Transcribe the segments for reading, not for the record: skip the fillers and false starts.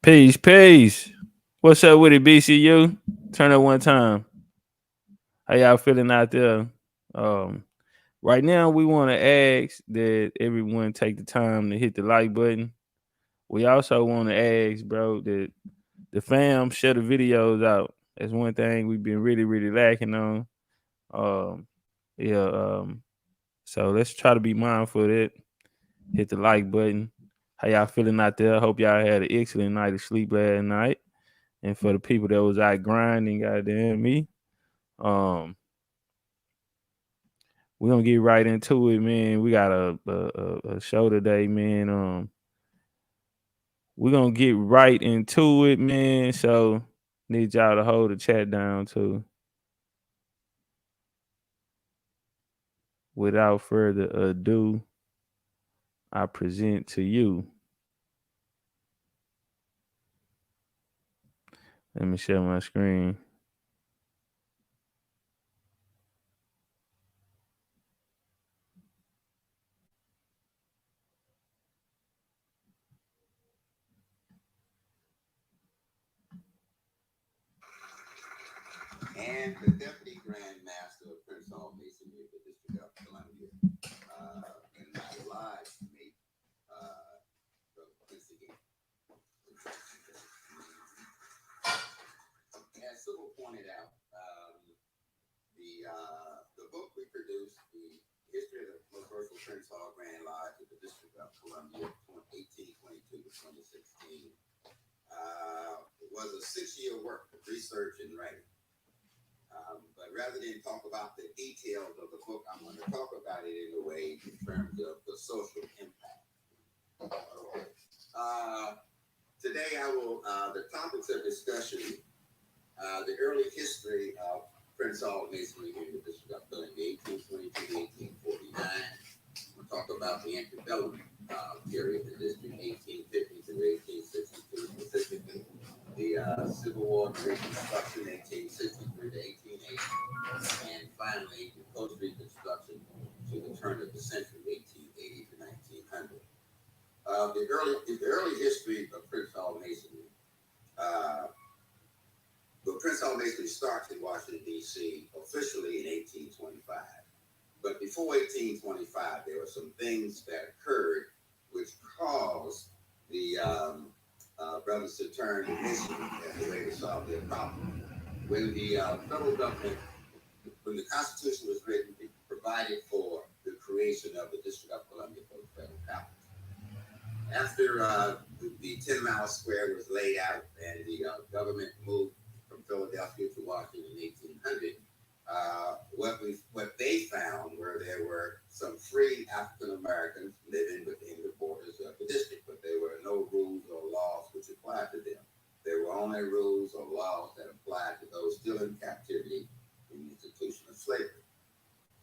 Peace, peace. What's up with it, BCU? Turn up one time. How y'all feeling out there? Um, right now, we want to ask that everyone take the time to hit the like button. We also want to ask, bro, that the fam share the videos out. That's one thing we've been really, really lacking on. Um, yeah. So let's try to be mindful of that. Hit the like button. How y'all feeling out there? Hope y'all had an excellent night of sleep last night. And for the people that was out grinding, goddamn me, um, we're gonna get right into it, man. We got a show today, man. We're gonna get right into it, man. So need y'all to hold the chat down too. Without further ado, I present to you. Let me share my screen. And the Deputy Grand Master of Prince Hall Masonry of the District of Columbia, and my live mate, Quincy Gate. As Sybil pointed out, the book we produced, the History of the Universal Prince Hall Grand Lodge of the District of Columbia, 1822 to 2016, was a 6-year work of research and writing. But rather than talk about the details of the book, I'm going to talk about it in a way in terms of the social impact. Today, the topics of discussion, the early history of Prince Hall Masonry in the District of Columbia, 1822 to 1849. We'll talk about the antebellum period, the district 1850 to 1862 specifically. The Civil War Reconstruction, 1863 to 1880, and finally the post-Reconstruction to the turn of the century, 1880 to 1900. The early history of Prince Hall Masonry. Prince Hall Masonry starts in Washington, D.C. officially in 1825. But before 1825, there were some things that occurred which caused the brothers to turn to Masonry as a way to solve their problem. When the federal government, when the Constitution was written, it provided for the creation of the District of Columbia for the federal capital. After the 10-mile square was laid out and the government moved from Philadelphia to Washington in 1800, what they found were there were some free African Americans living within the borders of the district, but there were no rules or laws which applied to them. There were only rules or laws that applied to those still in captivity in the institution of slavery.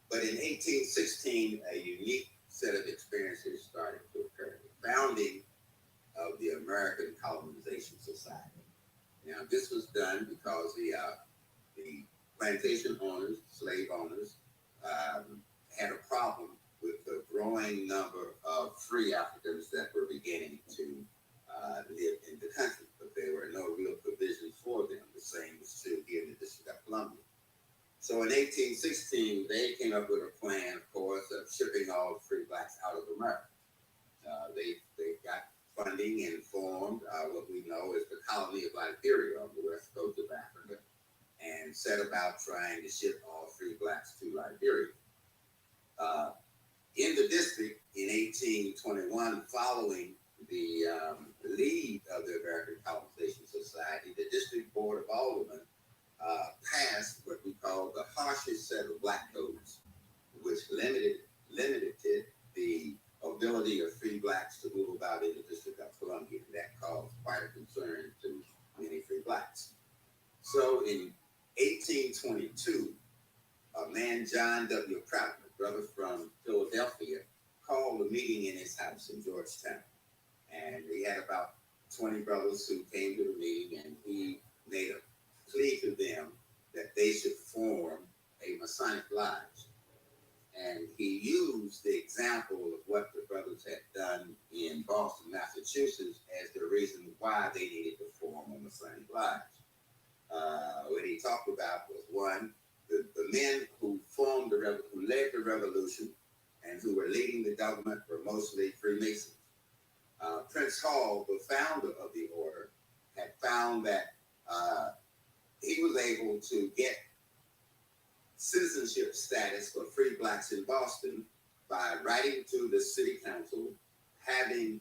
But in 1816, a unique set of experiences started to occur. The founding of the American Colonization Society. Now, this was done because the plantation owners, slave owners, had a problem with the growing number of free Africans that were beginning to live in the country, but there were no real provisions for them. The same was true here in the District of Columbia. So in 1816, they came up with a plan, of course, of shipping all free blacks out of America. They got funding and formed what we know as the colony of Liberia on the west coast of Africa, and set about trying to ship all free blacks to Liberia. In the district in 1821, following the lead of the American Colonization Society, the District Board of Aldermen passed what we call the harshest set of black codes, which limited the ability of free blacks to move about in the District of Columbia. That caused quite a concern to many free blacks. So in 1822, a man, John W. Prouton, a brother from Philadelphia, called a meeting in his house in Georgetown. And he had about 20 brothers who came to the meeting, and he made a plea to them that they should form a Masonic lodge. And he used the example of what the brothers had done in Boston, Massachusetts, as the reason why they needed to form a Masonic lodge. What he talked about was one, the men who who led the revolution and who were leading the government were mostly Freemasons. Prince Hall, the founder of the order, had found that he was able to get citizenship status for free blacks in Boston by writing to the city council, having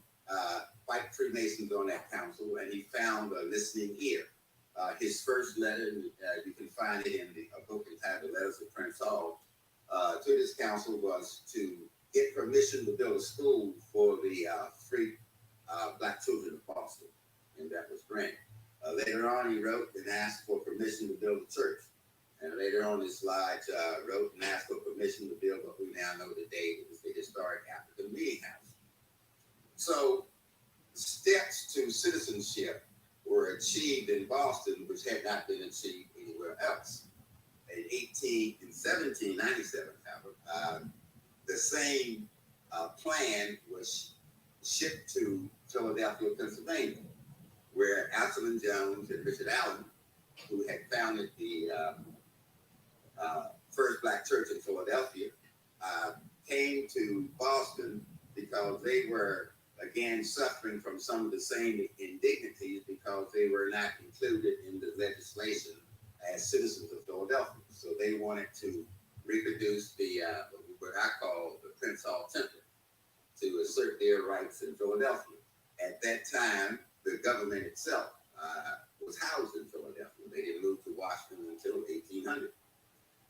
white Freemasons on that council, and he found a listening ear. His first letter, you can find it in a book entitled Letters of Prince Hall, to this council was to get permission to build a school for the free black children of Boston, and that was granted. Later on, he wrote and asked for permission to build a church. And later on, this lodge wrote and asked for permission to build what we now know today is the historic African Meeting House. So, steps to citizenship were achieved in Boston, which had not been achieved anywhere else. In 1797, however, the same plan was shipped to Philadelphia, Pennsylvania, where Absalom Jones and Richard Allen, who had founded the first black church in Philadelphia, came to Boston because they were, again, suffering from some of the same indignities because they were not included in the legislation as citizens of Philadelphia. So they wanted to reproduce the what I call the Prince Hall template to assert their rights in Philadelphia. At that time, the government itself was housed in Philadelphia. They didn't move to Washington until 1800.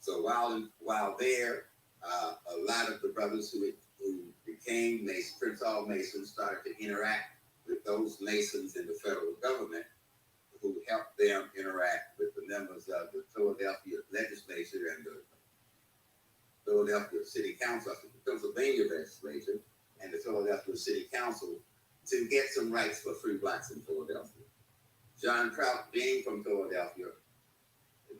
So while there, a lot of the brothers who became Masons, Prince Hall Masons, started to interact with those Masons in the federal government, who helped them interact with the members of the Philadelphia legislature and the Philadelphia City Council, the Pennsylvania legislature, and the Philadelphia City Council to get some rights for free blacks in Philadelphia. John Trout, being from Philadelphia,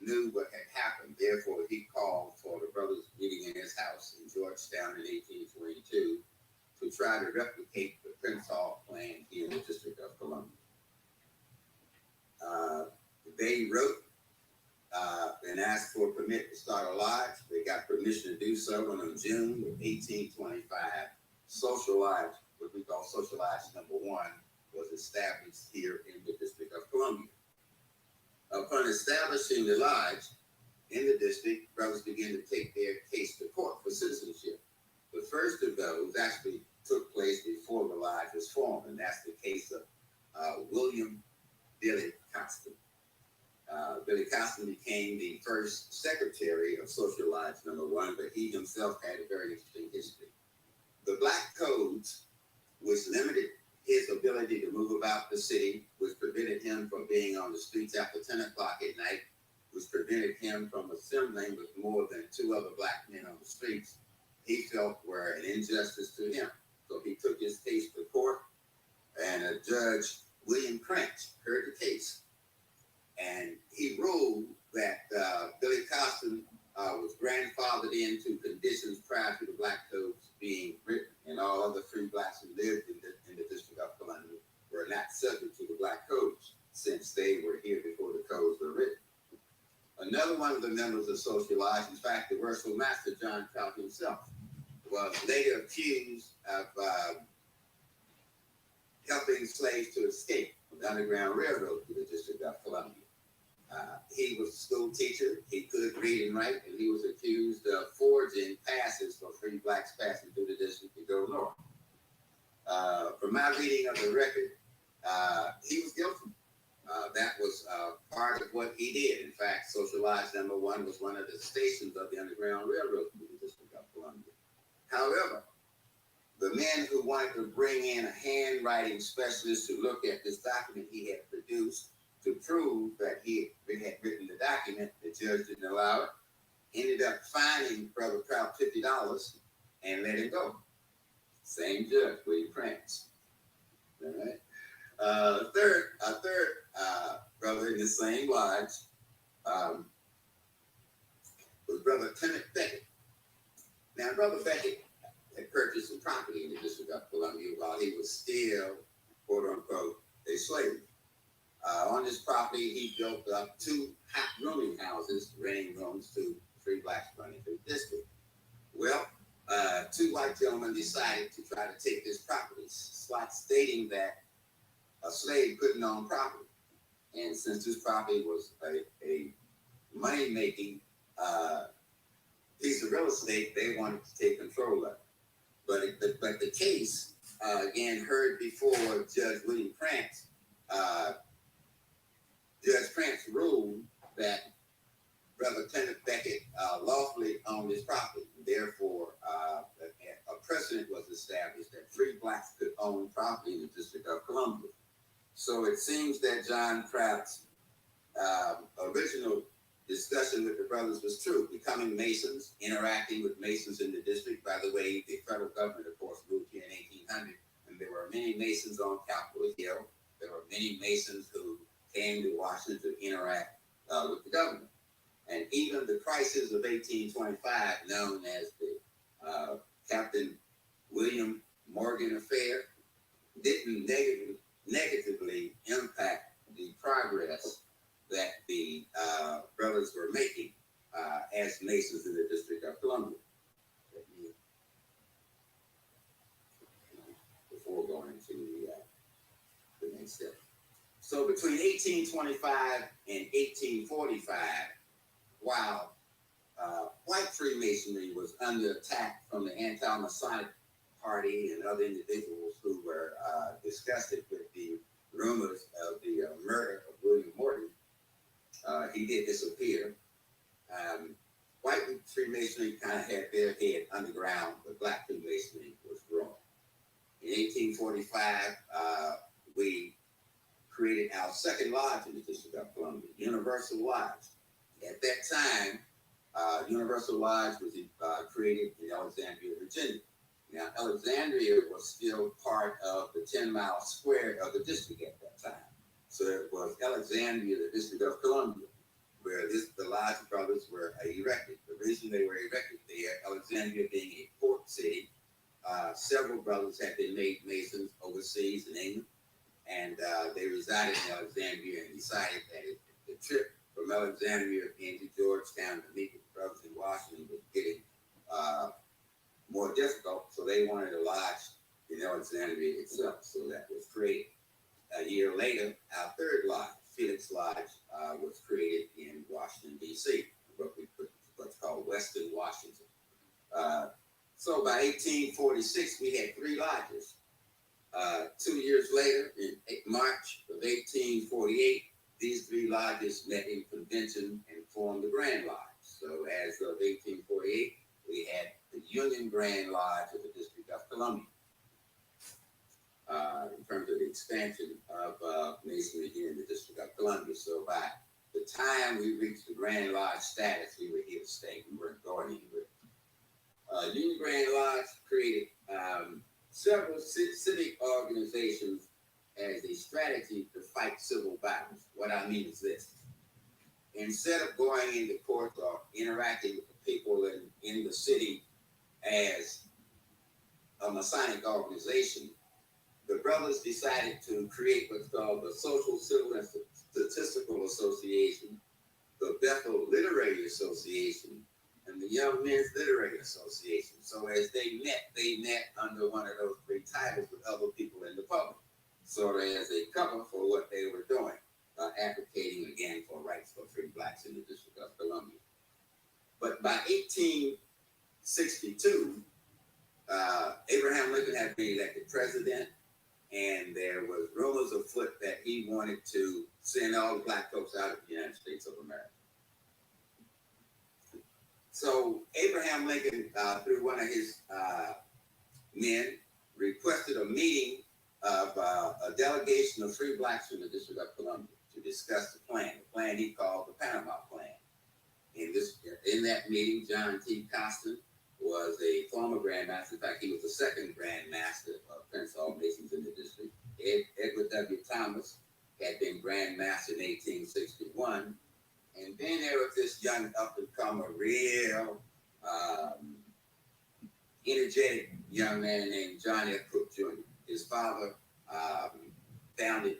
knew what had happened. Therefore, he called for the brothers meeting in his house in Georgetown in 1822 to try to replicate the Prince Hall plan here in the District of Columbia. They wrote and asked for a permit to start a lodge. They got permission to do so, and in June of 1825, Social Lodge, what we call Social Lodge number 1, was established here in the District of Columbia. Upon establishing the lodge in the district, brothers began to take their case to court for citizenship. The first of those actually took place before the lodge was formed, and that's the case of William Billy Costin. Billy Costin became the first secretary of Social Lodge number 1, but he himself had a very interesting history. The black codes, which limited his ability to move about the city, which prevented him from being on the streets after 10 o'clock at night, which prevented him from assembling with more than 2 other black men on the streets, he felt were an injustice to him. So he took his case to court, and Judge William Cranch heard the case. And he ruled that Billy Costin was grandfathered into conditions prior to the black codes being written, and all other free blacks who lived in the District of Columbia were not subject to the black codes since they were here before the codes were written. Another one of the members of Social Lodge, in fact, the Worshipful Master John Trout himself, was later accused of helping slaves to escape from the Underground Railroad to the District of Columbia. He was a school teacher. He could read and write, and he was accused of forging passes for free blacks passing through the district to go north. From my reading of the record, he was guilty. That was part of what he did. In fact, Social Lodge number 1 was one of the stations of the Underground Railroad through the District of Columbia. However, the men who wanted to bring in a handwriting specialist to look at this document he had produced to prove that he had written the document, the judge didn't allow it, ended up fining Brother Trout $50 and let him go. Same judge, William Cranch. All right. A third brother in the same lodge was Brother Clement Beckett. Now, Now, Brother Beckett had purchased some property in the District of Columbia while he was still, quote unquote, a slave. On this property, he built up 2 hot rooming houses, renting rooms to free blacks running through the district. Well, 2 white gentlemen decided to try to take this property, stating that a slave couldn't own property. And since this property was a money-making piece of real estate, they wanted to take control of it. But the case, again, heard before Judge William Krantz, Judge Krantz ruled that Brother Kenneth Beckett lawfully owned this property. Therefore, a precedent was established that free blacks could own property in the District of Columbia. So it seems that John Kraft's original discussion with the brothers was true, becoming Masons, interacting with Masons in the district. By the way, the federal government, of course, moved here in 1800, and there were many Masons on Capitol Hill. There were many Masons who came to Washington to interact with the government. And even the crisis of 1825, known as the Captain William Morgan affair, didn't negatively impact the progress that the brothers were making as Masons in the District of Columbia. Before going to the next step. So between 1825 and 1845, while white Freemasonry was under attack from the anti-Masonic Party and other individuals who were disgusted with the rumors of the murder of William Morgan, he did disappear. White Freemasonry kind of had their head underground, but black Freemasonry was growing. In 1845, we created our second lodge in the District of Columbia, Universal Lodge. At that time, Universal Lodge was created in Alexandria, Virginia. Now, Alexandria was still part of the 10-mile square of the district at that time. So it was Alexandria, the District of Columbia, where the Lodge brothers were erected. The reason they were erected there, Alexandria being a port city, several brothers had been made Masons overseas in England, and they resided in Alexandria and decided that the trip from Alexandria into Georgetown to meet with brothers in Washington was getting more difficult, so they wanted a lodge in Alexandria itself. So that was created. A year later, our third lodge, Felix Lodge, was created in Washington, D.C., what's called Western Washington. So by 1846, we had 3 lodges. 2 years later, in March of 1848, these 3 lodges met in convention and formed the Grand Lodge. So as of 1848, we had the Union Grand Lodge of the District of Columbia. In terms of the expansion of Masonry here in the District of Columbia. So by the time we reached the Grand Lodge status, we were here to stay. We weren't going anywhere. Union Grand Lodge created several civic organizations as a strategy to fight civil battles. What I mean is this. Instead of going into court or interacting with the people in the city as a Masonic organization, the brothers decided to create what's called the Social, Civil, and Statistical Association, the Bethel Literary Association, and the Young Men's Literary Association. So as they met under one of those 3 titles with other people in the public, sort of as a cover for what they were doing, advocating again for rights for free blacks in the District of Columbia. But by 1862, Abraham Lincoln had been elected president, and there was rumors afoot that he wanted to send all the black folks out of the United States of America. So Abraham Lincoln, through one of his men, requested a meeting of a delegation of free blacks from the District of Columbia to discuss the plan he called the Panama Plan. In that meeting, John T. Costin was a former Grand Master. In fact, he was the second Grand Master of Prince Hall Masons in the district. Edward W. Thomas had been Grand Master in 1861. And then there was this young up-and-comer, real energetic young man named John F. Cook Jr. His father founded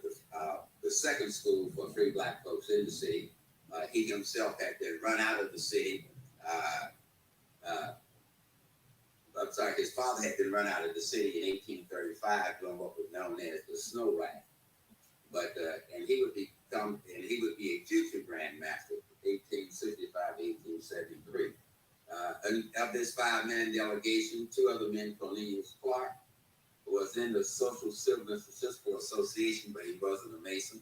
the second school for free black folks in the city. He himself had been run out of the city. I'm sorry, his father had been run out of the city in 1835 doing what was known as the snow riot. But and he would be a future Grand Master, 1865 to 1873. Of this 5-man delegation, 2 other men, Cornelius Clark, was in the Social Civil and Statistical Association, but he wasn't a Mason.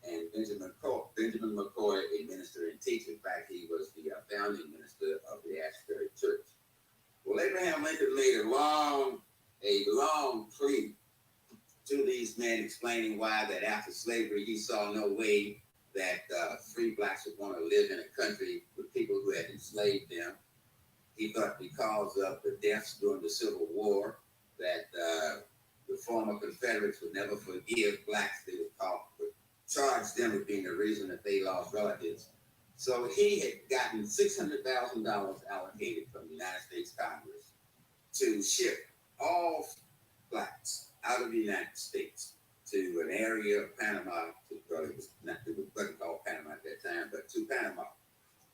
And Benjamin McCoy, a minister and teacher. In fact, he was the founding minister of the Ashbury Church. Well, Abraham Lincoln made a long plea to these men, explaining why that after slavery he saw no way that free blacks would want to live in a country with people who had enslaved them. He thought because of the deaths during the Civil War that the former Confederates would never forgive blacks. They would charge them with being the reason that they lost relatives. So he had gotten $600,000 allocated from the United States Congress to ship all blacks out of the United States to an area of Panama, it wasn't called Panama at that time, but to Panama,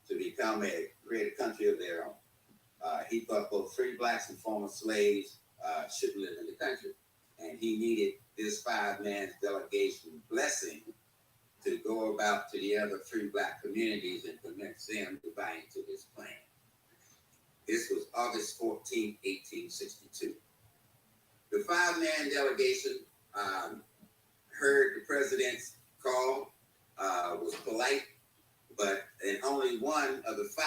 to create a country of their own. He thought both free blacks and former slaves should live in the country. And he needed this 5-man delegation blessing to go about to the other free black communities and convince them to buy into his plan. This was August 14, 1862. The 5-man delegation heard the president's call, was polite, and only one of the 5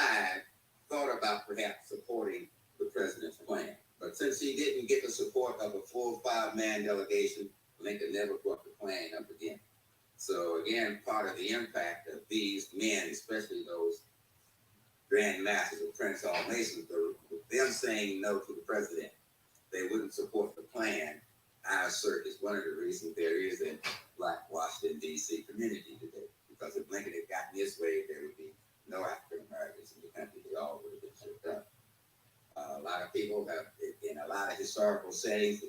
thought about perhaps supporting the president's plan. But since he didn't get the support of a full 5-man delegation, Lincoln never brought the plan up again. So again, part of the impact of these men, especially those Grand Masters of Prince Hall Masons, them saying no to the president, they wouldn't support the plan, I assert is one of the reasons there is a black Washington, D.C. community today. Because if Lincoln had gotten his way, there would be no African Americans in the country. They all would have been shipped up. A lot of people have, in a lot of historical settings,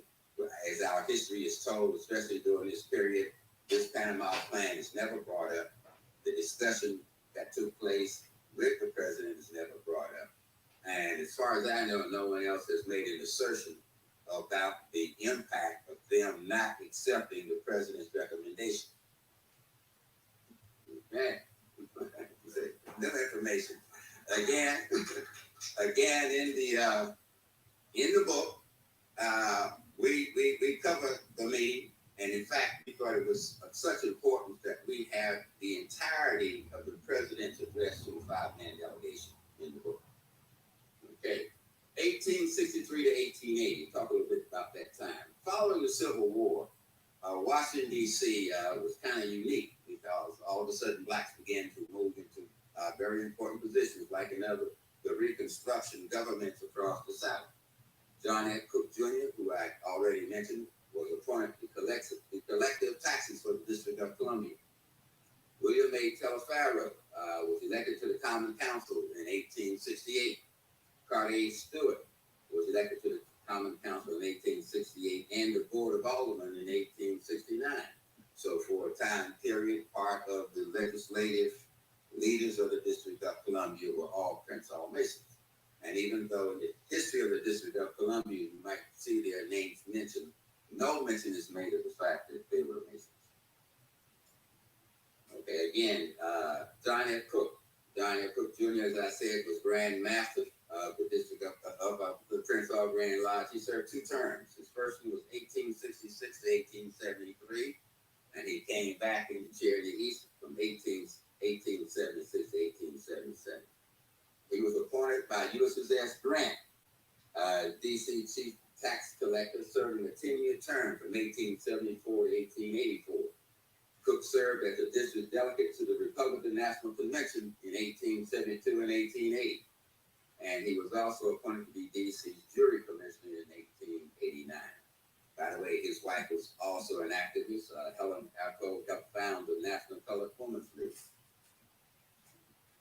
as our history is told, especially during this period, this Panama Plan is never brought up. The discussion that took place with the president is never brought up. And as far as I know, no one else has made an assertion about the impact of them not accepting the president's recommendation. Okay. No information. Again, in the book, we cover the meeting, and in fact, we thought it was of such importance that we have the entirety of the president's address to the 5-man delegation in the book. Okay, 1863 to 1880. Talk a little bit about that time. Following the Civil War, Washington, D.C. Was kind of unique because all of a sudden blacks began to move into very important positions, like in the Reconstruction governments across the South. John F. Cook Jr., who I already mentioned, was appointed to the collective taxes for the District of Columbia. William A. Telfair was elected to the Common Council in 1868. Carter A. Stewart was elected to the Common Council in 1868 and the Board of Aldermen in 1869. So for a time period, part of the legislative leaders of the District of Columbia were all Prince Hall Masons. And even though in the history of the District of Columbia, you might see their names mentioned, no mention is made of the fact that they were Masons. Okay, again, John F. Cook. John F. Cook Jr., as I said, was Grand Master of the District of the Prince Hall Grand Lodge. He served 2 terms. His first one was 1866 to 1873, and he came back in the chair in the East from 1876 to 1877. He was appointed by Ulysses S. Grant, D.C. Chief Tax Collector, serving a 10-year term from 1874 to 1884. Cook served as a district delegate to the Republican National Convention in 1872 and 1880. And he was also appointed to be D.C.'s jury commissioner in 1889. By the way, his wife was also an activist. Helen Alcove helped found the National Colored Women's League.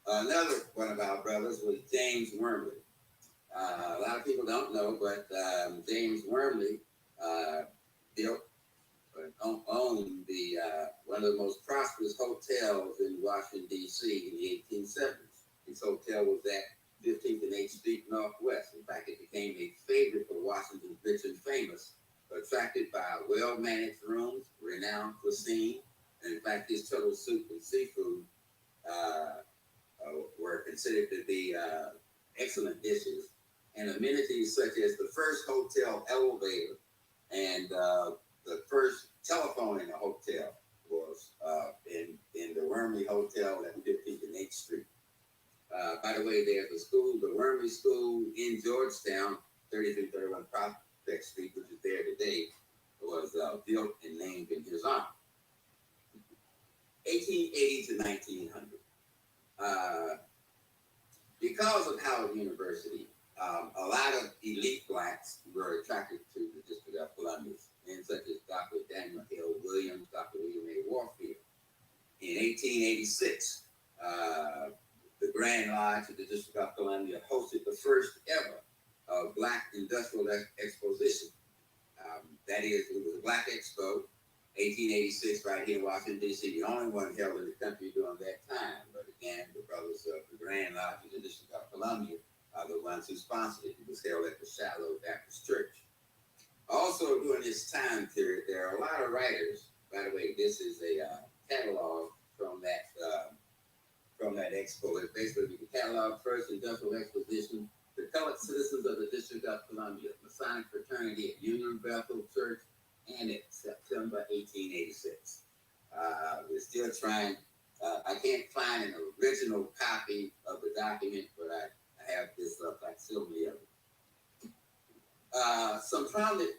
Another one of our brothers was James Wormley. A lot of people don't know, but James Wormley built owned the one of the most prosperous hotels in Washington, D.C. in the 1870s. His hotel was at 15th and 8th Street Northwest. In fact, it became a favorite for Washington's rich and famous, attracted by well-managed rooms, renowned cuisine, and in fact, his turtle soup and seafood were considered to be excellent dishes, and amenities such as the first hotel elevator and the first telephone in the hotel was in the Wormley Hotel at 15th and 8th Street. By the way, there's a school, the Wormley School in Georgetown, 3331 Prospect Street, which is there today, was built and named in his honor. 1880 to 1900. Because of Howard University, a lot of elite blacks were attracted to the District of Columbia, and such as Dr. Daniel L. Williams, Dr. William A. Warfield. In 1886, the Grand Lodge of the District of Columbia hosted the first ever Black Industrial Exposition. That is, it was a Black Expo, 1886, right here in Washington, D.C., the only one held in the country during that time. But again, the brothers of the Grand Lodge of the District of Columbia are the ones who sponsored it. It was held at the Shiloh Baptist Church. Also, during this time period, there are a lot of writers. By the way, this is a catalog from that expo. It's basically the catalog, First Industrial Exposition, the colored citizens of the District of Columbia, Masonic Fraternity at Union Bethel Church, and it September 1886. We're still trying. I can't find an original copy of the document, but I have this facsimile of it. Some prominent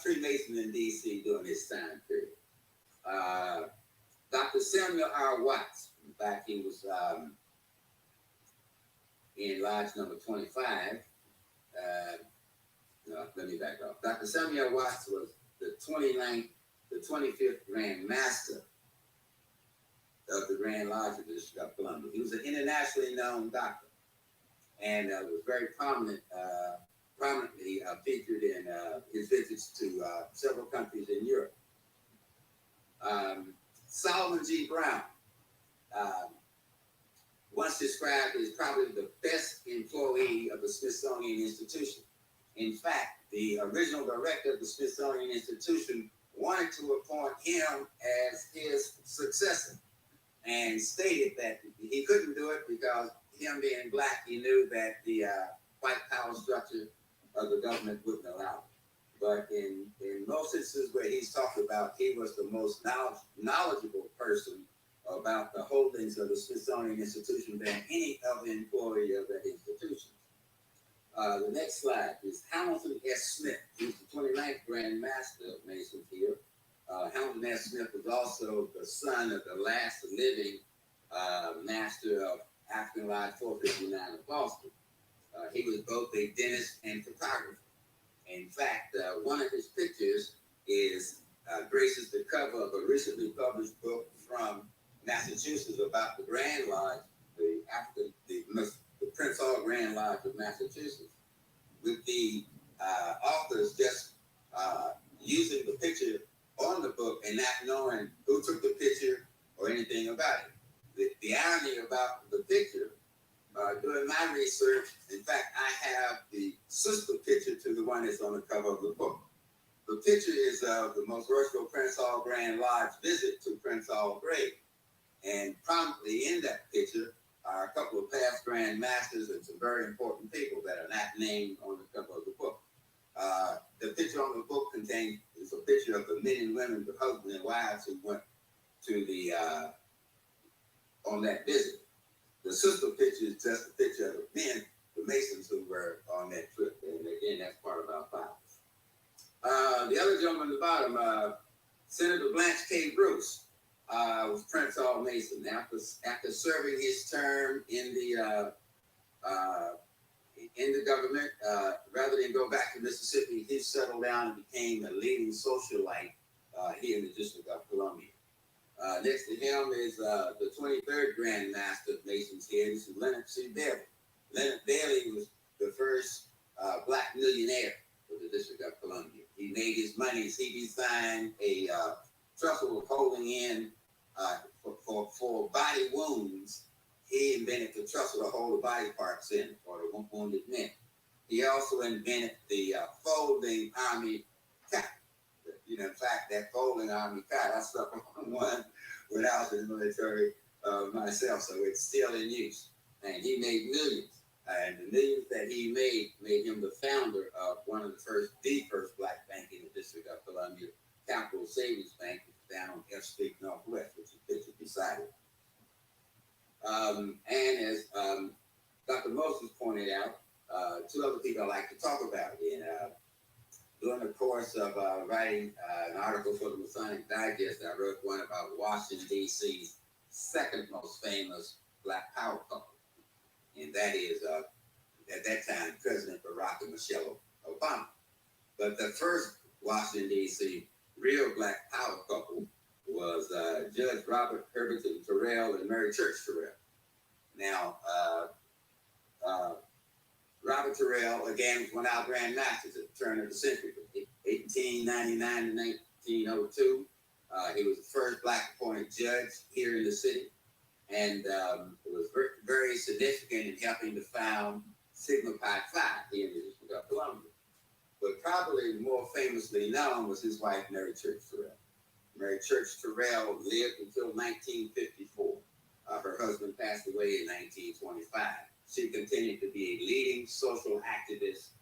Freemasons in D.C. during this time period. Dr. Samuel R. Watts, in fact, he was in Lodge number 25. No, let me back up. Dr. Samuel Watts was the 25th Grand Master of the Grand Lodge of the District of Columbia. He was an internationally known doctor and was very prominently featured in his visits to several countries in Europe. Solomon G. Brown, once described as probably the best employee of the Smithsonian Institution. In fact, the original director of the Smithsonian Institution wanted to appoint him as his successor and stated that he couldn't do it because him being black, he knew that the white power structure of the government wouldn't allow it. But in most instances where he's talked about, he was the most knowledgeable person about the holdings of the Smithsonian Institution than any other employee of that institution. The next slide is Hamilton S. Smith. He's the 29th Grand Master of Masons here. Hamilton S. Smith was also the son of the last living master of African Lodge 459 of Boston. He was both a dentist and photographer. In fact, one of his pictures graces the cover of a recently published book from Massachusetts about the Grand Lodge, the Prince Hall Grand Lodge of Massachusetts, with the authors just using the picture on the book and not knowing who took the picture or anything about it. The irony about the picture, doing my research, in fact, I have the sister picture to the one that's on the cover of the book. The picture is of the most versatile Prince Hall Grand Lodge visit to Prince Hall grave. And prominently in that picture are a couple of past Grand Masters and some very important people that are not named on the cover of the book. The picture on the book is a picture of the men and women, the husbands and wives who went to the on that visit. The sister picture is just a picture of the men, the Masons who were on that trip. And again, that's part of our files. The other gentleman at the bottom, Senator Blanche K. Bruce, was Prince Hall Mason. After serving his term in the government, rather than go back to Mississippi, he settled down and became a leading socialite here in the District of Columbia. Next to him is the 23rd Grand Master of Masons here. This is Leonard C. Bailey. Leonard Bailey was the first millionaire for the District of Columbia. He made his money. He designed a trussel holding in for body wounds. He invented the trussel to hold the body parts in for the wounded men. He also invented the folding army cot. In fact, that folding army cot, I slept on one when I was in the military myself, so it's still in use. And he made millions. And the millions that he made him the founder of one of the first black bank in the District of Columbia, Capital Savings Bank, down on F Street Northwest, which is pictured beside it. And as Dr. Moses pointed out, two other people I like to talk about. During the course of writing an article for the Masonic Digest, I wrote one about Washington, D.C.'s second most famous black power couple. And that is, at that time, President Barack and Michelle Obama. But the first Washington, D.C. real black power couple was Judge Robert Herberton Terrell and Mary Church Terrell. Now, Robert Terrell, again, was one of our Grand Masters at the turn of the century, from 1899 to 1902. He was the first black appointed judge here in the city, and it was very, very significant in helping to found Sigma Pi Phi here in the District of Columbia. But probably more famously known was his wife, Mary Church Terrell. Mary Church Terrell lived until 1954. Her husband passed away in 1925. She continued to be a leading social activist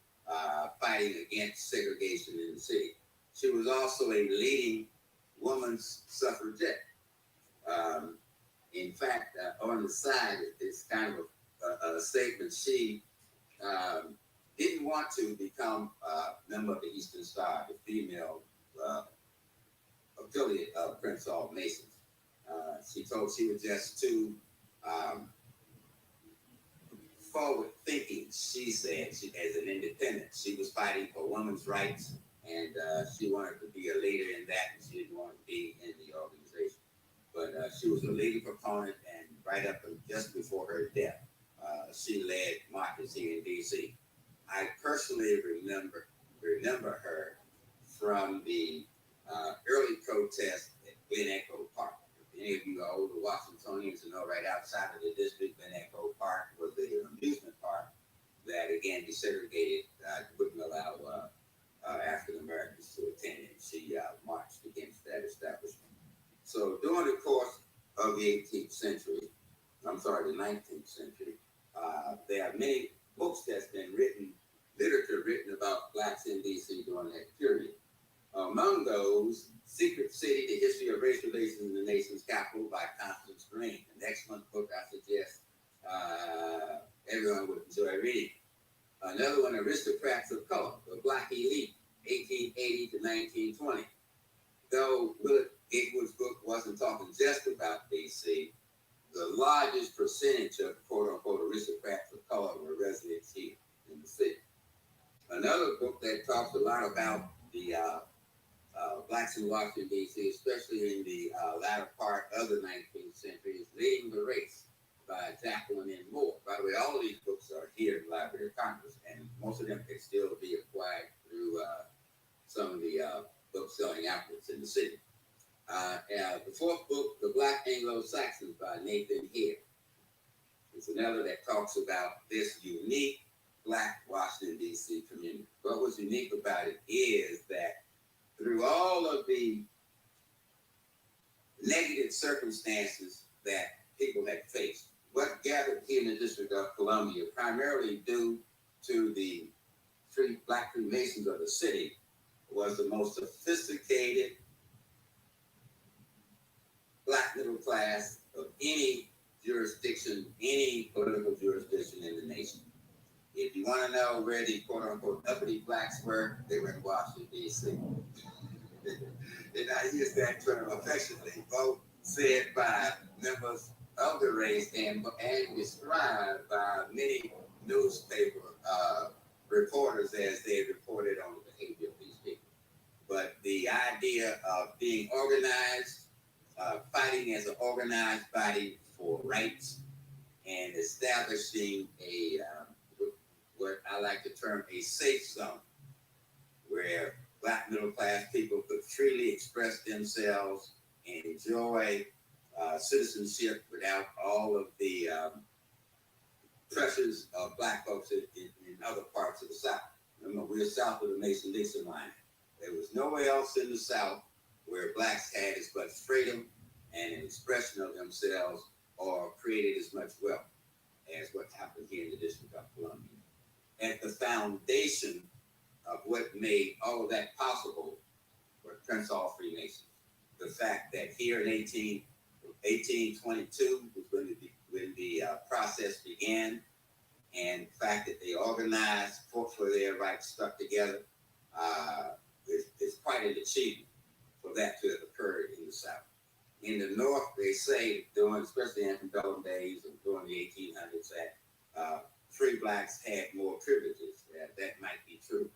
fighting against segregation in the city. She was also a leading woman's suffragette. In fact, on the side, it's kind of a statement. She didn't want to become a member of the Eastern Star, the female affiliate of Prince Hall Masons. She told she was just too forward thinking. She said, as an independent, she was fighting for women's rights, and she wanted to be a leader in that, and she didn't want to be in the organization. But she was a leading proponent, and right up just before her death, she led marches here in D.C. I personally remember her from the early protest at Glen Echo Park. If any of you are older Washingtonians to know, right outside of the district, Glen Echo Park was the amusement park that, again, desegregated, wouldn't allow African Americans to attend, and she marched against that establishment. So during the course of the 19th century, there are many books that's been written, literature written about blacks in D.C. during that period. Among those, Secret City, The History of Race Relations in the Nation's Capital by Constance Green, an excellent book I suggest everyone would enjoy reading. Another one, Aristocrats of Color, The Black Elite, 1880 to 1920. Though Willard Gatewood's book wasn't talking just about D.C., the largest percentage of quote-unquote aristocrats of color were residents here in the city. Another book that talks a lot about the blacks in Washington, D.C., especially in the latter part of the 19th century, is Leading the Race by Jacqueline N. Moore. By the way, all of these books are here in the Library of Congress, and most of them can still be acquired through some of the book-selling outlets in the city. The fourth book, The Black Anglo-Saxons by Nathan Hare. It's another that talks about this unique black Washington, D.C. community. What was unique about it is that through all of the negative circumstances that people had faced, what gathered here in the District of Columbia, primarily due to the black Freemasons of the city, was the most sophisticated black middle class of any jurisdiction, any political jurisdiction in the nation. If you want to know where the quote-unquote uppity blacks were, they were in Washington, D.C. And I use that term affectionately, both said by members of the race and described by many newspaper reporters as they reported on the behavior of these people. But the idea of being organized, fighting as an organized body for rights, and establishing a what I like to term a safe zone, where black middle class people could freely express themselves and enjoy citizenship without all of the pressures of black folks in other parts of the South. Remember, we're south of the Mason-Dixon line. There was nowhere else in the South where blacks had as much freedom and an expression of themselves or created as much wealth as what happened here in the District of Columbia. At the foundation of what made all of that possible were Prince Hall Freemasons. The fact that here in 1822 was when the process began, and the fact that they organized, fought for their rights, stuck together, is quite an achievement for that to have occurred in the South. In the North, they say, especially in antebellum days and during the 1800s, that free blacks had more privileges. That might be true,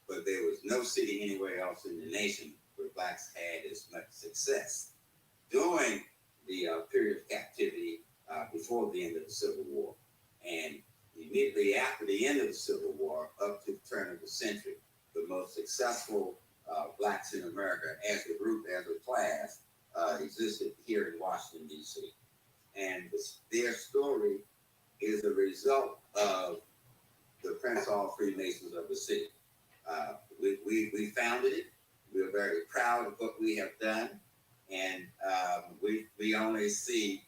but there was no city anywhere else in the nation where blacks had as much success during the period of captivity before the end of the Civil War. And immediately after the end of the Civil War, up to the turn of the century, the most successful blacks in America as a group, as a class, existed here in Washington, D.C. And their story is a result of the Prince Hall Freemasons of the city. We founded it. We're very proud of what we have done. And we only see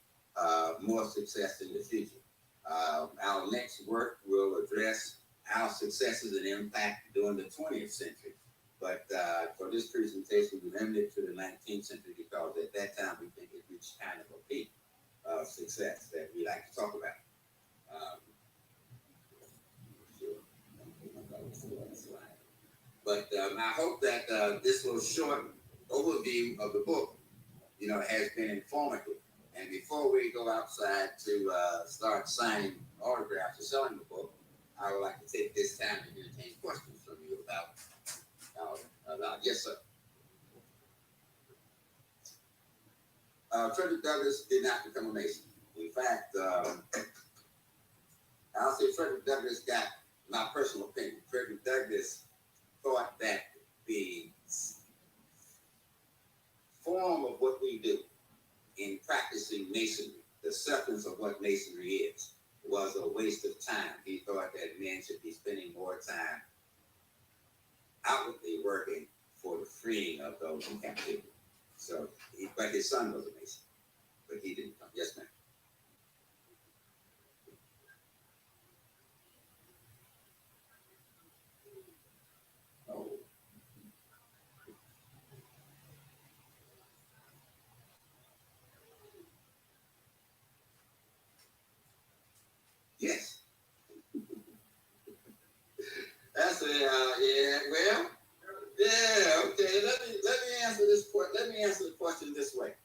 more success in the future. Our next work will address our successes and impact during the 20th century. But for this presentation, we limited it to the 19th century because at that time we think it reached kind of a peak of success that we like to talk about. But I hope that this little short overview of the book, has been informative. And before we go outside to start signing autographs or selling the book, I would like to take this time to entertain questions from you about yes, sir. Frederick Douglass did not become a Mason. In fact, I'll say Frederick Douglass got my personal opinion. Frederick Douglass thought that the form of what we do in practicing Masonry, the substance of what Masonry is, was a waste of time. He thought that men should be spending more time outwardly working for the freeing of those in captivity. So, but his son was a Mason, but he didn't come. Yes, ma'am. Oh. Yes. That's a yeah. Well, yeah. Okay. Let me answer this. Let me answer the question this way.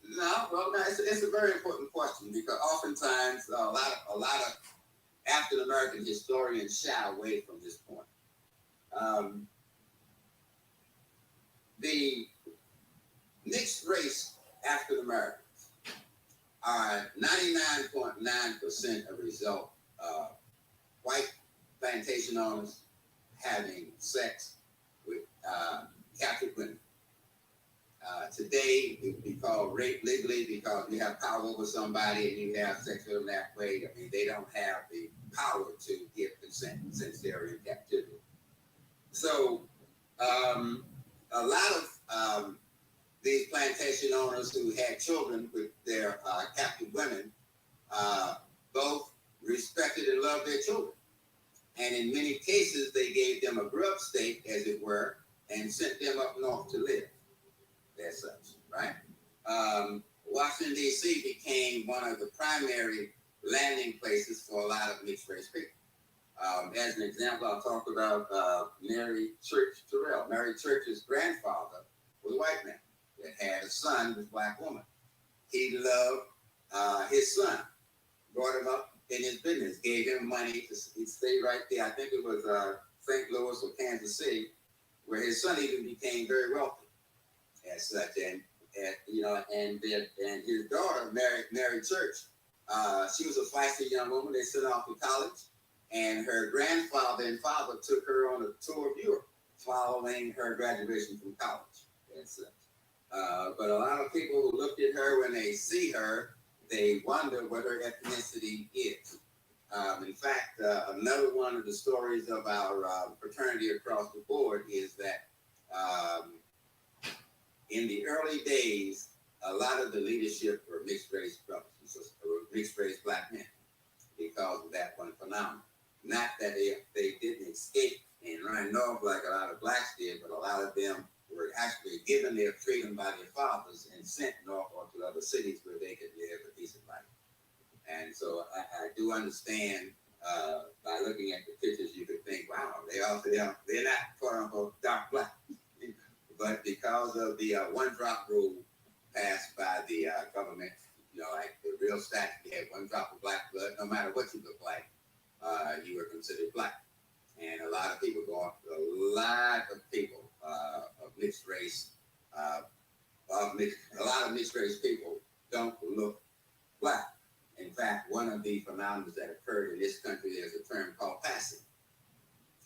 No, it's a very important question because oftentimes a lot of African American historians shy away from this point. The mixed race African Americans are 99.9% a result of white plantation owners having sex with captured women. Today, it would be called rape legally because you have power over somebody and you have sex with them that way. I mean, they don't have the power to give consent since they're in captivity. So, a lot of these plantation owners who had children with their captive women both respected and loved their children. And in many cases, they gave them a grub stake, as it were, and sent them up north to live as such, right? Washington, D.C. became one of the primary landing places for a lot of mixed race people. As an example, I'll talk about Mary Church Terrell. Mary Church's grandfather was a white man that had a son with a black woman. He loved his son, brought him up in his business, gave him money to stay right there. I think it was St. Louis or Kansas City, where his son even became very wealthy as such. And his daughter, Mary Church, she was a feisty young woman. They sent her off to college. And her grandfather and father took her on a tour of Europe following her graduation from college and such. But a lot of people who look at her, when they see her, they wonder what her ethnicity is. In fact, another one of the stories of our fraternity across the board is that in the early days, a lot of the leadership were mixed race brothers and sisters, mixed race black men, because of that one phenomenon. Not that they didn't escape and run north like a lot of blacks did, but a lot of them were actually given their freedom by their fathers and sent north or to other cities where they could live a decent life. And so I do understand, by looking at the pictures, you could think, wow, they're not quote unquote dark black. But because of the one drop rule passed by the government, like the real statute, you had one drop of black blood, no matter what you look like, you were considered black. And a lot of people of mixed race, a lot of mixed race people don't look black. In fact, one of the phenomena that occurred in this country, there's a term called passing.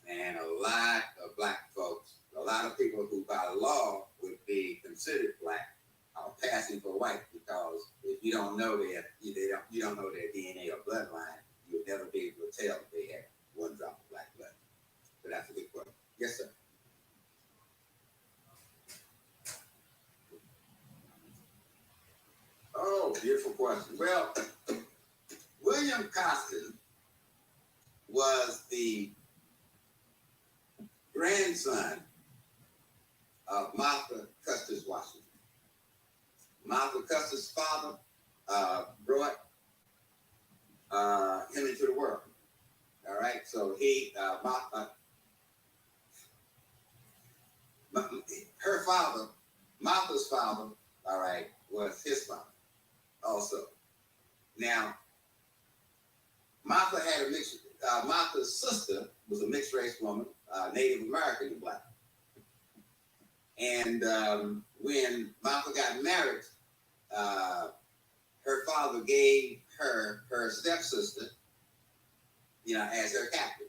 And a lot of black folks, a lot of people who by law would be considered black, are passing for white, because if you don't know you don't know their DNA or bloodline, you would never be able to tell if they had one drop of black blood. But that's a good question. Yes, sir. Oh, beautiful question. Well, William Costin was the grandson of Martha Custis Washington. Martha Custis' father brought him into the world. All right, so her father, Martha's father, all right, was his father also. Now, Martha's sister was a mixed race woman, Native American and black. And when Martha got married, her father gave her stepsister, as her captive.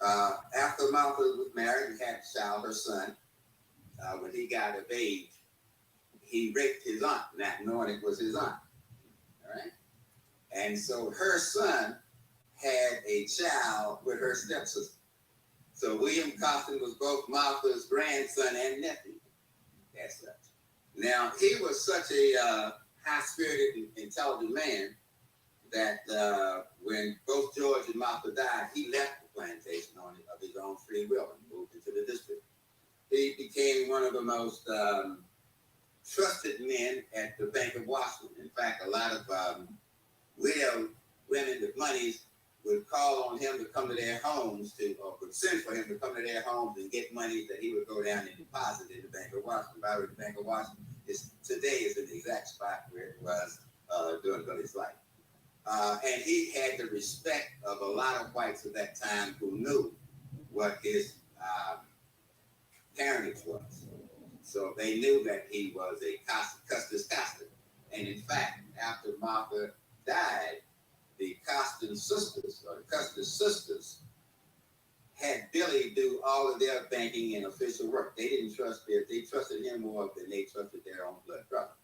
After Martha was married and had a child, her son, when he got of age, he raped his aunt, not knowing it was his aunt. All right? And so her son had a child with her stepsister. So William Costin was both Martha's grandson and nephew, as such. Now, he was such a high-spirited and intelligent man that when both George and Martha died, he left the plantation of his own free will and moved into the district. He became one of the most trusted men at the Bank of Washington. In fact, a lot of widow women with monies would call on him to come to their homes or would send for him to come to their homes and get money that he would go down and deposit in the Bank of Washington. By the way, the Bank of Washington today is in the exact spot where it was during Billy's life. And he had the respect of a lot of whites at that time who knew what his parentage was. So they knew that he was a Custis Costin. And in fact, after Martha died, the Costin sisters, or the Custis sisters, had Billy do all of their banking and official work. They didn't trust they trusted him more than they trusted their own blood brother.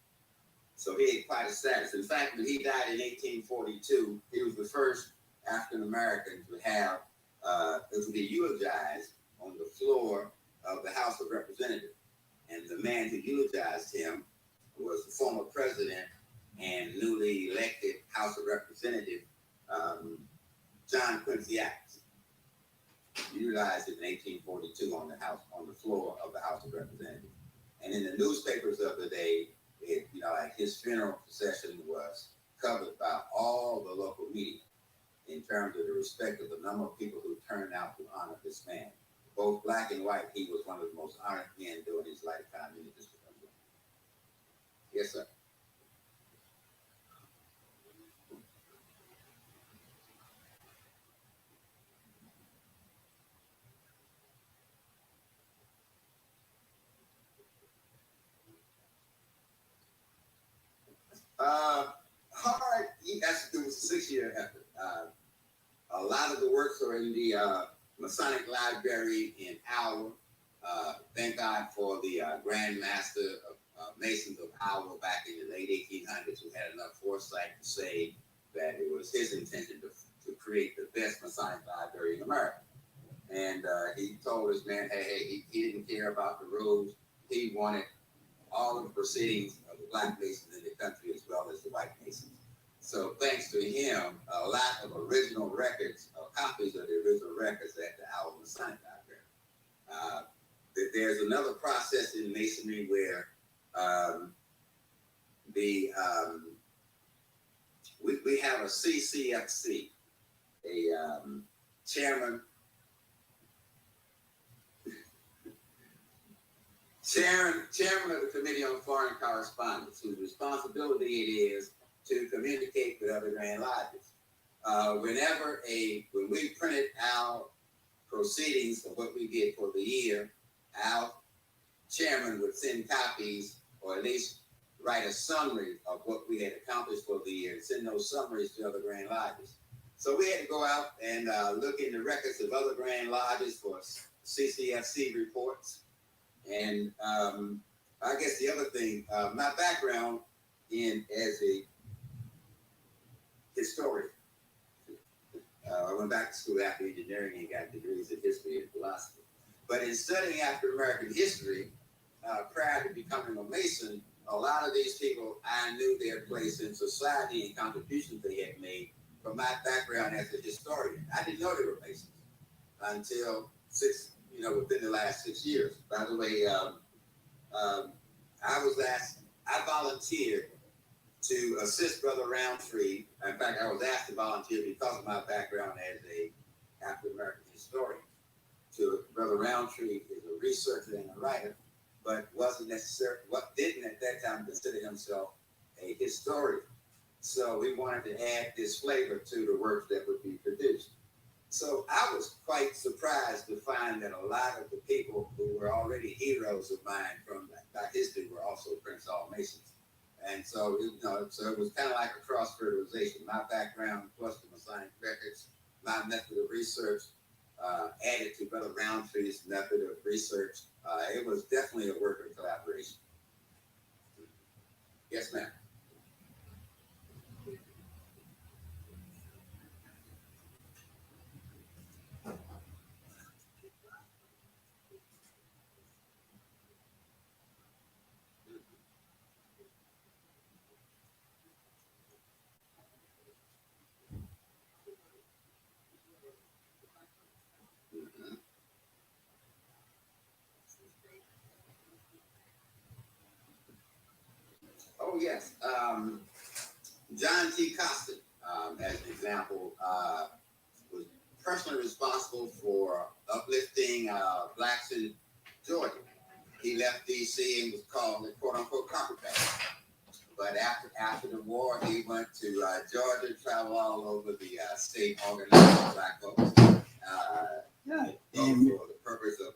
So he had quite a status. In fact, when he died in 1842, he was the first African American to be eulogized on the floor of the House of Representatives. And the man who eulogized him was the former president and newly elected House of Representative John Quincy Adams. Utilized it in 1842 on the floor of the House of Representatives. And in the newspapers of the day, his funeral procession was covered by all the local media in terms of the respect of the number of people who turned out to honor this man. Both black and white, he was one of the most honored men during his lifetime in the District of Columbia. Yes, sir. Hard, that's to do with 6 year effort. lot of the works are in the Masonic Library in Iowa. Thank God for the Grand Master of Masons of Iowa back in the late 1800s, who had enough foresight to say that it was his intention to create the best Masonic library in America. And he told us, man, hey, he didn't care about the rules. He wanted all of the proceedings of the Black Masons in the country as well as the White Masons. So thanks to him, a lot of original records, or copies of the original records at the Iowa Masonic Library. There's another process in Masonry where we have a CCFC, a chairman of the Committee on Foreign Correspondence, whose responsibility it is to communicate with other Grand Lodges. When we printed our proceedings of what we did for the year, our chairman would send copies, or at least write a summary of what we had accomplished for the year and send those summaries to other Grand Lodges. So we had to go out and look in the records of other Grand Lodges for CCFC reports. And I guess the other thing, my background as a historian. I went back to school after engineering and got degrees in history and philosophy. But in studying African American history, prior to becoming a Mason, a lot of these people, I knew their place in society and contributions they had made from my background as a historian. I didn't know they were Masons until within the last 6 years. By the way, I volunteered to assist Brother Roundtree. In fact, I was asked to volunteer because of my background as a African American historian. Brother Roundtree is a researcher and a writer, but didn't at that time consider himself a historian. So we wanted to add this flavor to the works that would be produced. So I was quite surprised to find that a lot of the people who were already heroes of mine from Black history were also Prince Hall Masons. And so, it was kind of like a cross-fertilization. My background plus the Masonic records, my method of research, added to Brother Roundtree's method of research. It was definitely a work of collaboration. Yes, ma'am. Oh, yes. John T. Costin, as an example, was personally responsible for uplifting blacks in Georgia. He left D.C. and was called the quote-unquote carpetbagger. But after the war, he went to Georgia, traveled all over the state organizing black folks. For the purpose of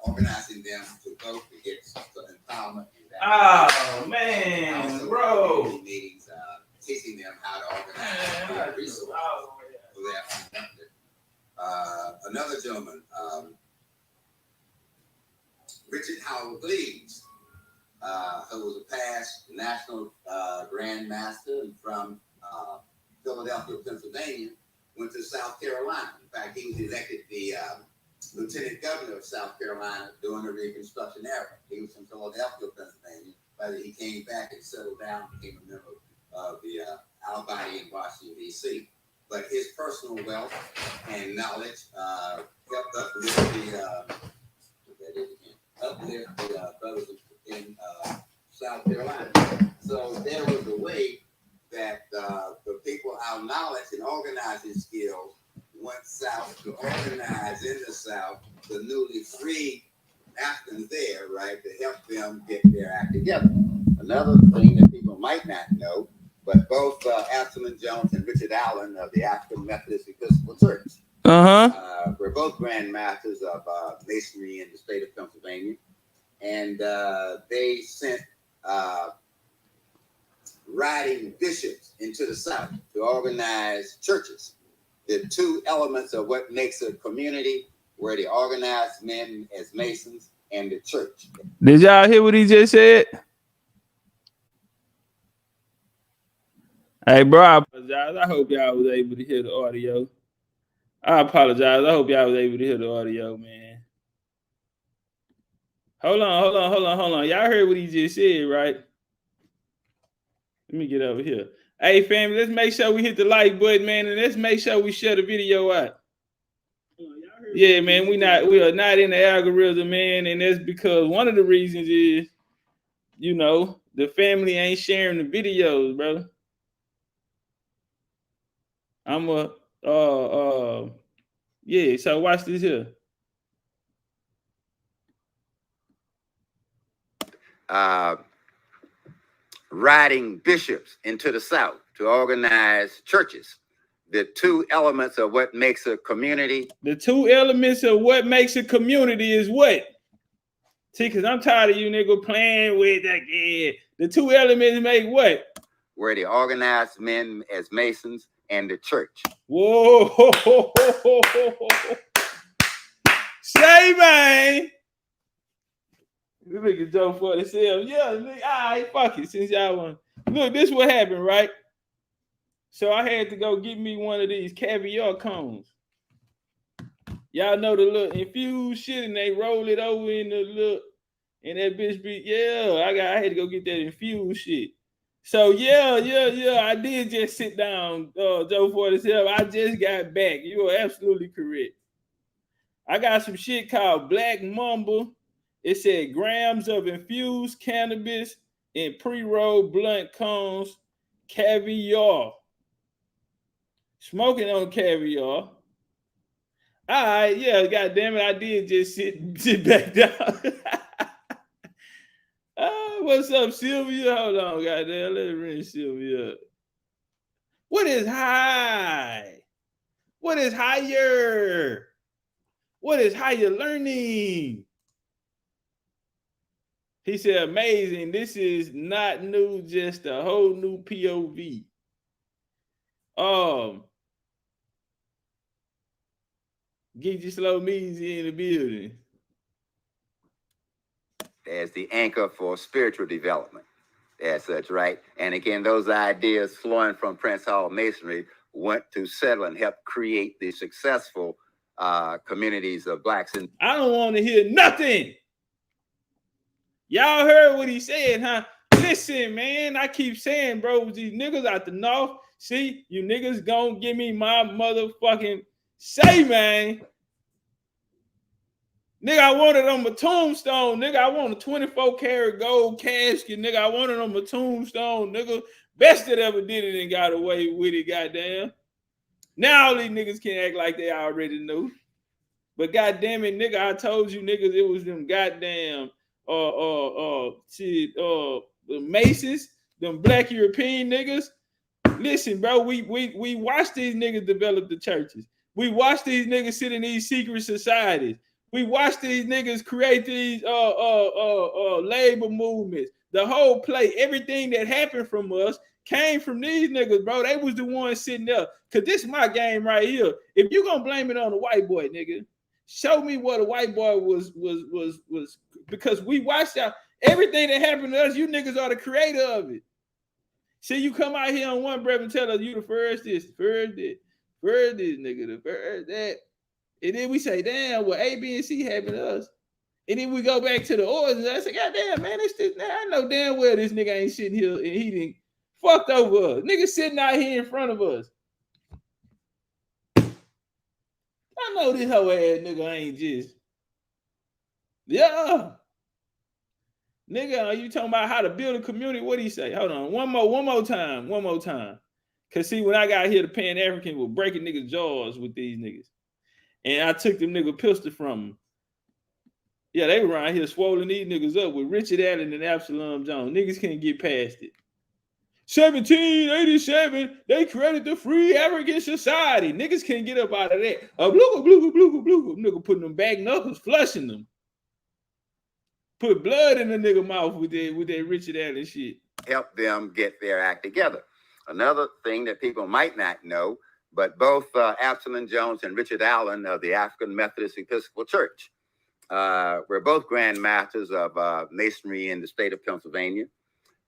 organizing them to vote to get empowerment. Oh man, also, bro! Meetings, teaching them how to organize resources for their own. Another gentleman, Richard Howard Gleaves, who was a past national Grand Master and from Philadelphia, Pennsylvania, went to South Carolina. In fact, he was elected the Lieutenant Governor of South Carolina during the Reconstruction era. He was from Philadelphia, Pennsylvania, but he came back and settled down, became a member of the Albany in Washington, D.C. But his personal wealth and knowledge helped uplift the brothers in South Carolina. So there was a way that the people, our knowledge and organizing skills, went south to organize in the South the newly freed Africans there, right, to help them get their act together. Another thing that people might not know, but both Absalom Jones and Richard Allen of the African Methodist Episcopal Church were both Grand Masters of Masonry in the state of Pennsylvania, and they sent riding bishops into the South to organize churches. The two elements of what makes a community were the organized men as Masons and the church. Did y'all hear what he just said? Hey, bro, I apologize. I hope y'all was able to hear the audio. I apologize. I hope y'all was able to hear the audio, man. Hold on. Y'all heard what he just said, right? Let me get over here. Hey, family, let's make sure we hit the like button, man, and let's make sure we share the video out. Yeah, man, we are not in the algorithm, man, and that's because one of the reasons is, you know, the family ain't sharing the videos, bro. Yeah, so watch this here. Riding bishops into the South to organize churches. The two elements of what makes a community. The two elements of what makes a community is what? See, because I'm tired of you nigga playing with that. Yeah. The two elements make what? Were the organized men as Masons and the church. Whoa. Say, man. This nigga Joe 47. Yeah, nigga, all right, fuck it. Since y'all want. Look, this what happened, right? So I had to go get me one of these caviar cones. Y'all know the little infused shit, and they roll it over in the little, and that bitch be, yeah, I had to go get that infused shit. So yeah, I did just sit down, Joe 47. I just got back. You are absolutely correct. I got some shit called Black Mamba. It said grams of infused cannabis in pre-rolled blunt cones, caviar. Smoking on caviar. All right, yeah, goddamn it, I did just sit back down. What's up, Sylvia? Hold on, goddamn, let me ring Sylvia up. What is high? What is higher? What is higher learning? He said, amazing. This is not new, just a whole new POV. Get your slow measy in the building. As the anchor for spiritual development, as such, right? And again, those ideas flowing from Prince Hall Masonry went to settle and help create the successful communities of blacks. And I don't want to hear nothing. Y'all heard what he said, huh? Listen, man, I keep saying, bro, these niggas out the north, see, you niggas gonna give me my motherfucking say, man. Nigga, I wanted on my tombstone, nigga. I want a 24 karat gold casket, nigga. I wanted on my tombstone, nigga. Best that ever did it and got away with it, goddamn. Now all these niggas can act like they already knew. But goddamn it, nigga, I told you niggas it was them goddamn the Masons, them black European niggas. Listen, bro, we watched these niggas develop the churches. We watched these niggas sit in these secret societies. We watched these niggas create these labor movements. The whole play, everything that happened from us came from these niggas, bro. They was the ones sitting there. Cause this is my game right here. If you gonna blame it on the white boy, nigga, show me what a white boy was because we watched out everything that happened to us. You niggas are the creator of it. See, you come out here on one breath and tell us you the first this, first this, nigga, the first that. And then we say, damn, well, A, B, and C happened to us. And then we go back to the origins. I say, goddamn, man, I know damn well this nigga ain't sitting here and he didn't fucked over us. Nigga sitting out here in front of us. I know this whole ass nigga ain't just. Yeah. Nigga, are you talking about how to build a community? What do you say? Hold on. One more time. Cause see, when I got here, the Pan-African was breaking niggas' jaws with these niggas. And I took them nigga pistol from them. Yeah, they were around here swollen these niggas up with Richard Allen and Absalom Jones. Niggas can't get past it. 1787, they created the Free African Society. Niggas can't get up out of that. Nigga putting them back knuckles, flushing them. Put blood in the nigga mouth with that Richard Allen shit. Help them get their act together. Another thing that people might not know, but both Absalom Jones and Richard Allen of the African Methodist Episcopal Church were both Grand Masters of Masonry in the state of Pennsylvania.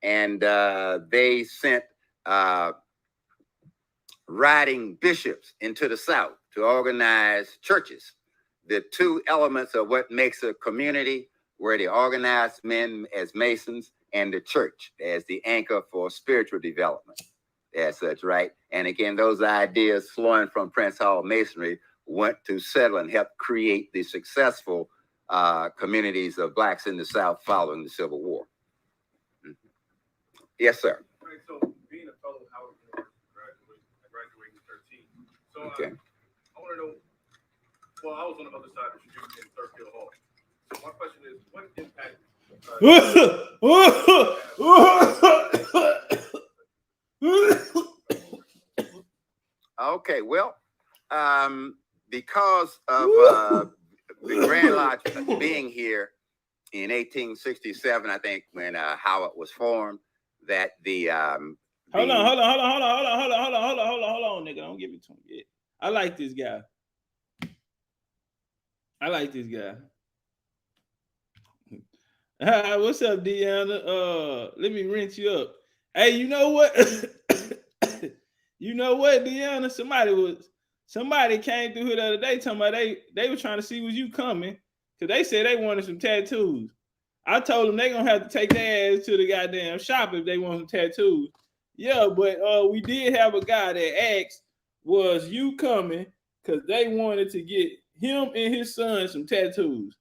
And they sent writing bishops into the South to organize churches. The two elements of what makes a community were the organized men as Masons and the church as the anchor for spiritual development as such, right? And again, those ideas flowing from Prince Hall Masonry went to settle and help create the successful communities of Blacks in the South following the Civil War. Yes, sir. Right, so being a fellow Howard University graduating in 13. So Okay. I want to know, well, I was on the other side of the street in Thurfield Hall. So my question is, what impact Okay, well, because of the Grand Lodge being here in 1867, I think, when Howard was formed, that the hold on, nigga. Don't give it to him yet. I like this guy. What's up, Deanna? Let me rinse you up. Hey, you know what? You know what, Deanna? Somebody came through here the other day talking about they were trying to see was you coming because they said they wanted some tattoos. I told them they gonna have to take their ass to the goddamn shop if they want some tattoos. Yeah, but we did have a guy that asked, was you coming? Because they wanted to get him and his son some tattoos.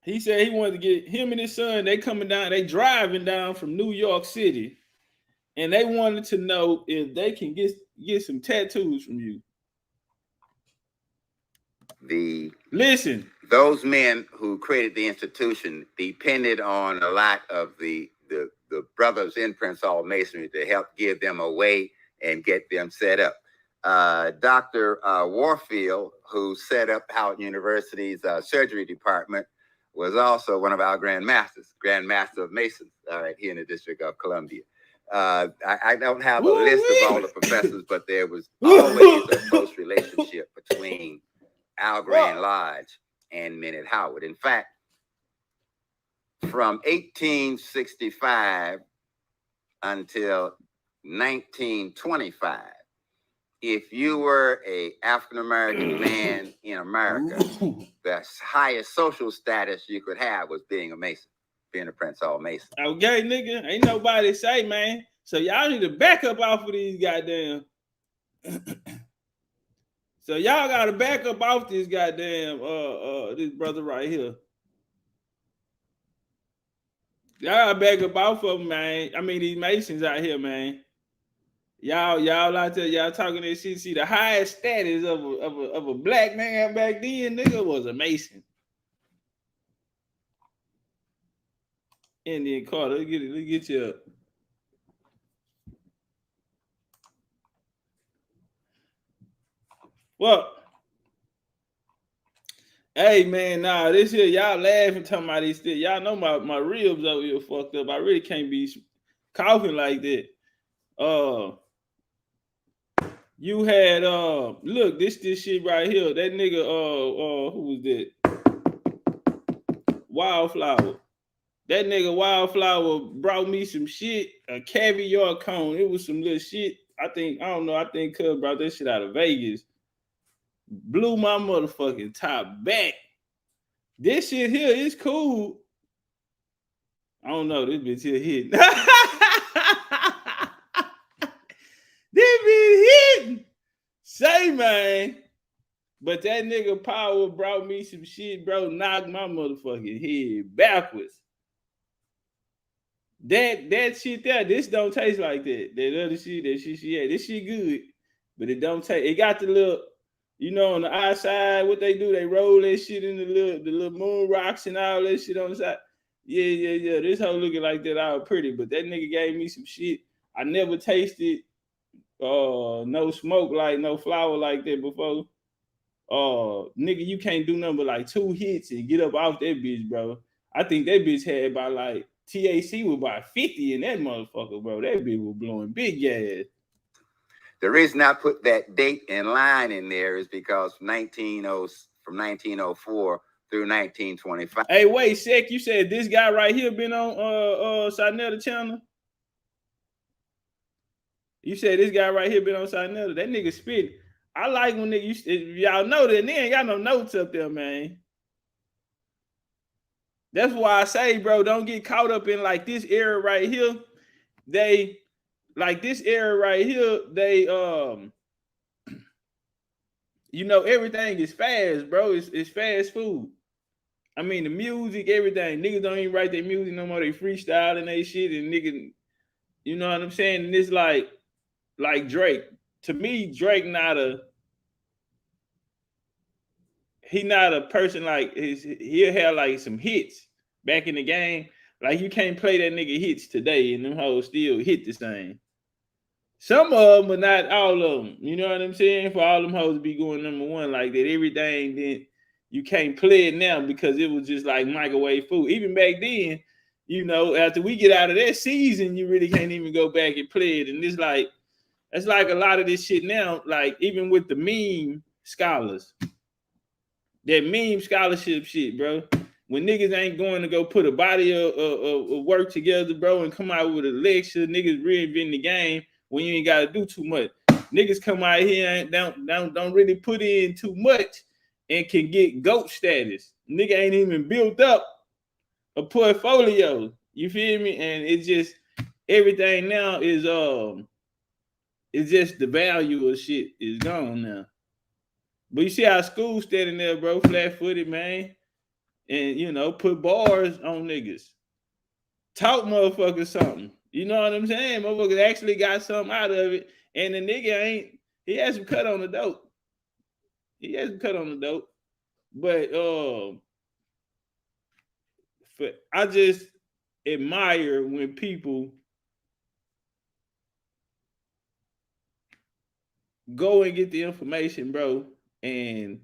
He said he wanted to get him and his son, they driving down from New York City, and they wanted to know if they can get some tattoos from you. Listen. Those men who created the institution depended on a lot of the brothers in Prince Hall Masonry to help give them a way and get them set up. Dr. Warfield, who set up Howard University's surgery department, was also one of our Grand Master of Masons, right here in the District of Columbia. I don't have a list of all the professors, but there was always a close relationship between our Grand Lodge and men at Howard. In fact, from 1865 until 1925, if you were an African-American man in America, the highest social status you could have was being a Mason, being a Prince Hall Mason. Okay, nigga, ain't nobody say, man. So y'all need to back up off of these goddamn. So y'all got to back up off this goddamn this brother right here. Y'all got to back up off of him, man. I mean, these Masons out here, man. Y'all out there, y'all talking this shit. See, the highest status of a black man back then, nigga, was a Mason. Indian Carter, let's get you up. Well, hey man, nah, this here, y'all laughing talking about this shit. Y'all know my ribs over here fucked up. I really can't be coughing like that. You had look, this shit right here. That nigga who was that? Wildflower. That nigga Wildflower brought me some shit, a caviar cone. It was some little shit. I think Cuz brought that shit out of Vegas. Blew my motherfucking top back. This shit here is cool. I don't know. This bitch here hit. This bitch hitting. Say, man. But that nigga Power brought me some shit, bro. Knocked my motherfucking head backwards. That shit there, this don't taste like that. That other shit, that shit she had. This shit good. But it don't taste. It got the little, you know, on the outside, what they do, they roll that shit in the little moon rocks and all that shit on the side. Yeah. This hoe looking like that all pretty, but that nigga gave me some shit. I never tasted no smoke like no flower like that before. Nigga, you can't do nothing but like 2 hits and get up off that bitch, bro. I think that bitch had about like TAC was about 50 in that motherfucker, bro. That bitch was blowing big gas. The reason I put that date and line in there is because from 1904 through 1925. Hey, wait, Sec, you said this guy right here been on Sinetta channel? You said this guy right here been on Sinetta. That nigga spit. I like when niggas, y'all know that they ain't got no notes up there, man. That's why I say, bro, don't get caught up in like this era right here. They like this era right here, they you know, everything is fast, bro. It's fast food. I mean, the music, everything. Niggas don't even write their music no more. They freestyle and they shit, and niggas, you know what I'm saying? And it's like Drake. To me, Drake he not a person like he'll have like some hits back in the game. Like you can't play that nigga hits today, and them hoes still hit the same. Some of them, but not all of them. You know what I'm saying? For all them hoes to be going number one like that, everything then you can't play it now because it was just like microwave food. Even back then, you know, after we get out of that season, you really can't even go back and play it. And it's like a lot of this shit now, like even with the meme scholars, that meme scholarship shit, bro. When niggas ain't going to go put a body of work together, bro, and come out with a lecture, niggas reinventing the game when you ain't got to do too much. Niggas come out here and don't really put in too much and can get GOAT status. Nigga ain't even built up a portfolio. You feel me? And it's just everything now is it's just the value of shit is gone now. But you see how school standing there, bro, flat-footed, man. And, you know, put bars on niggas. Talk motherfuckers something. You know what I'm saying? Motherfuckers actually got something out of it. And the nigga he has some cut on the dope. But I just admire when people go and get the information, bro, and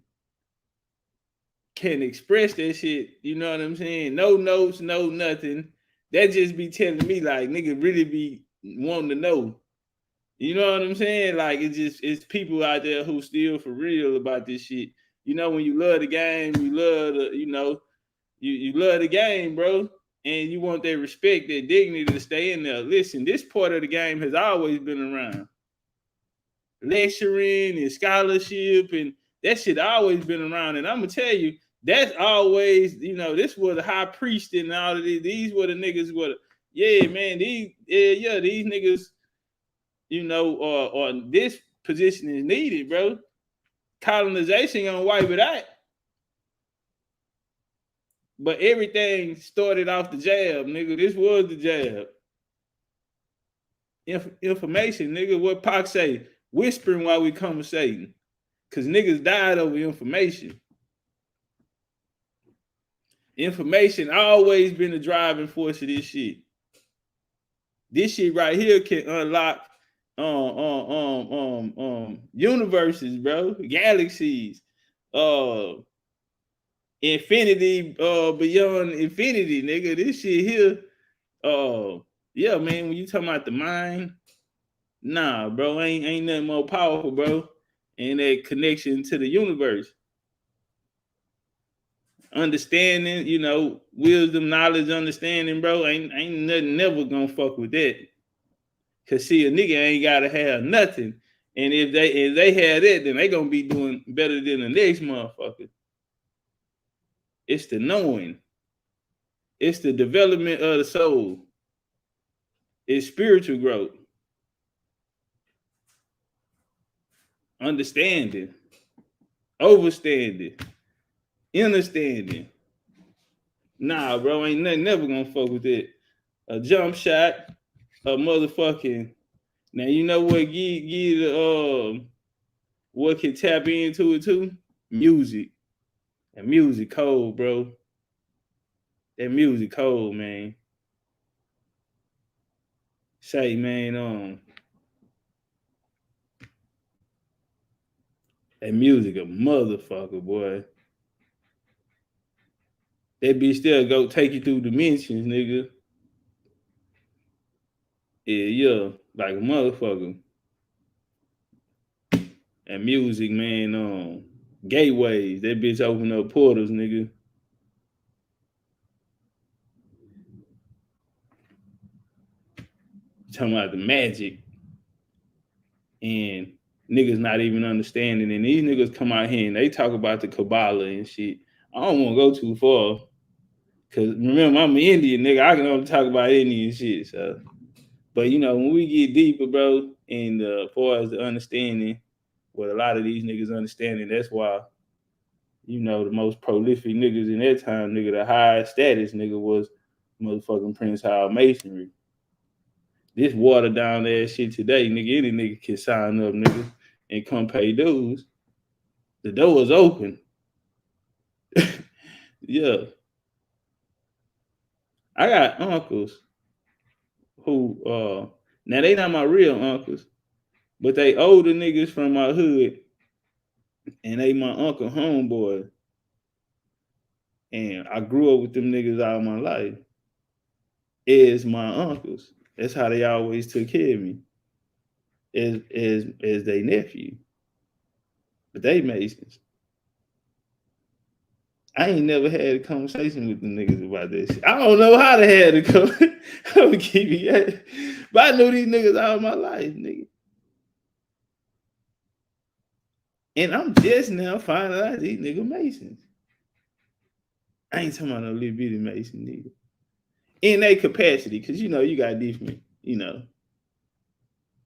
can express that shit. You know what I'm saying? No notes, no nothing. That just be telling me like nigga really be wanting to know. You know what I'm saying? Like it's people out there who still for real about this shit. You know, when you love the game, you love the, you know, you love the game, bro, and you want that respect, that dignity to stay in there. Listen, this part of the game has always been around. Lecturing and scholarship and that shit always been around. And I'm gonna tell you, that's always, you know, this was the high priest and all of these. These were the niggas these niggas, you know, or this position is needed, bro. Colonization gonna wipe it out. But everything started off the jab, nigga. This was the jab. Information, nigga. What Pac say? Whispering while we conversating. Because niggas died over information. Information always been the driving force of this shit. This shit right here can unlock universes, bro, galaxies, infinity, beyond infinity, nigga. This shit here, yeah, man. When you talking about the mind, nah, bro, ain't nothing more powerful, bro, and that connection to the universe. Understanding, you know, wisdom, knowledge, understanding, bro. Ain't nothing never gonna fuck with that. Cause see, a nigga ain't gotta have nothing. And if they have that, then they gonna be doing better than the next motherfucker. It's the knowing. It's the development of the soul. It's spiritual growth. Understanding. Overstanding. Understanding. Nah, bro, ain't nothing never gonna fuck with it. A jump shot, a motherfucking. Now you know what give the what can tap into it too? Music. And music cold, bro. That music cold, man. Say, man, that music a motherfucker, boy. That bitch still go take you through dimensions, nigga. Yeah, like a motherfucker. And music, man, gateways. That bitch open up portals, nigga. Talking about the magic. And niggas not even understanding. And these niggas come out here and they talk about the Kabbalah and shit. I don't want to go too far. Cause remember, I'm an Indian nigga. I can only talk about Indian shit. So, but when we get deeper, bro, and as far as the understanding, what a lot of these niggas understanding, that's why, the most prolific niggas in that time, nigga, the highest status nigga was motherfucking Prince Hall Masonry. This water down there shit today, nigga, any nigga can sign up, nigga, and come pay dues. The door is open. Yeah. I got uncles who now they not my real uncles, but they older niggas from my hood, and they my uncle homeboy. And I grew up with them niggas all my life. As my uncles. That's how they always took care of me. As their nephew. But they Masons. I ain't never had a conversation with the niggas about that shit. I don't know how to have a conversation. I'm gonna keep it. But I knew these niggas all my life, nigga. And I'm just now finding out these niggas Masons. I ain't talking about no little bitty Mason nigga. In their capacity, because you got different,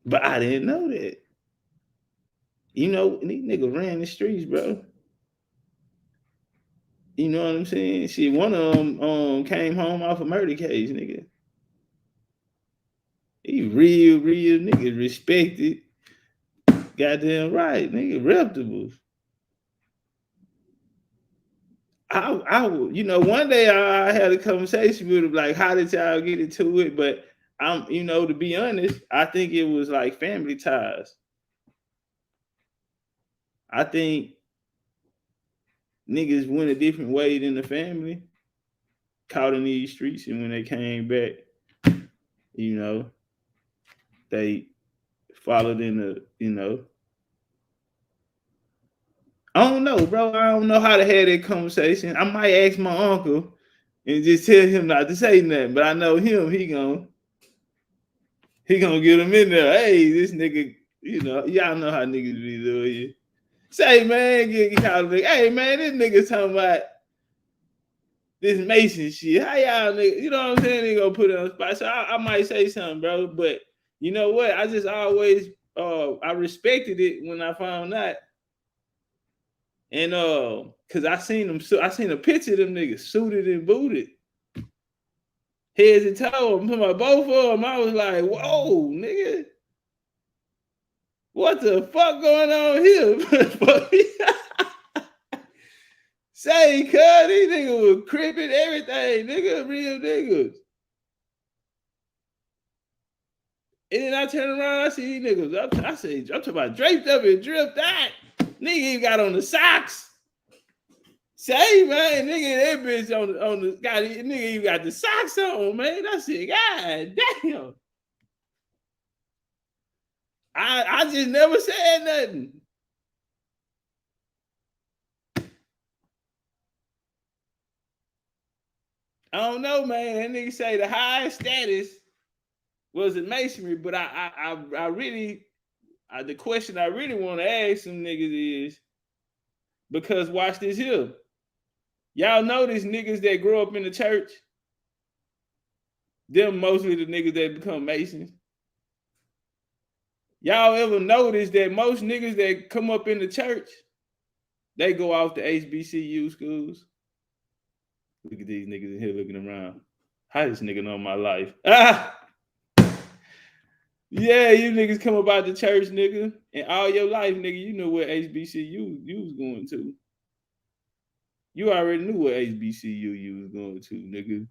But I didn't know that. These niggas ran the streets, bro. You know what I'm saying? Shit, one of them came home off a murder case, nigga. He real nigga, respected. Goddamn right, nigga, reputables. One day I had a conversation with him, like, how did y'all get into it? But to be honest, I think it was like family ties. I think niggas went a different way than the family, caught in these streets, and when they came back, they followed in the, I don't know, bro. I don't know how to have that conversation. I might ask my uncle and just tell him not to say nothing, but I know him, he gonna get him in there. Hey, this nigga, y'all know how niggas be doing it. Say, man, get Calloway. Hey, man, this nigga talking about this Mason shit. How y'all nigga, you know what I'm saying? They gonna put it on the spot. So I might say something, bro. But you know what? I just always I respected it when I found out. And cause I seen a picture of them niggas suited and booted. Heads and toes. I'm talking about both of them. I was like, whoa, nigga. What the fuck going on here? Say, cuz, these niggas was cripping everything, nigga, real niggas. And then I turn around, I see these niggas. I say, I'm talking about draped up and dripped out. Nigga even got on the socks. Say, man, nigga, that bitch on the nigga even got the socks on, man. I said, God damn. I just never said nothing. I don't know, man. That nigga say the highest status was in masonry, but I really, the question I really want to ask some niggas is, because watch this here. Y'all notice niggas that grow up in the church, them mostly the niggas that become Masons. Y'all ever notice that most niggas that come up in the church, they go off to HBCU schools? Look at these niggas in here looking around. How this nigga know my life? Yeah, you niggas come about the church, nigga. And all your life, nigga, you know where HBCU you was going to. You already knew where HBCU you was going to, nigga.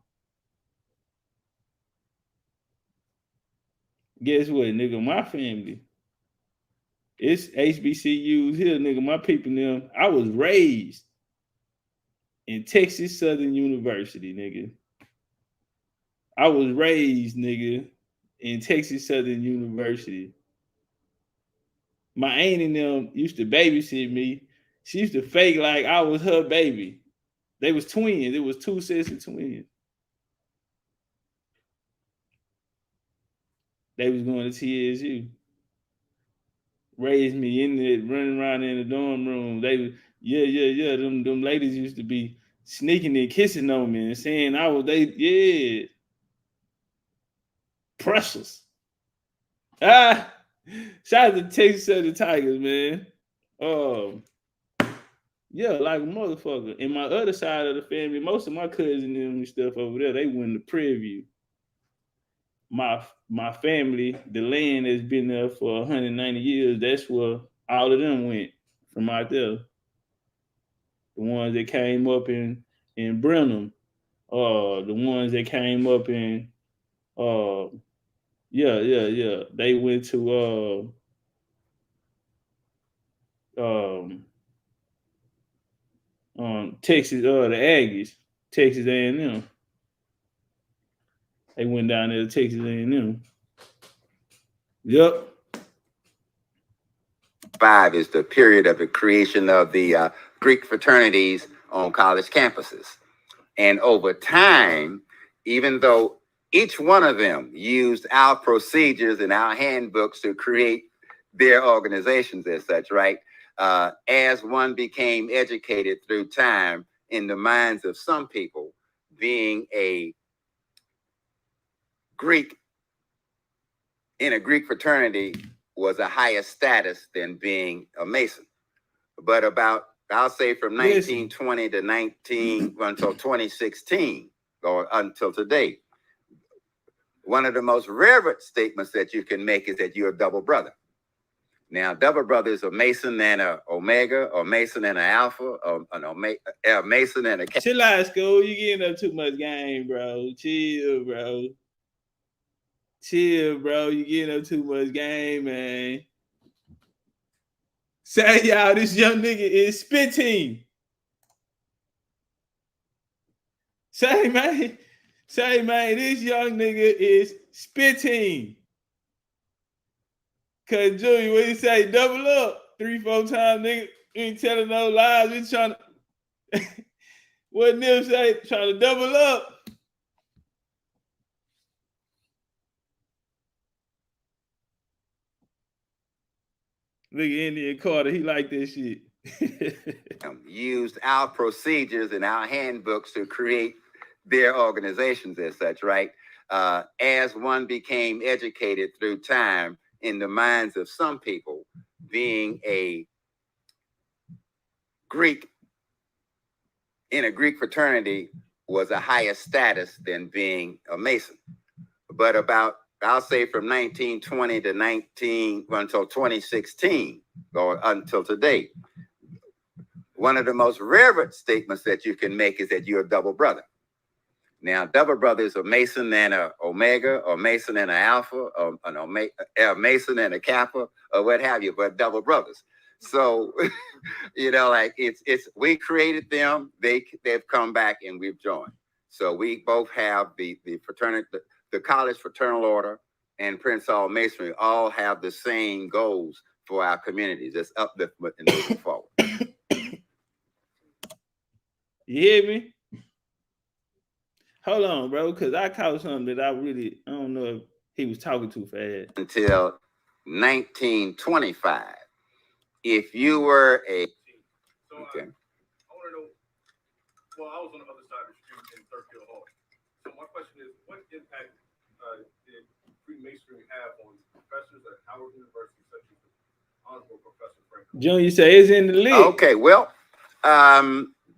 Guess what, nigga? My family. It's HBCUs here, nigga. My people them. I was raised in Texas Southern University, nigga. I was raised, nigga, in Texas Southern University. My aunt and them used to babysit me. She used to fake like I was her baby. They was twins. It was two sets of twins. They was going to TSU. Raised me in there, running around in the dorm room. They was, yeah. Them ladies used to be sneaking and kissing on me and saying I was precious. Shout out to Texas Southern Tigers, man. Yeah, like a motherfucker. And my other side of the family, most of my cousins and stuff over there, they went to Prairie View. My family, the land has been there for 190 years. That's where all of them went from out there. The ones that came up in Brenham, the ones that came up in yeah. They went to Texas, the Aggies, Texas A&M. They went down there to Texas A&M. Yep. 5 is the period of the creation of the Greek fraternities on college campuses. And over time, even though each one of them used our procedures and our handbooks to create their organizations as such, right? As one became educated through time in the minds of some people, being a Greek in a Greek fraternity was a higher status than being a Mason. But I'll say from 1920 to until 2016 or until today, one of the most reverent statements that you can make is that you're a double brother. Now, double brother is a Mason and a Omega, or Mason and an Alpha, or a Mason and a... Chill out, school. You getting up too much game, bro. Chill, bro. You getting up too much game, man. Say, y'all, this young nigga is spitting. Say, man, this young nigga is spitting. Cause Junior, what you say? Double up 3-4 times, nigga. You ain't telling no lies. We trying to what Nip say? Trying to double up. Look at Indian Carter, he like this shit. Used our procedures and our handbooks to create their organizations as such, right? As one became educated through time in the minds of some people, being a Greek in a Greek fraternity was a higher status than being a Mason. But I'll say from 1920 to until 2016 or until today, one of the most reverent statements that you can make is that you're a double brother. Now, double brother is a Mason and a Omega, or Mason and an Alpha, or a Mason and a Kappa, or what have you, but double brothers. So, like it's we created them, they've come back and we've joined. So we both have the fraternity, the college fraternal order and Prince Hall Masonry all have the same goals for our communities. It's upliftment and moving forward. You hear me? Hold on, bro, because I caught something that I don't know if he was talking too fast. Until 1925. If you were a... Okay. I want to know, well, I was on the other side of the street in Thurfield Hall. So my question is, what impact did Freemasonry have on professors at Howard University, such as the Honorable Professor Frank? John, you say it's in the league. Okay, well,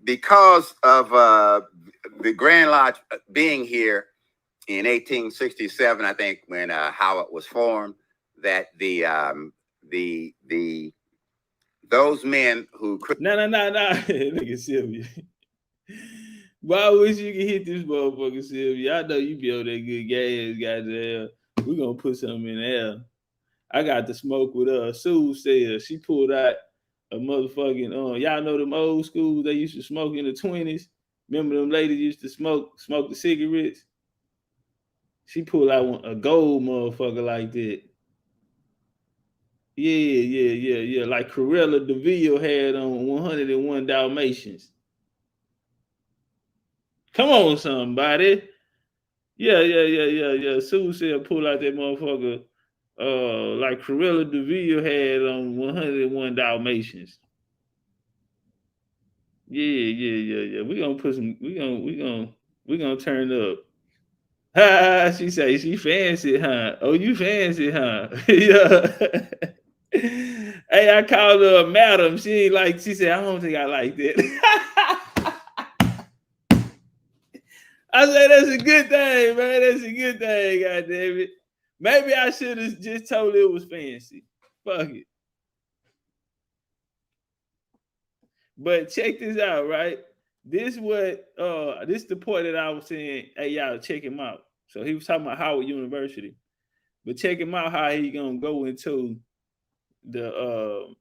because of the Grand Lodge being here in 1867, I think, when Howard was formed, that those men who could... No. Look at Sylvia. Why wish you could hit this motherfucker, Sylvia? I know you be on that good gas, goddamn. We're gonna put something in there. I got to smoke with Sue said she pulled out a motherfucking y'all know them old schools they used to smoke in the 20s. Remember them ladies used to smoke the cigarettes? She pulled out a gold motherfucker like that. Yeah. Like Cruella de Vil had on 101 Dalmatians. Come on, somebody. Yeah. Sue said pull out that motherfucker like Cruella de Vil had on 101 Dalmatians. Yeah. We gonna put some. We gonna turn up. Ha! She say she fancy, huh? Oh, you fancy, huh? Yeah. Hey, I called her a madam. She ain't like. She said I don't think I like that. I said that's a good thing, man. That's a good thing. God damn it. Maybe I should have just told her it was fancy. Fuck it. But check this out, right? This the point that I was saying, hey y'all, check him out. So he was talking about Howard University. But check him out how he gonna go into the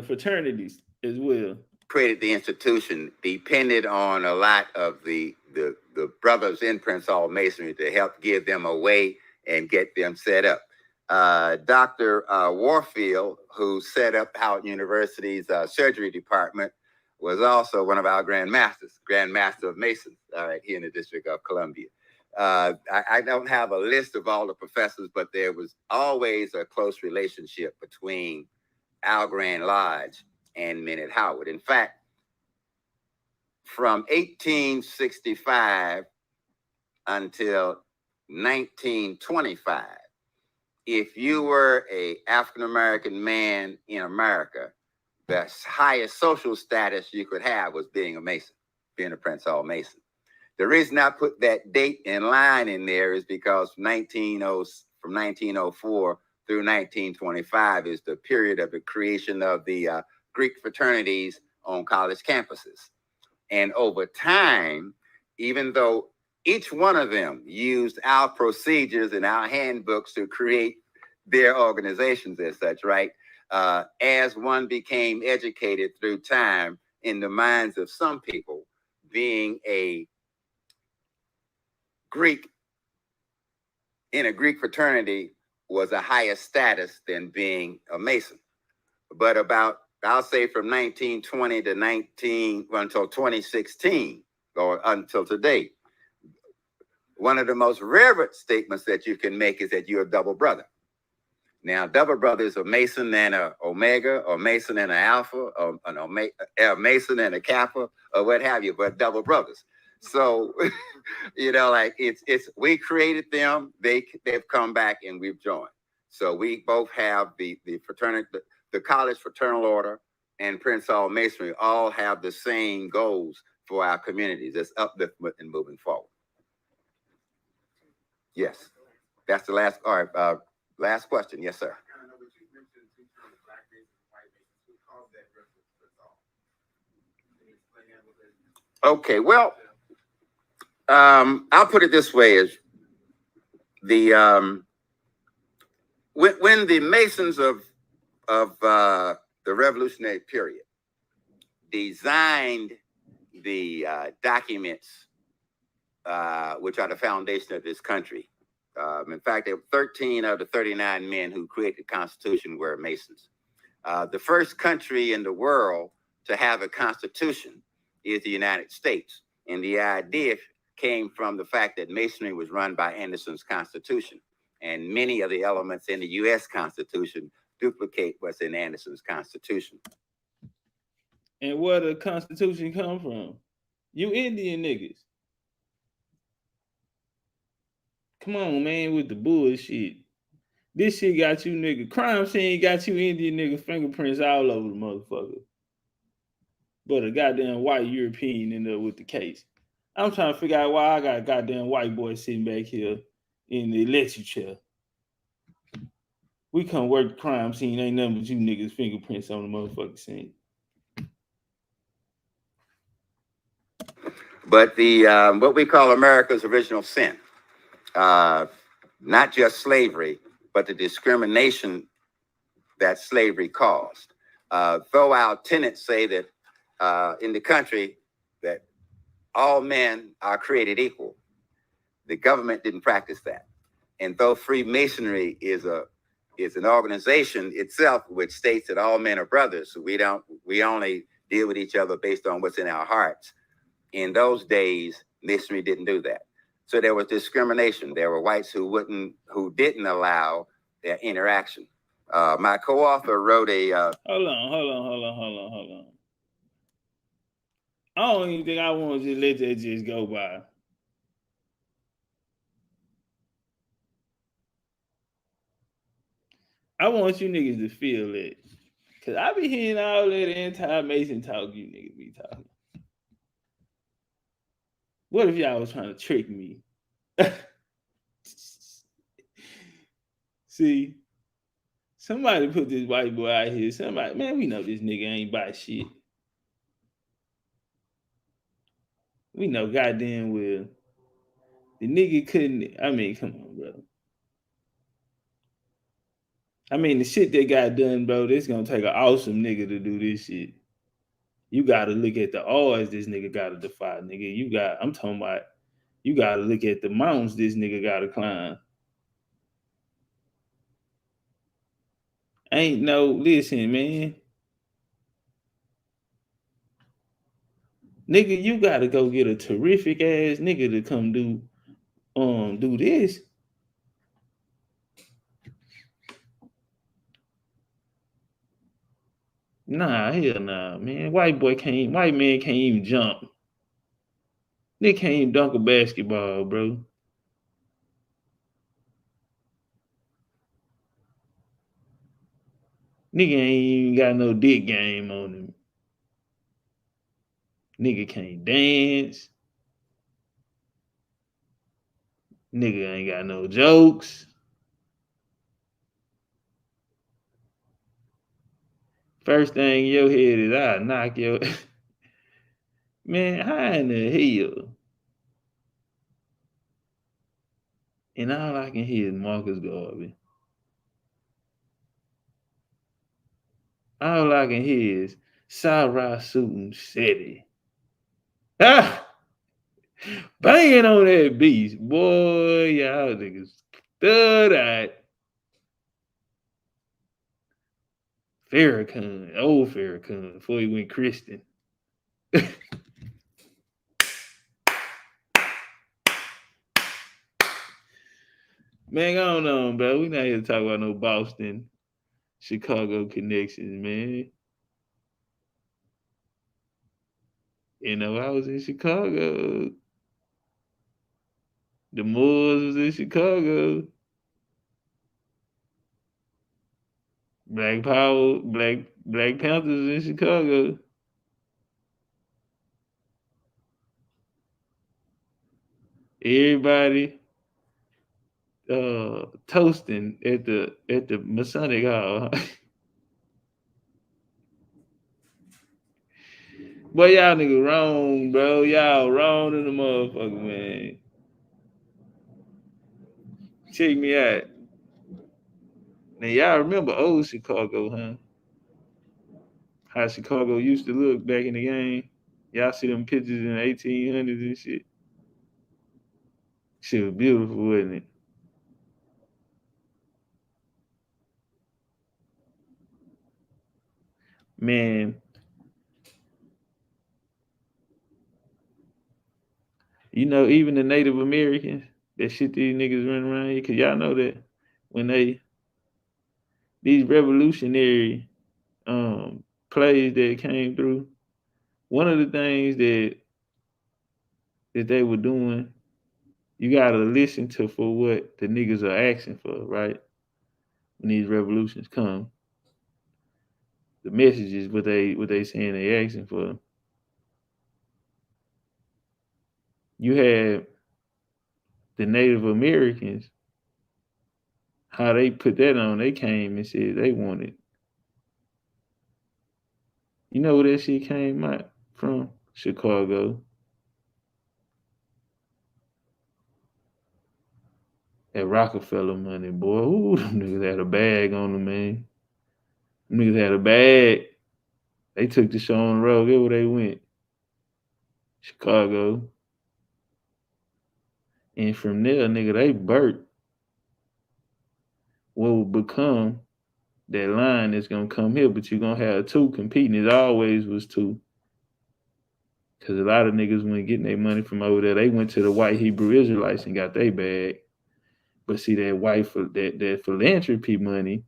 fraternities as well. Created the institution depended on a lot of the brothers in Prince Hall Masonry to help give them a way and get them set up. Dr. Warfield, who set up Howard University's surgery department, was also one of our Grand Master of Masons, all right, here in the District of Columbia. I don't have a list of all the professors, but there was always a close relationship between our Grand Lodge and men at Howard. In fact, from 1865 until 1925, if you were an African-American man in America, the highest social status you could have was being a Mason, being a Prince Hall Mason. The reason I put that date in line in there is because from 1904 through 1925 is the period of the creation of the Greek fraternities on college campuses. And over time, even though each one of them used our procedures and our handbooks to create their organizations as such, right? As one became educated through time in the minds of some people, being a Greek in a Greek fraternity was a higher status than being a Mason. But I'll say from 1920 to until 2016 or until today, one of the most reverent statements that you can make is that you're a double brother. Now, double brother is a Mason and a Omega, or Mason and an Alpha, or a Mason and a Kappa, or what have you, but double brothers. So, like it's we created them, they've come back and we've joined. So we both have the fraternity, the college fraternal order and Prince Hall Masonry all have the same goals for our communities. It's upliftment and moving forward. Yes, that's the last. All right, last question. Yes, sir. Okay, well, I'll put it this way: is the when the Masons of the Revolutionary period designed the documents, which are the foundation of this country. In fact, there were 13 of the 39 men who created the Constitution were Masons. The first country in the world to have a Constitution is the United States. And the idea came from the fact that Masonry was run by Anderson's Constitution. And many of the elements in the U.S. Constitution duplicate what's in Anderson's Constitution. And where the Constitution come from? You Indian niggas. Come on, man, with the bullshit. This shit got you nigga. Crime scene got you Indian nigga fingerprints all over the motherfucker. But a goddamn white European in there with the case. I'm trying to figure out why I got a goddamn white boy sitting back here in the electric chair. We come work the crime scene, ain't nothing but you niggas fingerprints on the motherfucking scene. But the what we call America's original sin, not just slavery, but the discrimination that slavery caused. Though our tenants say that in the country that all men are created equal. The government didn't practice that. And though Freemasonry is an organization itself which states that all men are brothers, so we only deal with each other based on what's in our hearts. In those days, Masonry didn't do that. So there was discrimination. There were whites who didn't allow their interaction. My co-author wrote a. Hold on. I don't even think I want to just let that just go by. I want you niggas to feel it. Cause I be hearing all that anti-Mason talk you niggas be talking. What if y'all was trying to trick me? See, somebody put this white boy out here. Somebody, man, we know this nigga ain't buy shit. We know goddamn well. The nigga couldn't, I mean, come on, bro. I mean, the shit that got done, bro, this gonna take an awesome nigga to do this shit. You gotta look at the odds this nigga gotta defy, nigga. I'm talking about, you gotta look at the mountains this nigga gotta climb. Ain't no, listen, man. Nigga, you gotta go get a terrific ass nigga to come do this. Nah, hell nah, man. White man can't even jump. Nigga can't even dunk a basketball, bro. Nigga ain't even got no dick game on him. Nigga can't dance. Nigga ain't got no jokes. First thing in your head is I knock your man, how in the hell? And all I can hear is Marcus Garvey. All I can hear is Sarah Sutin City. Ah! Banging on that beast. Boy, y'all niggas thud out. Farrakhan, old Farrakhan, before he went Christian. Man, I don't know, bro. We not here to talk about no Boston, Chicago connections, man. You know, I was in Chicago. The Moors was in Chicago. Black Power, Black Panthers in Chicago. Everybody toasting at the Masonic Hall. Boy, y'all niggas wrong, bro. Y'all wrong in the motherfucker, man. Check me out. Now y'all remember old Chicago, huh? How Chicago used to look back in the game. Y'all see them pictures in the 1800s and shit. Shit was beautiful, wasn't it? Man, you know, even the Native Americans, that shit these niggas run around here, cause y'all know that when these revolutionary plays that came through, one of the things that they were doing, you gotta listen to for what the niggas are asking for, right? When these revolutions come, the messages what they saying they asking for. You had the Native Americans, how they put that on. They came and said they wanted. You know where that shit came out from? Chicago. That Rockefeller money, boy. Ooh, them niggas had a bag on them, man. Them niggas had a bag. They took the show on the road. Get where they went. Chicago. And from there, nigga, they birthed what will become that line that's gonna come here, but you're gonna have two competing. It always was two. Cause a lot of niggas went getting their money from over there. They went to the white Hebrew Israelites and got their bag. But see that that philanthropy money,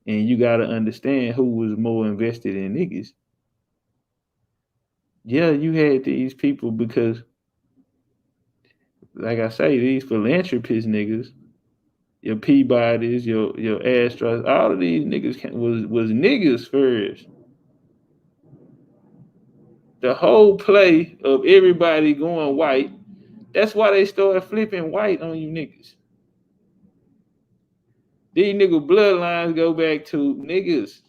and you gotta understand who was more invested in niggas. Yeah, you had these people because, like I say, these philanthropist niggas, your Peabodys, your Astros, all of these niggas was niggas first. The whole play of everybody going white, that's why they started flipping white on you niggas. These nigga bloodlines go back to niggas.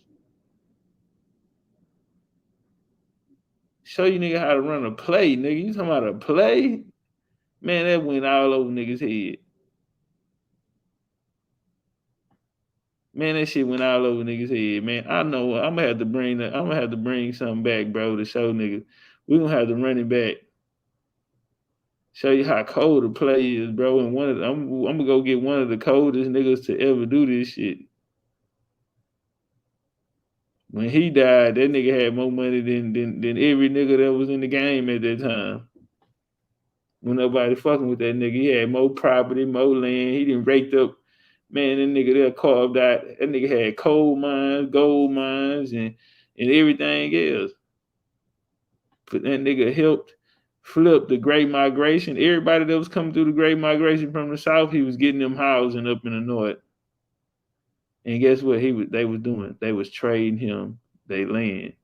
Show you nigga how to run a play, nigga. You talking about a play? Man, that went all over niggas' head. Man, that shit went all over niggas' head, man. I know I'm gonna have to bring something back, bro, to show niggas. We gonna have to run it back. Show you how cold the play is, bro. And I'm gonna go get one of the coldest niggas to ever do this shit. When he died, that nigga had more money than every nigga that was in the game at that time. When nobody fucking with that nigga, he had more property, more land. He didn't raked up. Man, that nigga there carved out. That nigga had coal mines, gold mines, and everything else. But that nigga helped flip the Great Migration. Everybody that was coming through the Great Migration from the South, he was getting them housing up in the North. And guess what? They was doing? They was trading him they land.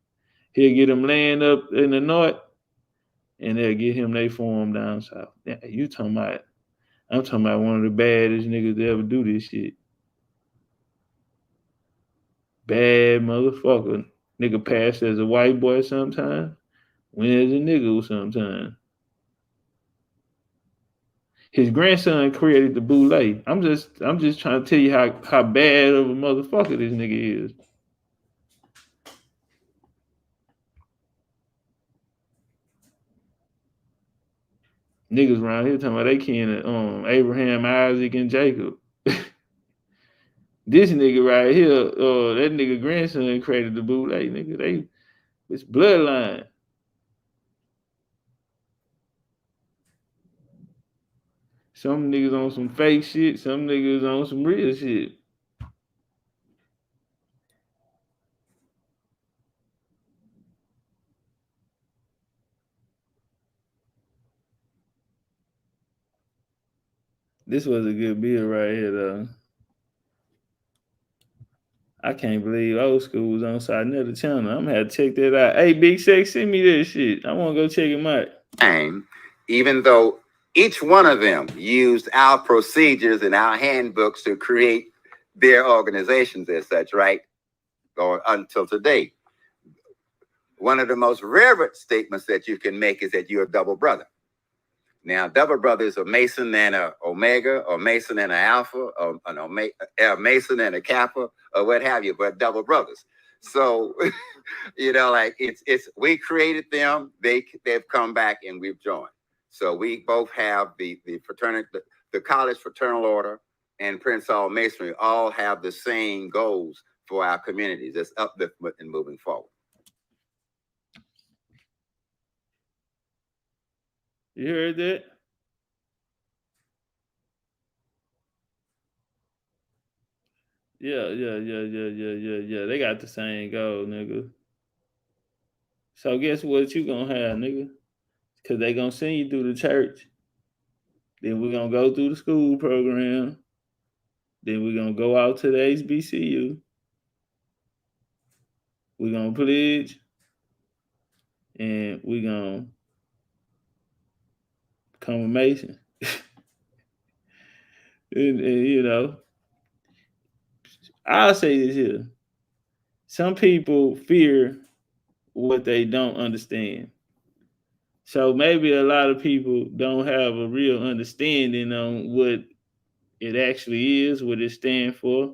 He'll get them land up in the North, and they'll get him they farm down south. Yeah, I'm talking about one of the baddest niggas to ever do this shit. Bad motherfucker. Nigga passed as a white boy sometimes, went as a nigga sometimes. His grandson created the boule. I'm just trying to tell you how bad of a motherfucker this nigga is. Niggas around here talking about they kin of Abraham, Isaac, and Jacob. This nigga right here, that nigga grandson created the boule, nigga. It's bloodline. Some niggas on some fake shit, some niggas on some real shit. This was a good bill right here, though. I can't believe old school was on side another channel. I'm gonna have to check that out. Hey, Big Sex, send me this shit. I wanna go check him out. Even though each one of them used our procedures and our handbooks to create their organizations as such, right? Or until today. One of the most reverent statements that you can make is that you're a double brother. Now, double brother is a Mason and a Omega, or Mason and a Alpha, or a Mason and a Kappa, or what have you, but double brothers. So, like it's we created them, they've come back and we've joined. So we both have the fraternity, the college fraternal order and Prince Hall Masonry all have the same goals for our communities. It's upliftment and moving forward. You heard that? Yeah. They got the same goal, nigga. So guess what you gonna have, nigga? Cause they gonna send you through the church. Then we're gonna go through the school program. Then we're gonna go out to the HBCU. We're gonna pledge. And we're gonna become a Mason. and I'll say this here. Some people fear what they don't understand. So maybe a lot of people don't have a real understanding on what it actually is, what it stands for.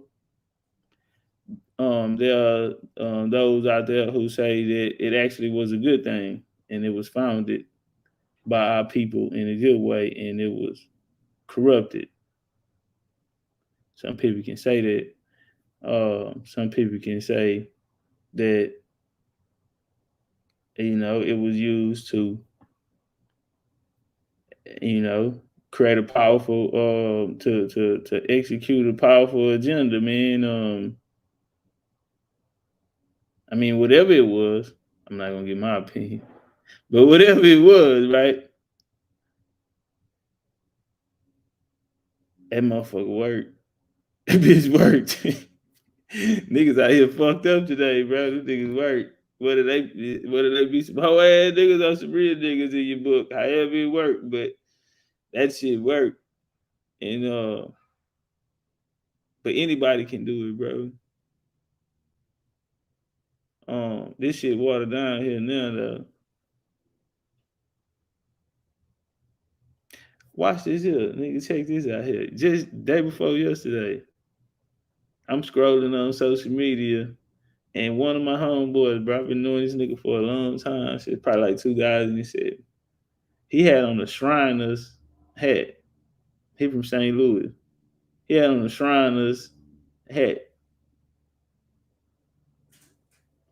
There are those out there who say that it actually was a good thing and it was founded by our people in a good way, and it was corrupted. Some people can say that. Some people can say that it was used to create a powerful to execute a powerful agenda, man. I mean, whatever it was, I'm not gonna give my opinion, but whatever it was, right? That motherfucker worked. That bitch worked. Niggas out here fucked up today, bro. Them niggas work. Whether they be some hoe ass niggas or some real niggas in your book, however it worked, but that shit worked. And but anybody can do it, bro. This shit watered down here now though. Watch this here, nigga. Check this out here. Just day before yesterday, I'm scrolling on social media, and one of my homeboys, bro, I've been knowing this nigga for a long time. Shit, probably like 2 guys, and he said he had on the Shriners hat. He from St. Louis. He had on the Shriners hat.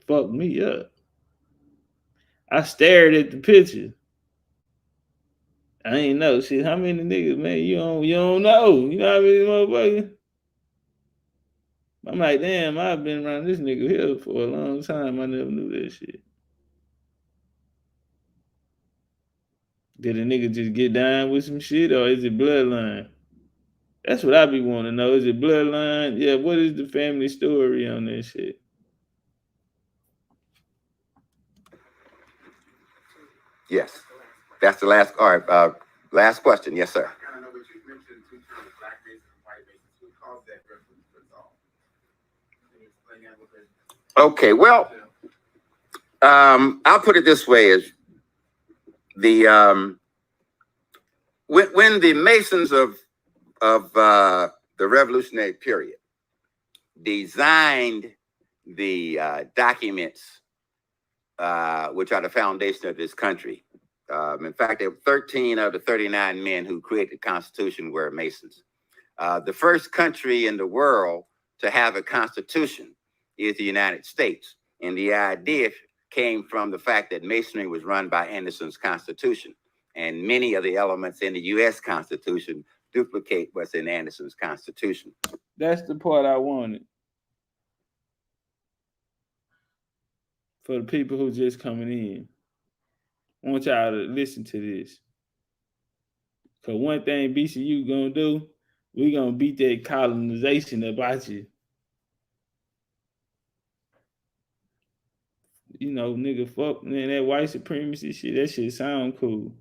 Fucked me up. I stared at the picture. I ain't know shit. How many niggas, man? You don't know. You know how many motherfuckers? I'm like, damn, I've been around this nigga here for a long time. I never knew that shit. Did a nigga just get down with some shit, or is it bloodline? That's what I be wanting to know. Is it bloodline? Yeah, what is the family story on that shit? Yes. That's the last. All right. Last question. Yes, sir. I know what you mentioned two terms, black Masons and white Masons. What caused that reference to resolve? Can you explain that a little bit? Okay. Well, I'll put it this way: is the when the Masons of the Revolutionary period designed the documents, which are the foundation of this country. In fact, there were 13 of the 39 men who created the Constitution were Masons. The first country in the world to have a constitution is the United States. And the idea came from the fact that Masonry was run by Anderson's Constitution. And many of the elements in the U.S. Constitution duplicate what's in Anderson's Constitution. That's the part I wanted. For the people who just coming in, I want y'all to listen to this. Because one thing BCU gonna do, we gonna beat that colonization about you. You know, nigga, fuck, man, that white supremacy shit, that shit sound cool.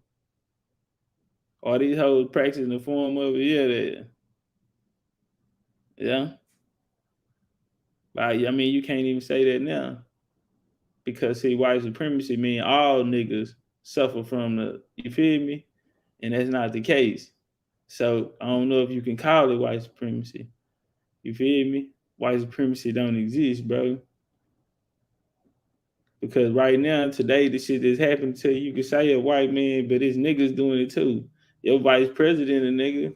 All these hoes practicing the form of it, yeah, that. Yeah. But I mean, you can't even say that now. Because, see, white supremacy mean all niggas suffer from the, you feel me? And that's not the case. So I don't know if you can call it white supremacy. You feel me? White supremacy don't exist, bro. Because right now, today, the shit that's happening to you can say a white man, but it's niggas doing it too. Your vice president a nigga.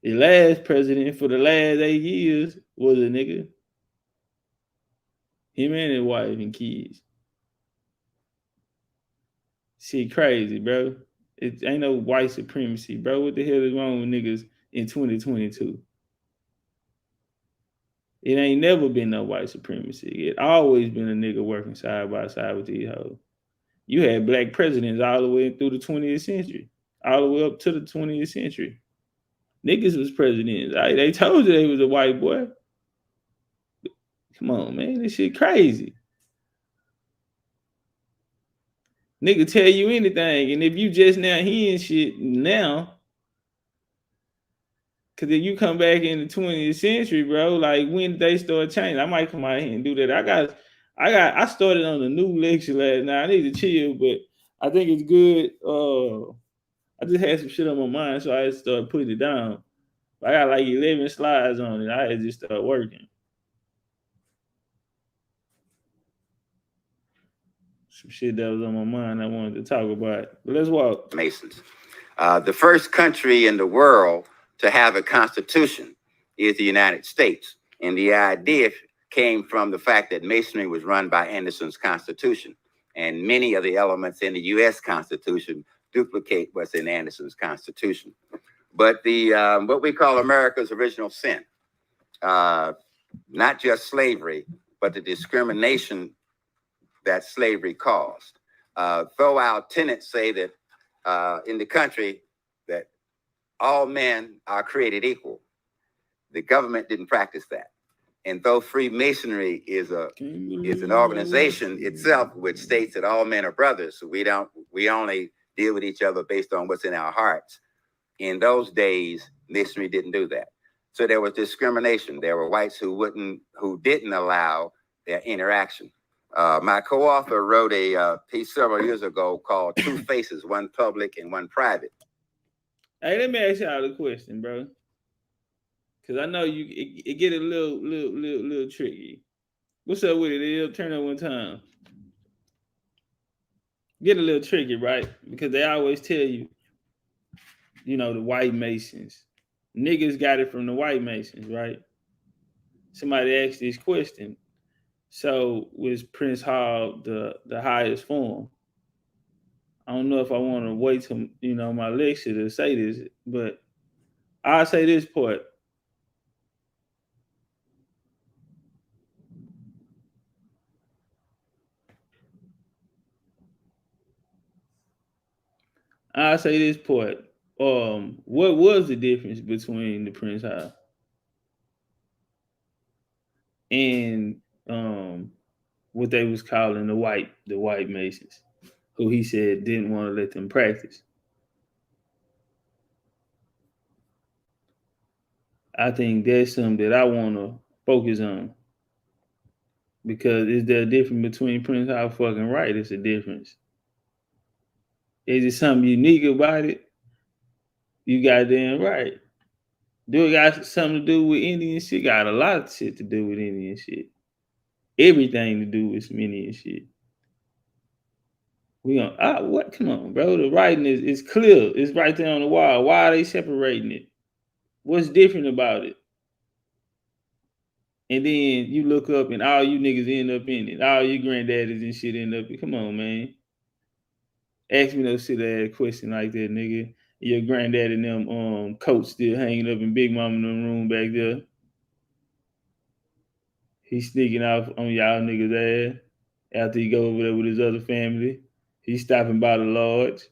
The last president for the last 8 years was a nigga. Him and his wife and kids. Shit crazy, bro. It ain't no white supremacy, bro. What the hell is wrong with niggas in 2022? It ain't never been no white supremacy. It always been a nigga working side by side with these hoes. You had black presidents all the way through the 20th century, all the way up to the 20th century. Niggas was presidents. They told you they was a white boy. Come on, man. This shit crazy. Nigga tell you anything. And if you just now hearing shit now, because if you come back in the 20th century, bro, like when did they start changing? I might come out here and do that. I started on a new lecture last night. I need to chill, but I think it's good. I just had some shit on my mind, so I had to start putting it down. I got like 11 slides on it. I had to just start working. some shit that was on my mind I wanted to talk about. But let's walk. Masons. The first country in the world to have a constitution is the United States. And the idea came from the fact that Masonry was run by Anderson's Constitution. And many of the elements in the U.S. Constitution duplicate what's in Anderson's Constitution. But the what we call America's original sin, not just slavery, but the discrimination that slavery caused. Though our tenets say that in the country that all men are created equal, the government didn't practice that. And though Freemasonry is an organization itself which states that all men are brothers, so we only deal with each other based on what's in our hearts. In those days, Masonry didn't do that. So there was discrimination. There were whites who didn't allow their interaction. My co-author wrote a piece several years ago called Two Faces, one public and one private. Hey, let me ask y'all a question, bro. Cause I know it get a little tricky. What's up with it? It'll turn up one time. Get a little tricky, right? Because they always tell you, you know, the white Masons. Niggas got it from the white Masons, right? Somebody asked this question. So was Prince Hall the highest form? I don't know if I want to wait till, you know, my lecture to say this, but I'll say this part. I'll say this part. What was the difference between the Prince Hall and what they was calling the white Masons, who he said didn't want to let them practice? I think that's something that I want to focus on, because is there a difference between Prince Hall fucking right? It's a difference. Is it something unique about it? You goddamn right. Do it got something to do with Indian shit? Got a lot of shit to do with Indian shit. Everything to do with some Indian shit. We gonna what? Come on, bro. The writing is clear. It's right there on the wall. Why are they separating it? What's different about it? And then you look up and all you niggas end up in it. All your granddaddies and shit end up in it. Come on, man. Ask me no shit ass question like that, nigga. Your granddad and them coats still hanging up in Big Mama in the room back there. He's sneaking off on y'all niggas' ass after he go over there with his other family. He's stopping by the lodge.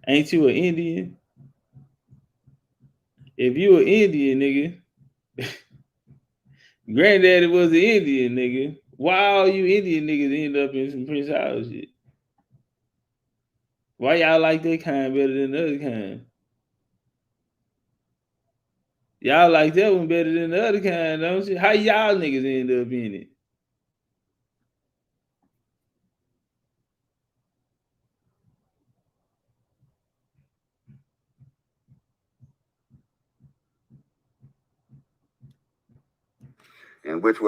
Ain't you an Indian? If you an Indian, nigga, granddaddy was an Indian, nigga. Why all you Indian niggas end up in some Prince Hall shit? Why y'all like that kind better than the other kind? Y'all like that one better than the other kind, don't you? How y'all niggas end up in it? And what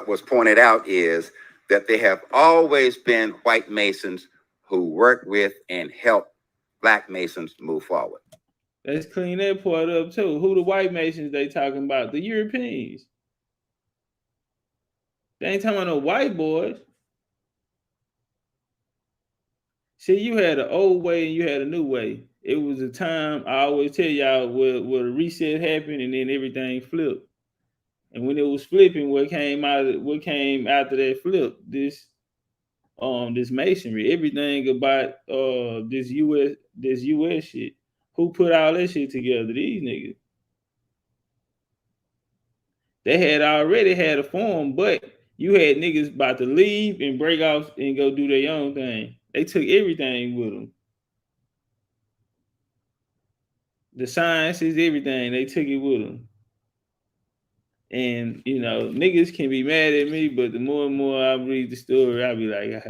was pointed out is that there have always been white Masons who work with and help Black Masons move forward. Let's clean that part up too. Who the white Masons they talking about? The Europeans. They ain't talking about no white boys. See, you had an old way and you had a new way. It was a time, I always tell y'all, where the reset happened and then everything flipped. And when it was flipping, what came after that flip, this Masonry, everything about this US shit. Who put all that shit together? These niggas. They had already had a form, but you had niggas about to leave and break off and go do their own thing. They took everything with them. The sciences, everything, they took it with them. And, you know, niggas can be mad at me, but the more and more I read the story, I be like,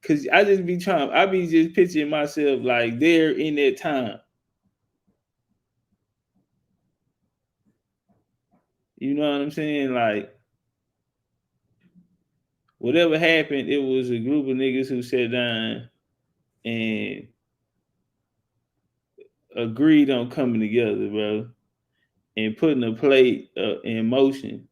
because I be just picturing myself like there in that time. You know what I'm saying? Like, whatever happened, it was a group of niggas who sat down and agreed on coming together, bro, and putting a plate in motion.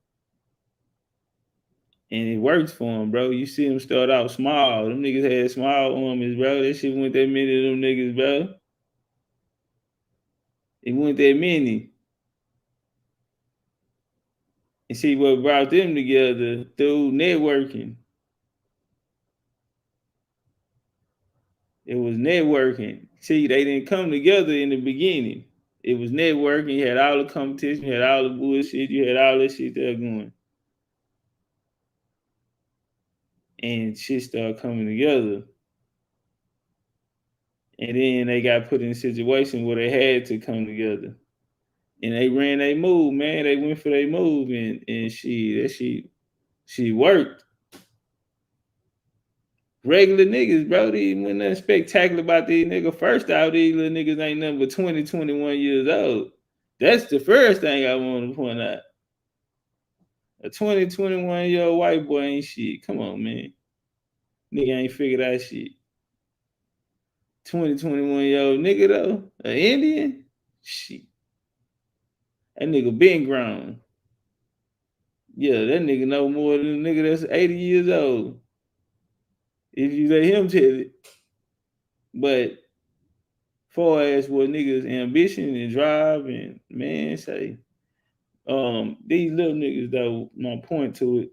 And it works for them, bro. You see them start out small. Them niggas had small armies, bro. That shit went that many of them niggas, bro. It went that many. And see what brought them together through networking. It was networking. See, they didn't come together in the beginning. It was networking. You had all the competition, you had all the bullshit, you had all that shit there going. And shit started coming together. And then they got put in a situation where they had to come together. And they ran their move, man. They went for their move, and she worked. Regular niggas, bro. These wasn't nothing spectacular about these niggas. First out, these little niggas ain't nothing but 20, 21 years old. That's the first thing I want to point out. A 20, 21-year-old white boy ain't shit. Come on, man. Nigga ain't figured out shit. 20, 21-year-old nigga, though. An Indian? Shit. That nigga been grown. Yeah, that nigga know more than a nigga that's 80 years old. If you let him tell it. But far as what niggas ambition and drive and man say, these little niggas though, my point to it.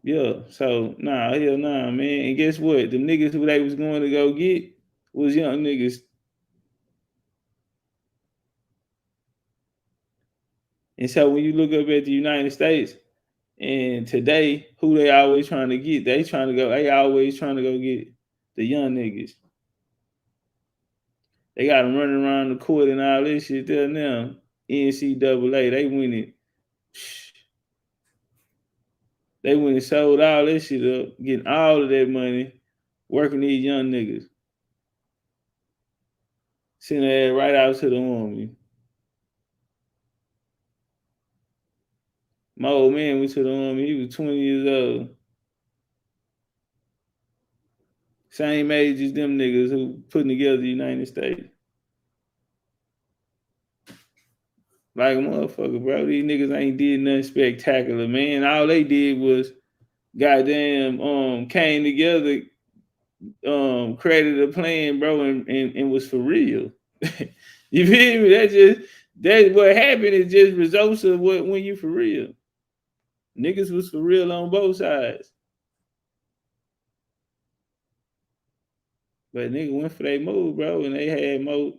Yeah, so hell nah, man. And guess what? The niggas who they was going to go get was young niggas. And so when you look up at the United States and today, who they always trying to get, they always trying to go get the young niggas. They got them running around the court and all this shit there now. NCAA, they winning. They went and sold all this shit up, getting all of that money, working these young niggas. Sending that right out to the army. My old man went to the army. He was 20 years old. Same age as them niggas who putting together the United States. Like a motherfucker, bro. These niggas ain't did nothing spectacular, man. All they did was goddamn came together, created a plan, bro, and was for real. You feel me? That's what happened. Is just results of when you for real. Niggas was for real on both sides. But nigga went for their move, bro, and they had more,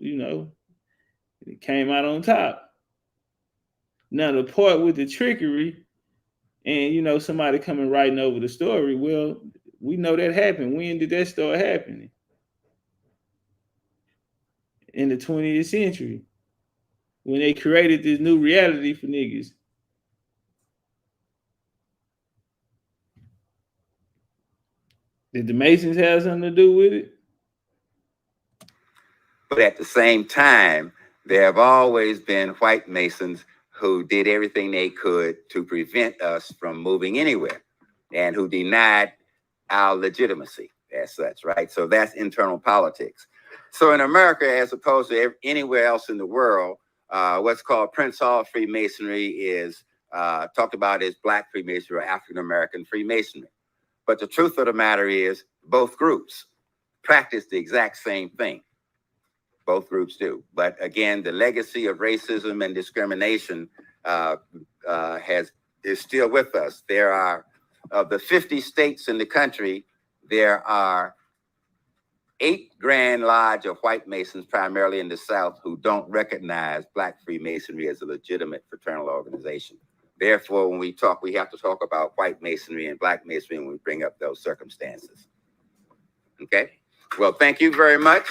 it came out on top. Now the part with the trickery and somebody coming writing over the story, well, we know that happened. When did that start happening? In the 20th century. When they created this new reality for niggas. Did the Masons have something to do with it? But at the same time, there have always been white Masons who did everything they could to prevent us from moving anywhere and who denied our legitimacy as such, right? So that's internal politics. So in America, as opposed to anywhere else in the world, what's called Prince Hall Freemasonry is talked about as Black Freemasonry or African-American Freemasonry. But the truth of the matter is both groups practice the exact same thing. Both groups do. But again, the legacy of racism and discrimination is still with us. There are, of the 50 states in the country, there are 8 Grand Lodge of white Masons, primarily in the South, who don't recognize Black Freemasonry as a legitimate fraternal organization. Therefore, when we talk, we have to talk about white Masonry and Black Masonry when we bring up those circumstances. Okay? Well, thank you very much.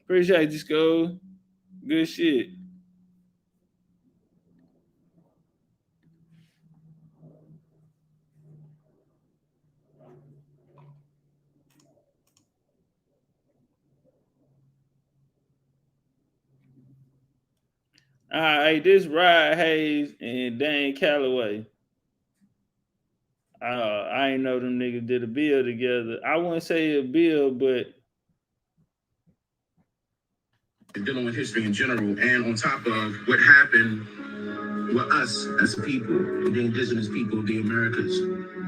Appreciate you, Skull. Good shit. Hey, this Rod Hayes and Dane Calloway. I ain't know them niggas did a bill together. I wouldn't say a bill, but dealing with history in general, and on top of what happened with us as a people, the indigenous people of the Americas.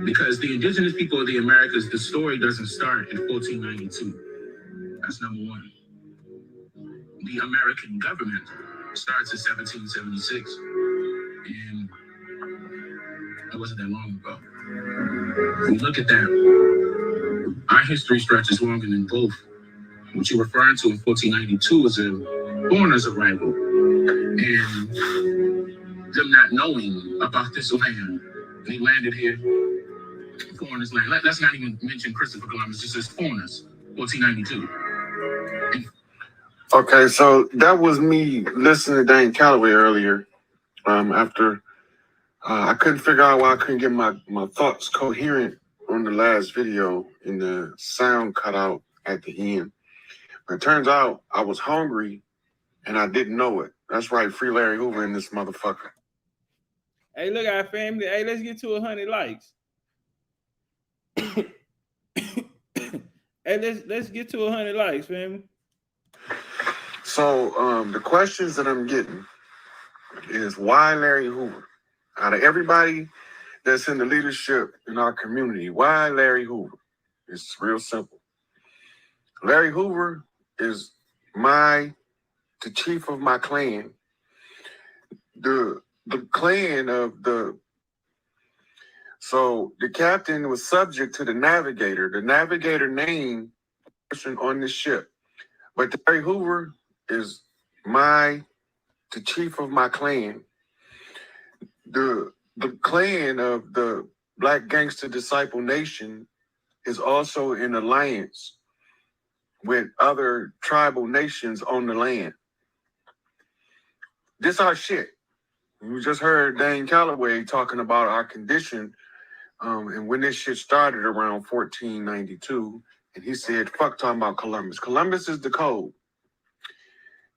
Because the indigenous people of the Americas, the story doesn't start in 1492. That's number one. The American government starts in 1776, and it wasn't that long ago. When you look at that, our history stretches longer than both. What you're referring to in 1492 is a foreigner's arrival, and them not knowing about this land. They landed here, foreigners land. Let's not even mention Christopher Columbus, just as foreigners, 1492. Okay, so that was me listening to Dane Calloway earlier. After I couldn't figure out why I couldn't get my thoughts coherent on the last video, and the sound cut out at the end. But it turns out I was hungry and I didn't know it. That's right, free Larry Hoover in this motherfucker. hey, look, our family. Hey, let's get to 100 likes. Hey, let's get to 100 likes, family. So the questions that I'm getting is, why Larry Hoover? Out of everybody that's in the leadership in our community, why Larry Hoover? It's real simple. Larry Hoover is the chief of my clan. The clan of the... So the captain was subject to the navigator. The navigator named person on the ship. But Larry Hoover is the chief of my clan. The clan of the Black Gangster Disciple Nation is also in alliance with other tribal nations on the land. This our shit. We just heard Dane Calloway talking about our condition, and when this shit started around 1492, and he said, fuck talking about Columbus. Columbus is the code,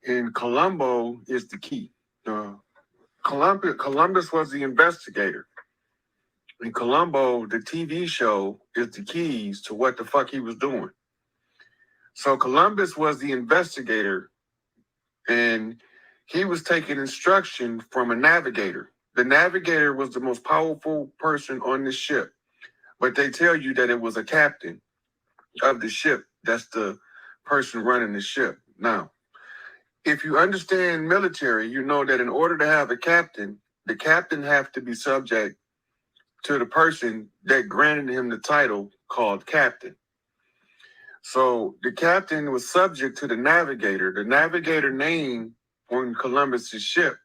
and Colombo is the key. Columbus was the investigator, and Colombo, the TV show, is the keys to what the fuck he was doing. So Columbus was the investigator, and he was taking instruction from a navigator. The navigator was the most powerful person on the ship, but they tell you that it was a captain of the ship. That's the person running the ship. Now, if you understand military, you know that in order to have a captain, the captain have to be subject to the person that granted him the title called captain. So the captain was subject to the navigator. The navigator name on Columbus's ship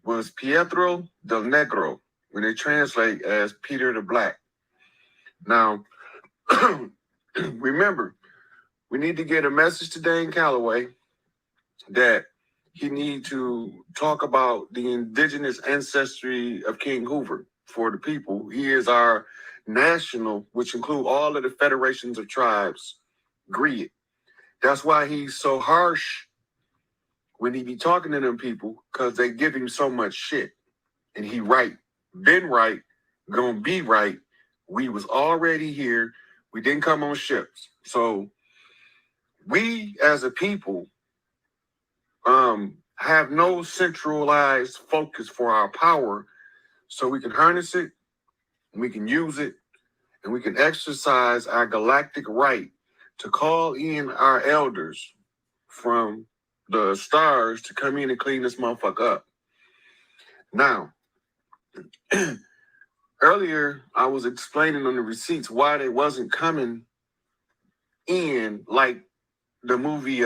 was Pietro del Negro, when they translate as Peter the Black. Now, remember, we need to get a message to Dane Calloway that he need to talk about the indigenous ancestry of King Hoover for the people. He is our national, which include all of the federations of tribes, grid. That's why he's so harsh when he be talking to them people, because they give him so much shit. And he right, been right, gonna be right. We was already here. We didn't come on ships. So we as a people have no centralized focus for our power, so we can harness it, we can use it, and we can exercise our galactic right to call in our elders from the stars to come in and clean this motherfucker up. Now, earlier I was explaining on the receipts why they wasn't coming in like the movie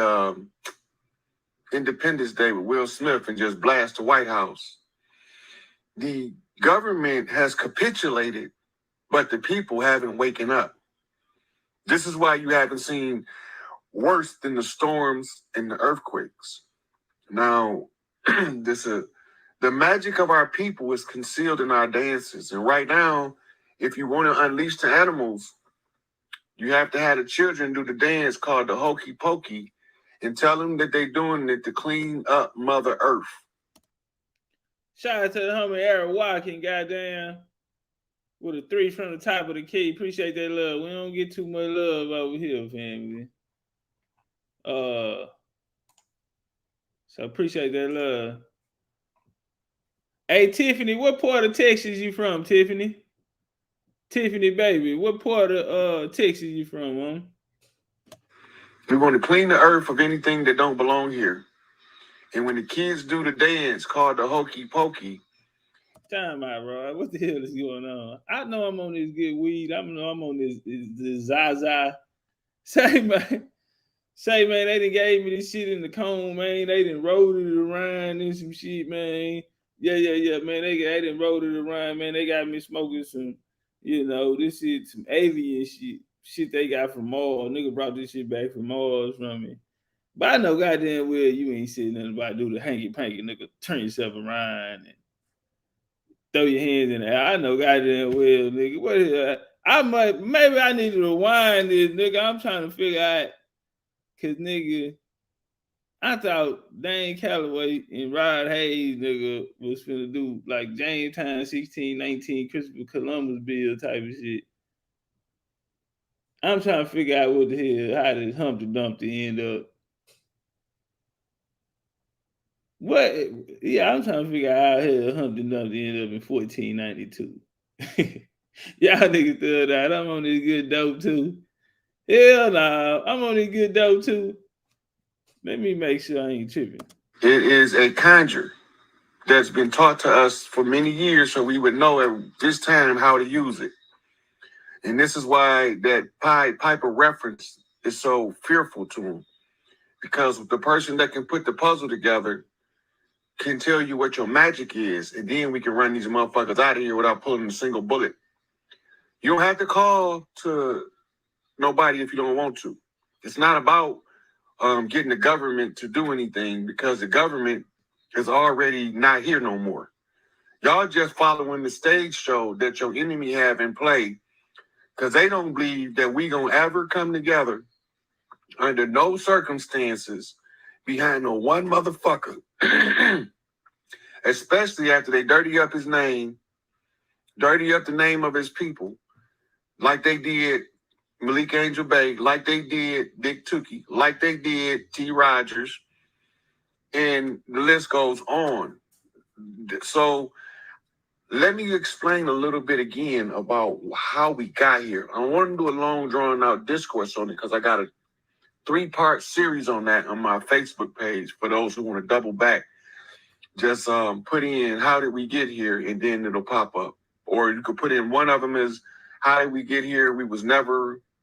Independence Day with Will Smith and just blast the White House. The government has capitulated, but the people haven't waken up. This is why you haven't seen worse than the storms and the earthquakes. Now, the magic of our people is concealed in our dances. And right now, if you want to unleash the animals, you have to have the children do the dance called the Hokey Pokey and tell them that they're doing it to clean up Mother Earth. Shout out to the homie Eric Watkins, goddamn. With a 3 from the top of the key. Appreciate that love. We don't get too much love over here, family. So appreciate that love. Hey, Tiffany, what part of Texas you from, Tiffany? Tiffany, baby, what part of Texas you from, Mom? We want to clean the earth of anything that don't belong here. And when the kids do the dance called the hokey pokey. Time out, bro. What the hell is going on? I know I'm on this good weed. I know I'm on this Zaza. Say, man, they done gave me this shit in the cone, man. They done rolled it around and some shit, man. Yeah, man. They done rolled it around, man. They got me smoking some, this shit, some alien shit. Shit they got from Mars. Nigga brought this shit back from Mars from me. But I know goddamn well you ain't saying nothing about do the hanky-panky, nigga. Turn yourself around and throw your hands in the air. I know goddamn well, nigga. What is maybe I need to rewind this, nigga. I'm trying to figure out, cause nigga, I thought Dane Calloway and Rod Hayes, nigga, was finna do like Jamestown 1619 Christopher Columbus bill type of shit. I'm trying to figure out what the hell, how did Humpty Dumpty end up. What? Yeah, I'm trying to figure out how Humpty Dumpty ended up in 1492. Y'all niggas throw that. I'm on this good dope too. Hell nah, I'm on this good dope too. Let me make sure I ain't tripping. It is a conjure that's been taught to us for many years, so we would know at this time how to use it. And this is why that Piper reference is so fearful to him. Because the person that can put the puzzle together can tell you what your magic is, and then we can run these motherfuckers out of here without pulling a single bullet. You don't have to call to nobody if you don't want to. It's not about getting the government to do anything, because the government is already not here no more. Y'all just following the stage show that your enemy have in play, because they don't believe that we gonna ever come together under no circumstances behind no one motherfucker. Especially after they dirty up his name, dirty up the name of his people, like they did Malik Angel Bay, like they did Dick Tukey, like they did T. Rogers, and the list goes on. So let me explain a little bit again about how we got here. I want to do a long, drawn-out discourse on it because I got a 3-part series on that on my Facebook page for those who want to double back. Just put in how did we get here, and then it'll pop up. Or you could put in one of them is how did we get here?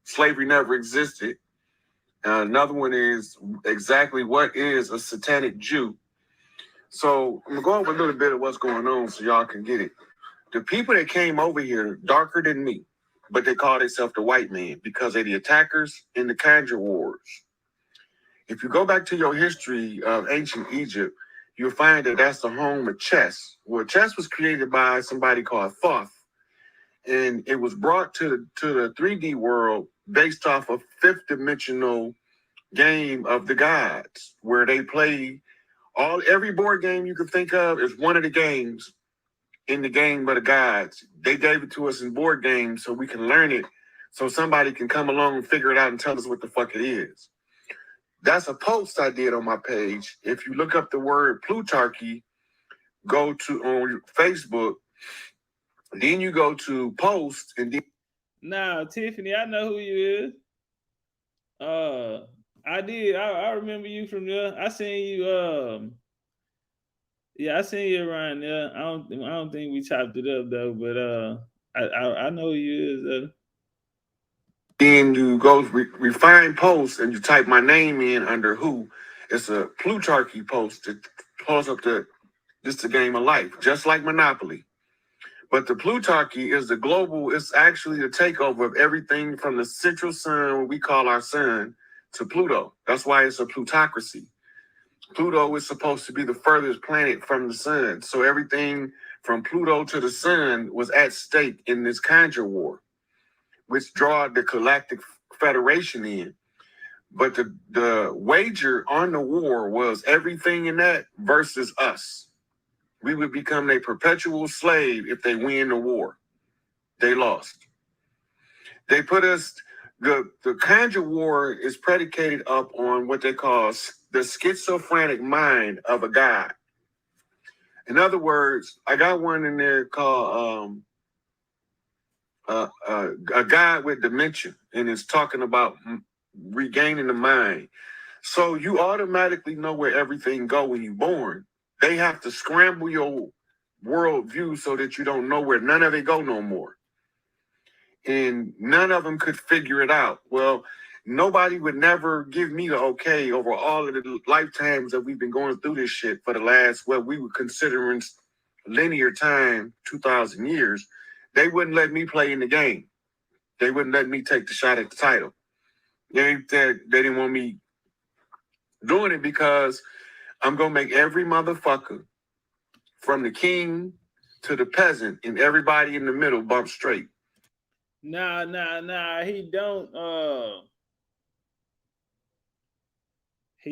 Slavery never existed. Another one is exactly what is a satanic Jew. So I'm going to go over a little bit of what's going on so y'all can get it. The people that came over here darker than me, but they call themselves the white man because they're the attackers in the Conjure Wars. If you go back to your history of ancient Egypt, you'll find that that's the home of chess. Well, chess was created by somebody called Thoth, and it was brought to the 3D world based off a 5th dimensional game of the gods, where they play every board game you can think of is one of the games in the game of the gods. They gave it to us in board games so we can learn it, so somebody can come along and figure it out and tell us what the fuck it is. That's a post I did on my page. If you look up the word Plutarchy, go to on Facebook, then you go to post, and then Nah, Tiffany, I know who you is. I did. I remember you from there. I seen you. I seen you around there. I don't think we chopped it up though, but I know who you is. Then you go refine post and you type my name in under who. It's a Plutarchy post that pulls up just the game of life, just like Monopoly. But the Plutarchy is the global, it's actually the takeover of everything from the central sun, what we call our sun, to Pluto. That's why it's a plutocracy. Pluto is supposed to be the furthest planet from the sun. So everything from Pluto to the sun was at stake in this Conjure War, which draw the Galactic Federation in. But the wager on the war was everything in that versus us. We would become a perpetual slave if they win the war. They lost. They put us, the kind of war is predicated up on what they call the schizophrenic mind of a god. In other words, I got one in there called a guy with dementia, and it's talking about regaining the mind. So you automatically know where everything go when you're born. They have to scramble your worldview so that you don't know where none of it go no more. And none of them could figure it out. Well, nobody would never give me the okay over all of the lifetimes that we've been going through this shit for the last, what we were considering linear time, 2,000 years. They wouldn't let me play in the game. They wouldn't let me take the shot at the title. They didn't want me doing it because I'm going to make every motherfucker from the king to the peasant and everybody in the middle bump straight. Nah. He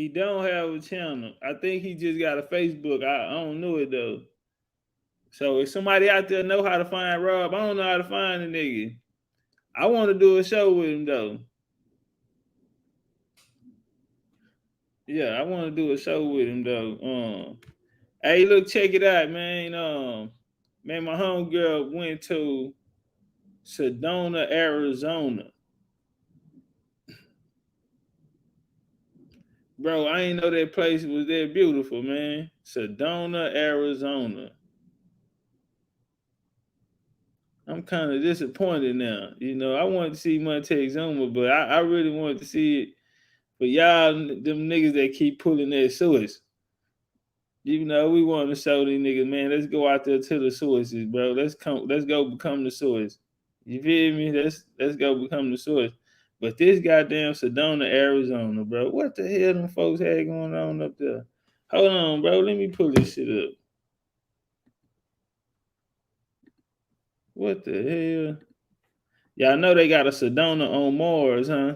don't have a channel. I think he just got a Facebook. I don't know it though. So if somebody out there know how to find Rob, I don't know how to find the nigga. I want to do a show with him though. Yeah, I want to do a show with him though. Hey, look, check it out, man. Man, my homegirl went to Sedona, Arizona. Bro, I ain't know that place was that beautiful, man. Sedona, Arizona. I'm kind of disappointed now. You know, I wanted to see Montezuma, but I really wanted to see it. But y'all, them niggas that keep pulling their source. You know, we want to show these niggas, man, let's go out there to the sources, bro. Let's go become the source. You feel me? Let's go become the source. But this goddamn Sedona, Arizona, bro. What the hell them folks had going on up there? Hold on, bro. Let me pull this shit up. What the hell? Y'all know they got a Sedona on Mars, huh?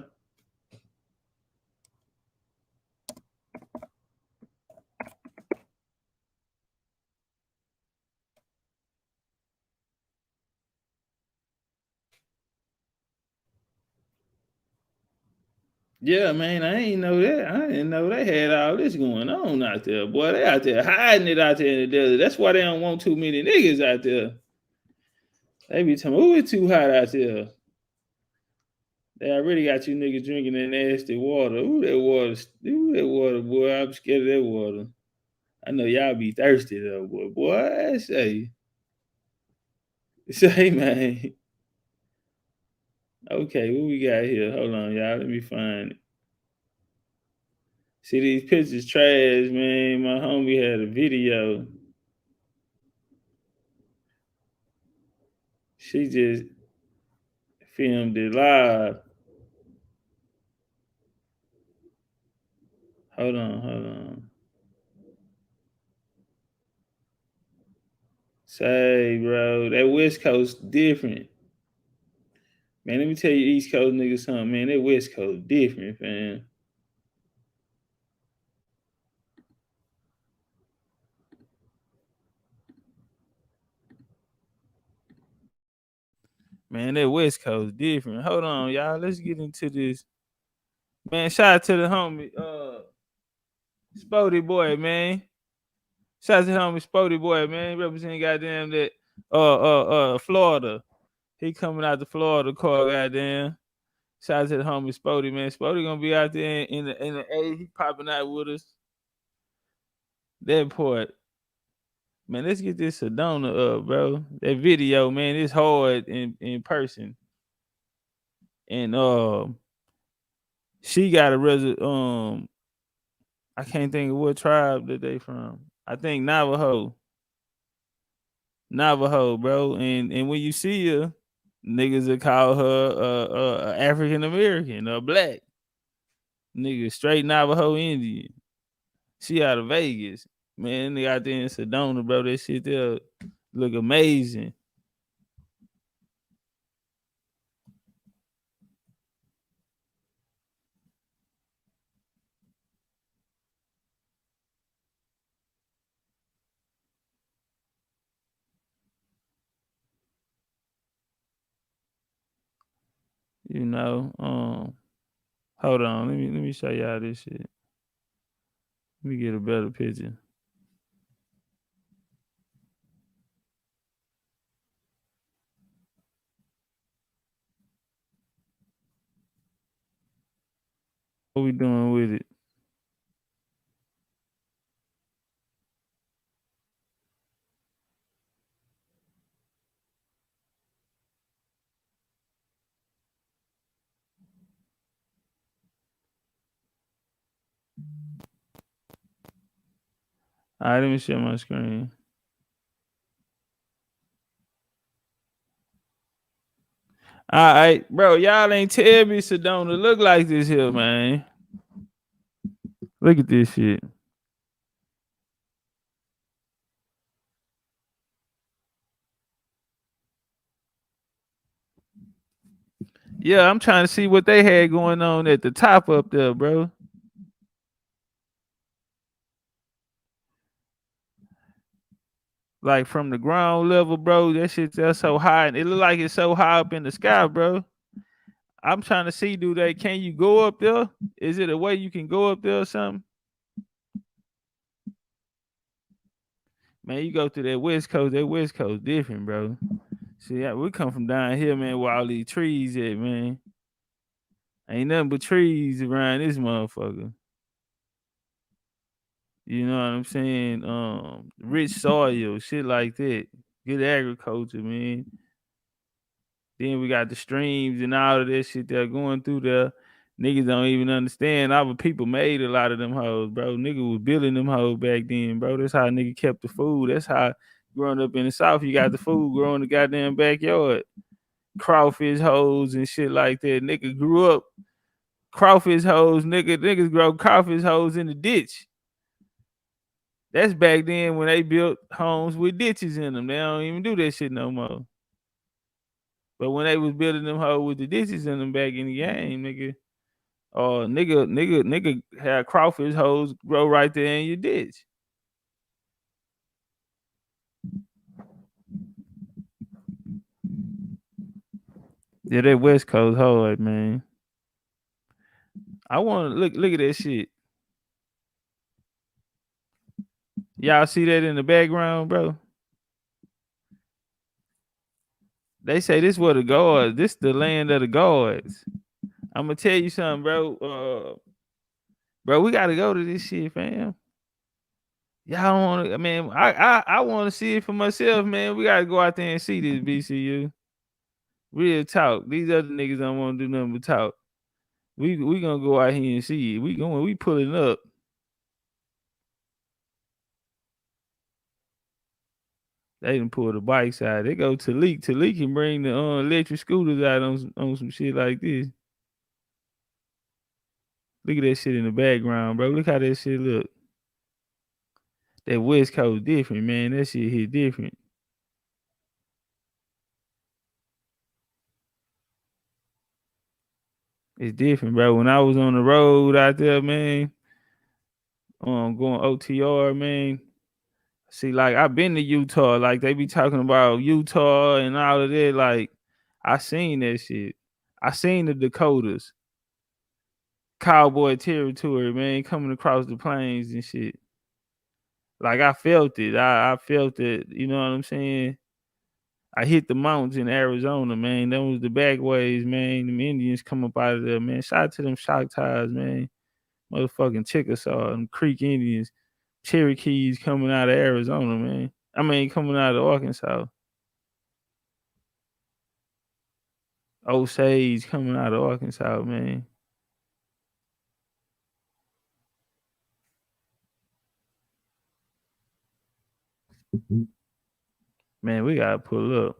Yeah, man, I ain't know that. I didn't know they had all this going on out there. Boy, they out there hiding it out there in the desert. That's why they don't want too many niggas out there. They be telling me, ooh, it's too hot out there. They already got you niggas drinking that nasty water. Ooh, that water, boy. I'm scared of that water. I know y'all be thirsty though, boy. Boy, say, man. Okay, what we got here? Hold on, y'all. Let me find it. See, these pictures trash, man. My homie had a video. She just filmed it live. Hold on. Say, bro, that West Coast different. Man, let me tell you East Coast niggas something, man. That West Coast different, man. Man, that West Coast different. Hold on, y'all. Let's get into this. Man, shout out to the homie, Spody Boy, man. Shout out to the homie Spody Boy, man. Representing goddamn that Florida. He coming out to Florida car, goddamn. Shout out to the homie Spody, man. Spody gonna be out there in the A. He popping out with us. That part. Man, let's get this Sedona up, bro. That video, man, it's hard in person. And she got a I can't think of what tribe that they from. I think Navajo, bro. And when you see her, niggas will call her African American or black. Nigga, straight Navajo Indian. She out of Vegas. Man, they out there in Sedona, bro. That shit there look amazing. You know, hold on, let me show y'all this shit. Let me get a better picture. What we doing with it? All right, let me share my screen. All right, bro, y'all ain't tell me Sedona look like this here, man. Look at this shit. Yeah, I'm trying to see what they had going on at the top up there, bro. Like from the ground level, bro, that shit that's so high, and it look like it's so high up in the sky, bro. I'm trying to see, can you go up there? Is it a way you can go up there or something? Man, you go through that West Coast different, bro. See, we come from down here, man, where all these trees at, man. Ain't nothing but trees around this motherfucker. You know what I'm saying? Rich soil, shit like that. Good agriculture, man. Then we got the streams and all of that shit that are going through there. Niggas don't even understand. Our people made a lot of them hoes, bro. Nigga was building them hoes back then, bro. That's how nigga kept the food. That's how growing up in the South, you got the food growing in the goddamn backyard. Crawfish hoes and shit like that. Nigga grew up crawfish hoes. Niggas grow crawfish hoes in the ditch. That's back then when they built homes with ditches in them. They don't even do that shit no more. But when they was building them hoes with the ditches in them back in the game, nigga had crawfish hoes grow right there in your ditch. Yeah, that West Coast hard, man. I want to look at that shit. Y'all see that in the background, bro? They say this where the guards. This the land of the guards. I'm gonna tell you something, bro. Bro, we gotta go to this shit, fam. Y'all want to, man? I want to see it for myself, man. We gotta go out there and see this BCU. Real talk. These other niggas don't want to do nothing but talk. We gonna go out here and see it. We pulling up. They done pull the bikes out. They go to Leak. To Leak can bring the electric scooters out on some shit like this. Look at that shit in the background, bro. Look how that shit look. That West Coast different, man. That shit hit different. It's different, bro. When I was on the road out there, man, going OTR, man. See, like I've been to Utah, like they be talking about Utah and all of that. Like I seen that shit. I seen the Dakotas, cowboy territory, man, coming across the plains and shit. Like I felt it. I felt it. You know what I'm saying? I hit the mountains in Arizona, man. That was the backways, man. Them Indians come up out of there, man. Shout out to them Choctaws, man. Motherfucking Chickasaw, them Creek Indians, Cherokees coming out of Arizona, man. I mean, coming out of Arkansas. Osage coming out of Arkansas, man. Man, we gotta pull up.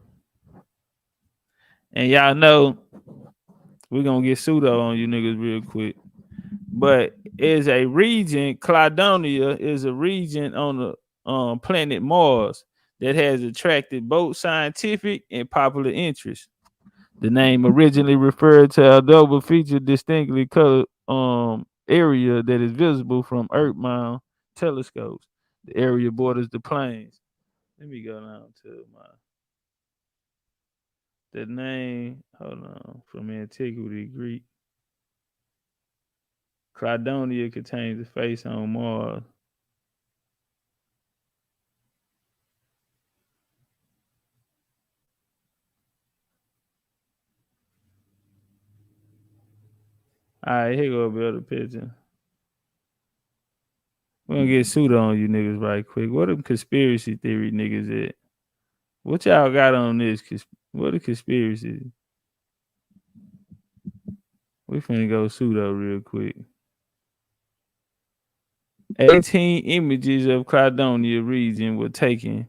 And y'all know we're gonna get pseudo on you niggas real quick. But is a region, Cladonia is a region on the planet Mars that has attracted both scientific and popular interest. The name originally referred to a double feature distinctly colored area that is visible from Earth-mount telescopes. The area borders the plains. Let me go down to my The name, hold on, from antiquity Greek. Cladonia contains a face on Mars. All right, here go a better picture. We're gonna get sued on you niggas right quick. What them conspiracy theory niggas at? What y'all got on this? What a conspiracy? We finna go sue though real quick. 18 images of Cladonia region were taken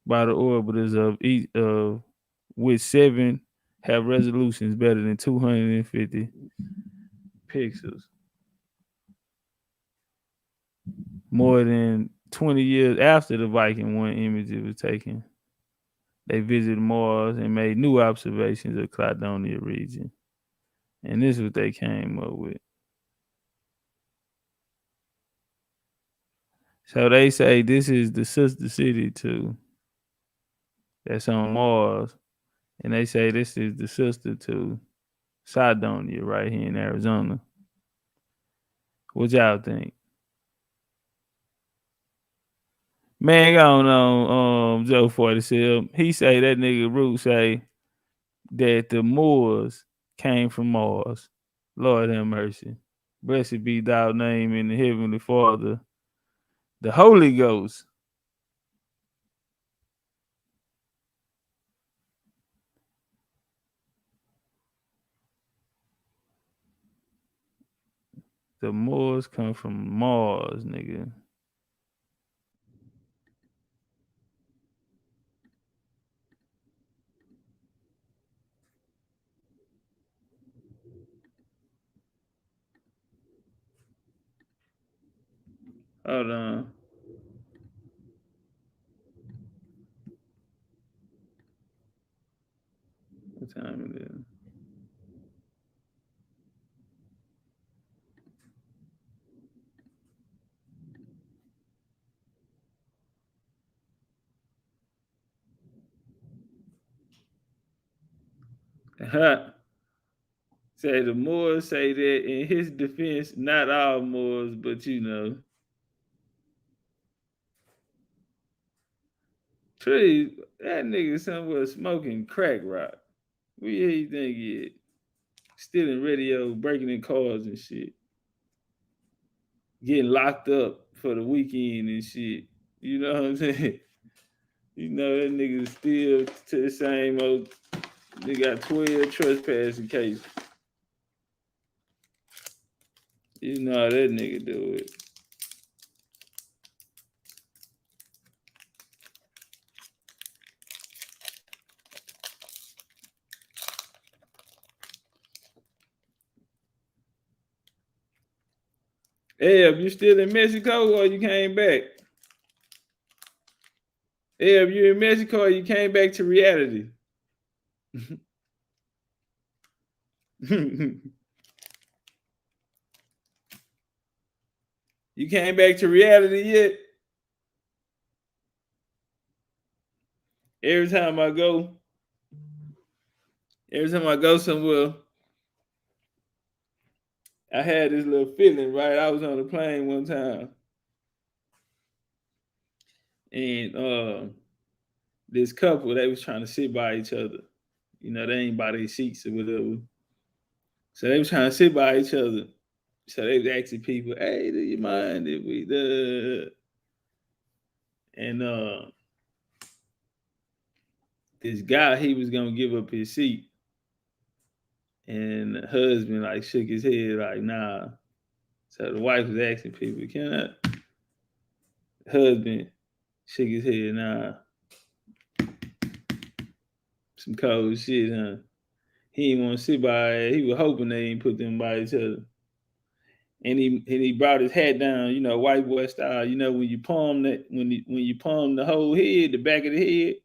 by the orbiters of each of which 7 have resolutions better than 250 pixels. More than 20 years after the Viking 1 image was taken, they visited Mars and made new observations of Cladonia region. And this is what they came up with. So they say this is the sister city to that's on Mars. And they say this is the sister to Cydonia right here in Arizona. What y'all think? Man, going on Joe 47. He say that nigga Root say that the Moors came from Mars. Lord have mercy. Blessed be thy name in the heavenly Father. The Holy Ghost. The Moors come from Mars, nigga. Hold on. What time it is? Say the Moors say that in his defense, not all Moors, but you know. Tree, that nigga somewhere smoking crack rock. Where you think he is? Stealing radio, breaking in cars and shit. Getting locked up for the weekend and shit. You know what I'm saying? You know that nigga still to the same old. They got 12 trespassing cases. You know how that nigga do it. Eb, you still in Mexico or you came back? Eb, you in Mexico or you came back to reality? You came back to reality yet? Every time I go somewhere, I had this little feeling, right? I was on a plane one time. And this couple, they was trying to sit by each other. You know, they ain't by their seats or whatever. So they was trying to sit by each other. So they was asking people, hey, do you mind if we And this guy, he was gonna give up his seat. And the husband like shook his head like, nah. So the wife was asking people, can I? The husband shook his head, nah. Some cold shit, huh? He didn't want to sit by. He was hoping they didn't put them by each other. And he brought his hat down, you know, white boy style. You know, when you palm you palm the whole head, the back of the head,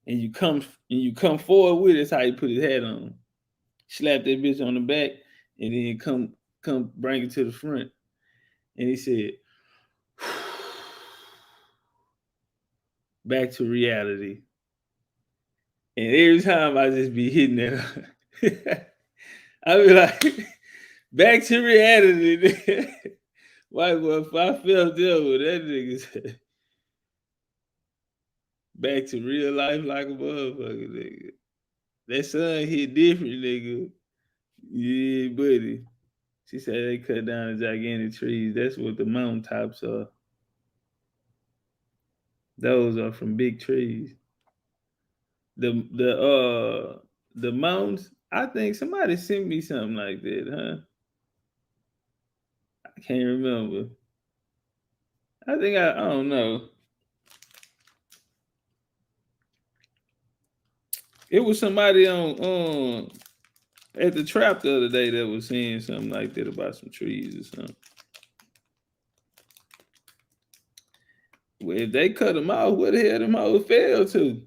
and you come forward with it, that's how he put his hat on. Slap that bitch on the back, and then come bring it to the front. And he said, back to reality. And every time I just be hitting that, I be like, back to reality. Why? Well, if I felt there with that nigga said, back to real life like a motherfucker, nigga. That sun hit different, nigga. Yeah, buddy. She said they cut down the gigantic trees. That's what the mountaintops are. Those are from big trees. The mountains. I think somebody sent me something like that, huh? I can't remember. I think I don't know. It was somebody on at the trap the other day that was saying something like that about some trees or something. Well, if they cut them off, where the hell them hoes fell to?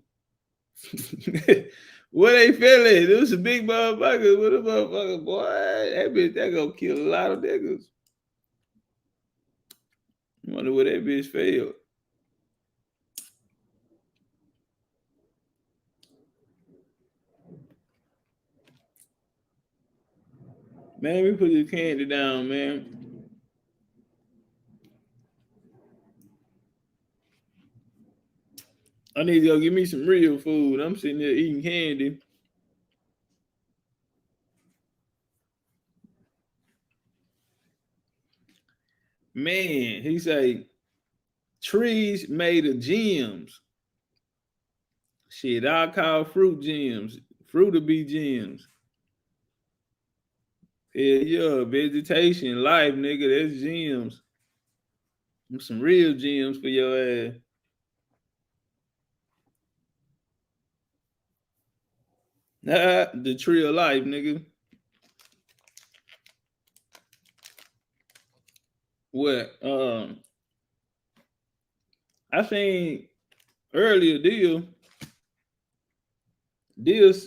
Where they fell at? It was a big motherfucker. What a motherfucker, boy. That bitch, that gonna kill a lot of niggas. I wonder where that bitch fell. Man, we put this candy down, man. I need to go get me some real food. I'm sitting there eating candy. Man, he say trees made of gems. Shit, I call fruit gems. Fruit to be gems. Yeah, vegetation, life, nigga, that's gems. Some real gems for your ass. The tree of life, nigga. What? I seen earlier Deal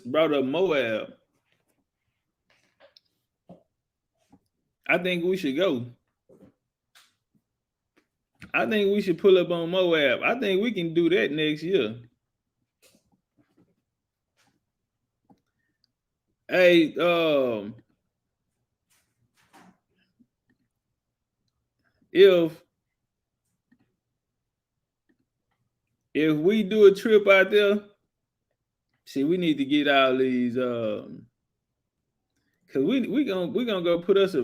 brought up Moab. I think we should go. I think we should pull up on Moab. I think we can do that next year. Hey, if we do a trip out there, see, we need to get all these cause we gonna go put us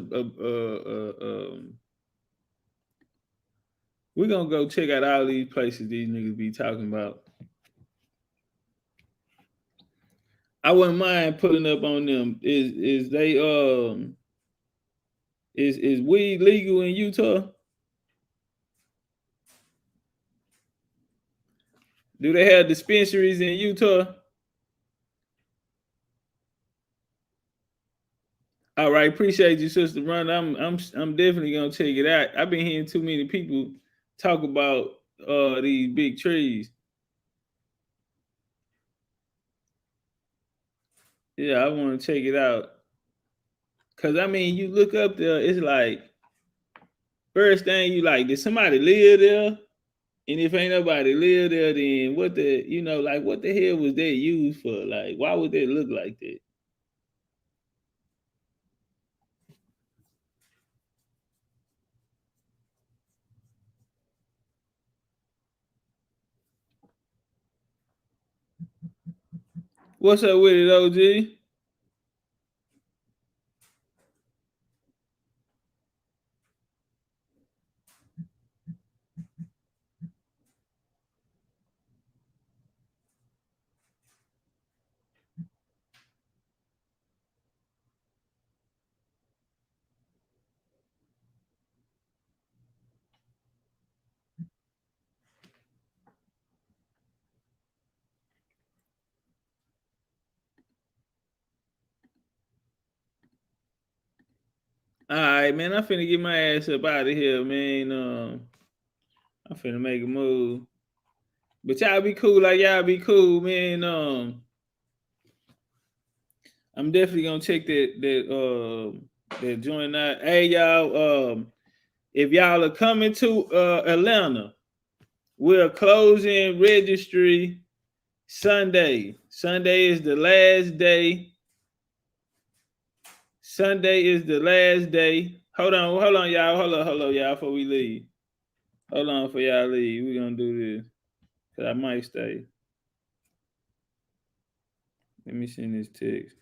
we're gonna go check out all these places these niggas be talking about. I wouldn't mind pulling up on them. Is weed legal in Utah? Do they have dispensaries in Utah? All right, appreciate you, Sister Run. I'm definitely gonna check it out. I've been hearing too many people talk about these big trees. Yeah, I want to check it out. Cause I mean, you look up there, it's like first thing you like, did somebody live there? And if ain't nobody live there, then what the what the hell was that used for? Like, why would that look like that? What's up with it, OG? All right, man. I'm finna get my ass up out of here, man. I'm finna make a move. But y'all be cool, like y'all be cool, man. I'm definitely gonna check that joint out. Hey, y'all. If y'all are coming to Atlanta, we're closing registry Sunday. Sunday is the last day. Sunday is the last day. Hold on, y'all. Hold on, y'all, before we leave. Hold on for y'all leave. We're gonna do this. Cause I might stay. Let me send this text.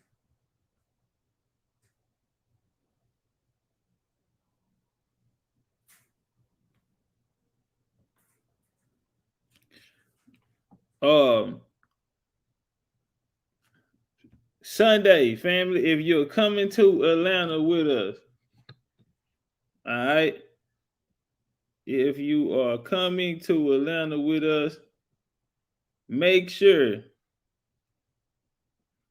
Sunday, family, if you're coming to Atlanta with us, all right. If you are coming to Atlanta with us, make sure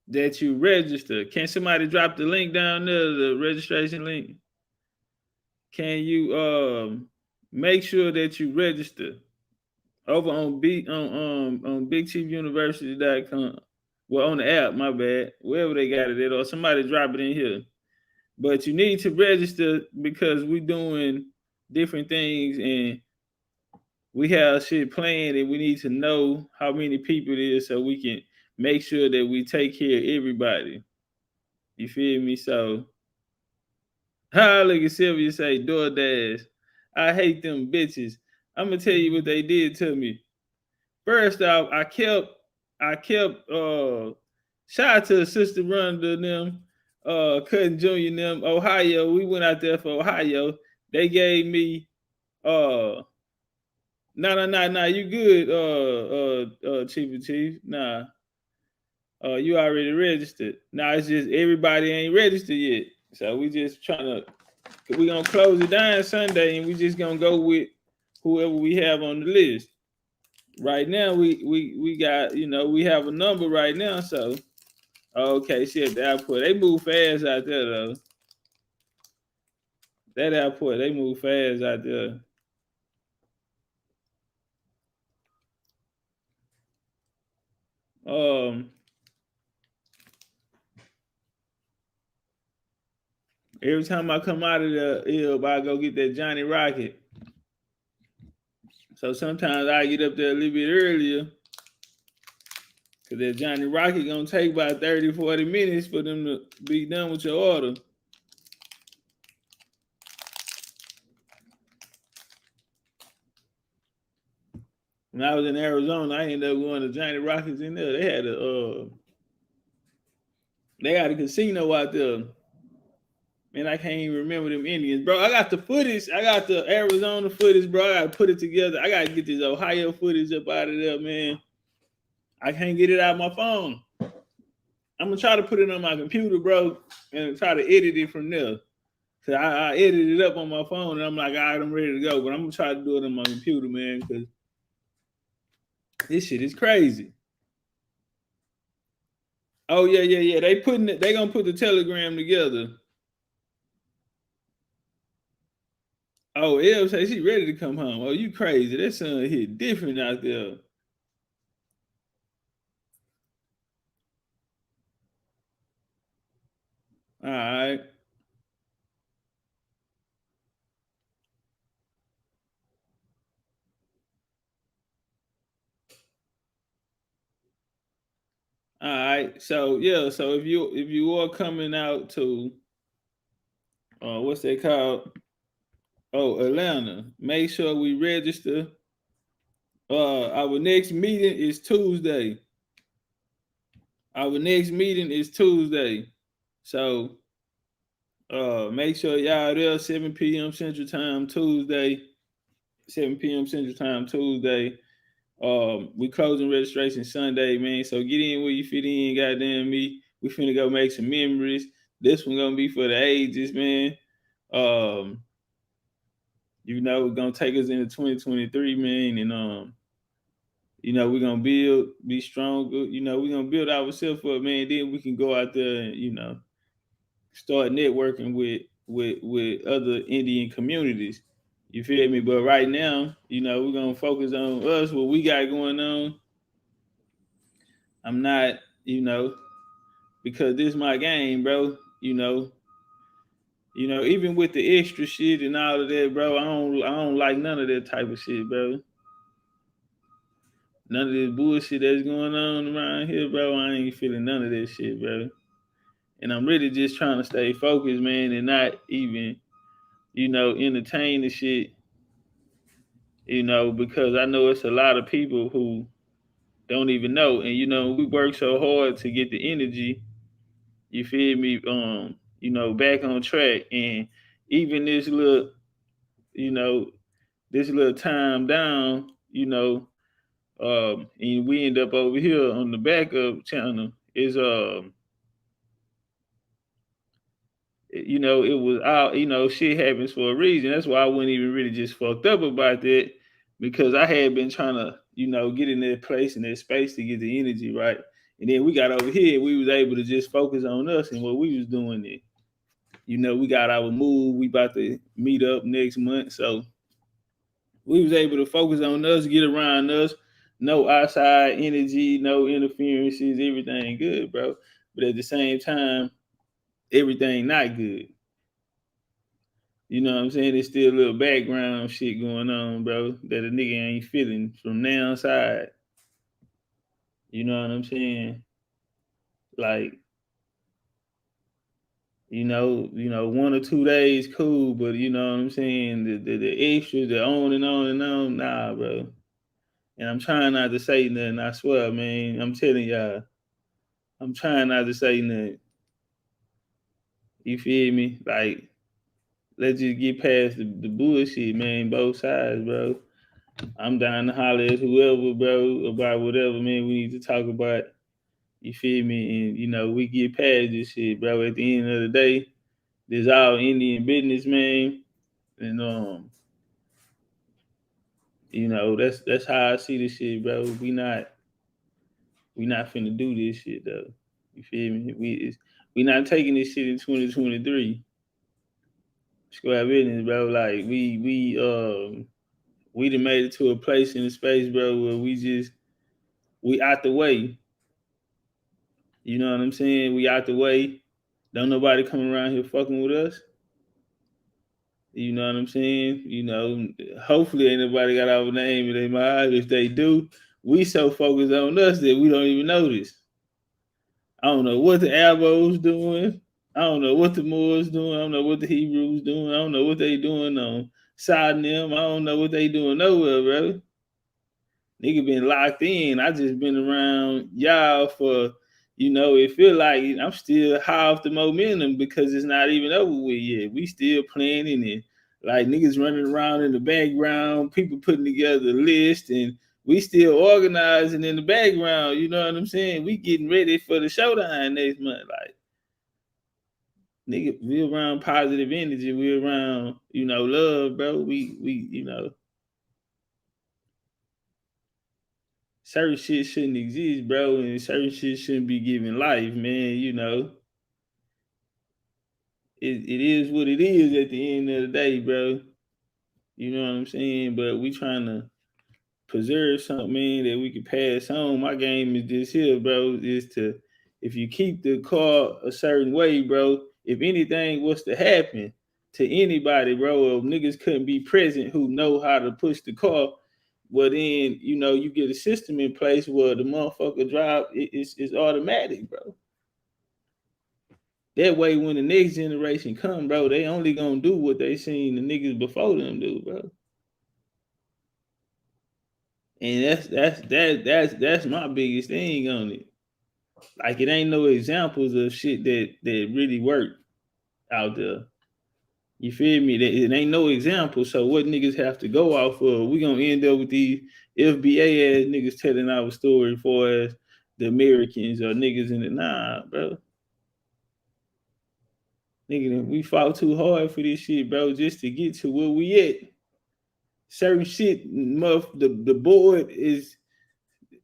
that you register. Can somebody drop the link down there, the registration link? Can you make sure that you register over on BigChiefUniversity.com? Well, on the app, my bad. Wherever they got it at, or somebody drop it in here. But you need to register because we're doing different things and we have shit planned and we need to know how many people it is so we can make sure that we take care of everybody. You feel me? So, look at Sylvia say, DoorDash. I hate them bitches. I'm going to tell you what they did to me. First off, I kept shout out to Sister Rhonda and them, Cousin Junior and them, Ohio. We went out there for Ohio. They gave me no, you good, Chief of Chief. Nah. You already registered. Now it's just everybody ain't registered yet. So we just we gonna close it down Sunday and we just gonna go with whoever we have on the list. Right now we got, we have a number right now, so okay, shit, the airport. They move fast out there though. That airport, they move fast out there. Every time I come out of the hill, I go get that Johnny Rocket. So sometimes I get up there a little bit earlier because that Johnny Rocket gonna take about 30, 40 minutes for them to be done with your order. When I was in Arizona, I ended up going to Johnny Rockets in there. They had they got a casino out there. Man, I can't even remember them Indians, bro. I got the footage. I got the Arizona footage, bro. I gotta put it together. I gotta get this Ohio footage up out of there, man. I can't get it out of my phone. I'm gonna try to put it on my computer, bro, and try to edit it from there. Cause I edited it up on my phone, and I'm like, all right, I'm ready to go. But I'm gonna try to do it on my computer, man, because this shit is crazy. Oh yeah. They gonna put the telegram together. Oh, Elle say she ready to come home. Oh, you crazy? That sun hit different out there. All right. All right. So yeah. So if you are coming out to what's they called? Oh, Atlanta. Make sure we register. Our next meeting is Tuesday. So make sure y'all there 7 p.m. Central Time Tuesday. 7 p.m. Central Time Tuesday. We closing registration Sunday, man. So get in where you fit in, goddamn me. We finna go make some memories. This one gonna be for the ages, man. We're gonna take us into 2023, man, and we're gonna be stronger. We're gonna build ourselves up, man. Then we can go out there and start networking with other Indian communities. You feel me? But right now, we're gonna focus on us, what we got going on. I'm not, because this is my game, bro. Even with the extra shit and all of that, bro, I don't like none of that type of shit, bro. None of this bullshit that's going on around here, bro. I ain't feeling none of this shit, bro. And I'm really just trying to stay focused, man, and not even, entertain the shit, because I know it's a lot of people who don't even know. And, we work so hard to get the energy, you feel me, back on track. And even you know, this little time down, and we end up over here on the backup channel is it was all shit happens for a reason. That's why I wasn't even really just fucked up about that, because I had been trying to get in that place and that space to get the energy right. And then we got over here, we was able to just focus on us and what we was doing there. We got our move, we about to meet up next month, so we was able to focus on us, get around us, no outside energy, no interferences, everything good, bro. But at the same time, everything not good. You know what I'm saying? There's still a little background shit going on, bro, that a nigga ain't feeling from now side. You know what I'm saying? Like, 1 or 2 days, cool, but you know what I'm saying? The extras, the on and on and on, nah, bro. And I'm trying not to say nothing, I swear, man. I'm telling y'all, I'm trying not to say nothing. You feel me? Like, let's just get past the bullshit, man, both sides, bro. I'm down to holler at whoever, bro, about whatever, man, we need to talk about. You feel me? And, we get past this shit, bro. At the end of the day, this all Indian business, man. And, that's how I see this shit, bro. We not finna do this shit, though. You feel me? We not taking this shit in 2023. Square business, bro. Like we done made it to a place in the space, bro, where we out the way. You know what I'm saying? We out the way. Don't nobody come around here fucking with us. You know what I'm saying? Hopefully ain't nobody got our name in their mind. If they do, we so focused on us that we don't even notice. I don't know what the Albos doing. I don't know what the Moors doing. I don't know what the Hebrews doing. I don't know what they doing on side them. I don't know what they doing nowhere, bro. Nigga been locked in. I just been around y'all for, it feel like I'm still high off the momentum because it's not even over with yet. We still planning and like niggas running around in the background, people putting together a list, and we still organizing in the background. You know what I'm saying? We getting ready for the showdown next month. Like, nigga, we around positive energy. We around, love, bro. We certain shit shouldn't exist, bro, and certain shit shouldn't be given life, man. It is what it is at the end of the day, bro. You know what I'm saying? But we trying to preserve something, man, that we can pass on. My game is this here, bro, is to, if you keep the car a certain way, bro, if anything was to happen to anybody, bro, or niggas couldn't be present who know how to push the car, well then, you get a system in place where the motherfucker drive, it's automatic, bro. That way, when the next generation come, bro, they only gonna do what they seen the niggas before them do, bro. And that's my biggest thing on it. Like, it ain't no examples of shit that really work out there. You feel me? It ain't no example. So what niggas have to go off of? We gonna end up with these FBA ass niggas telling our story for as the Americans or niggas in the bro. Nigga, we fought too hard for this shit, bro, just to get to where we at. Certain shit, the board is,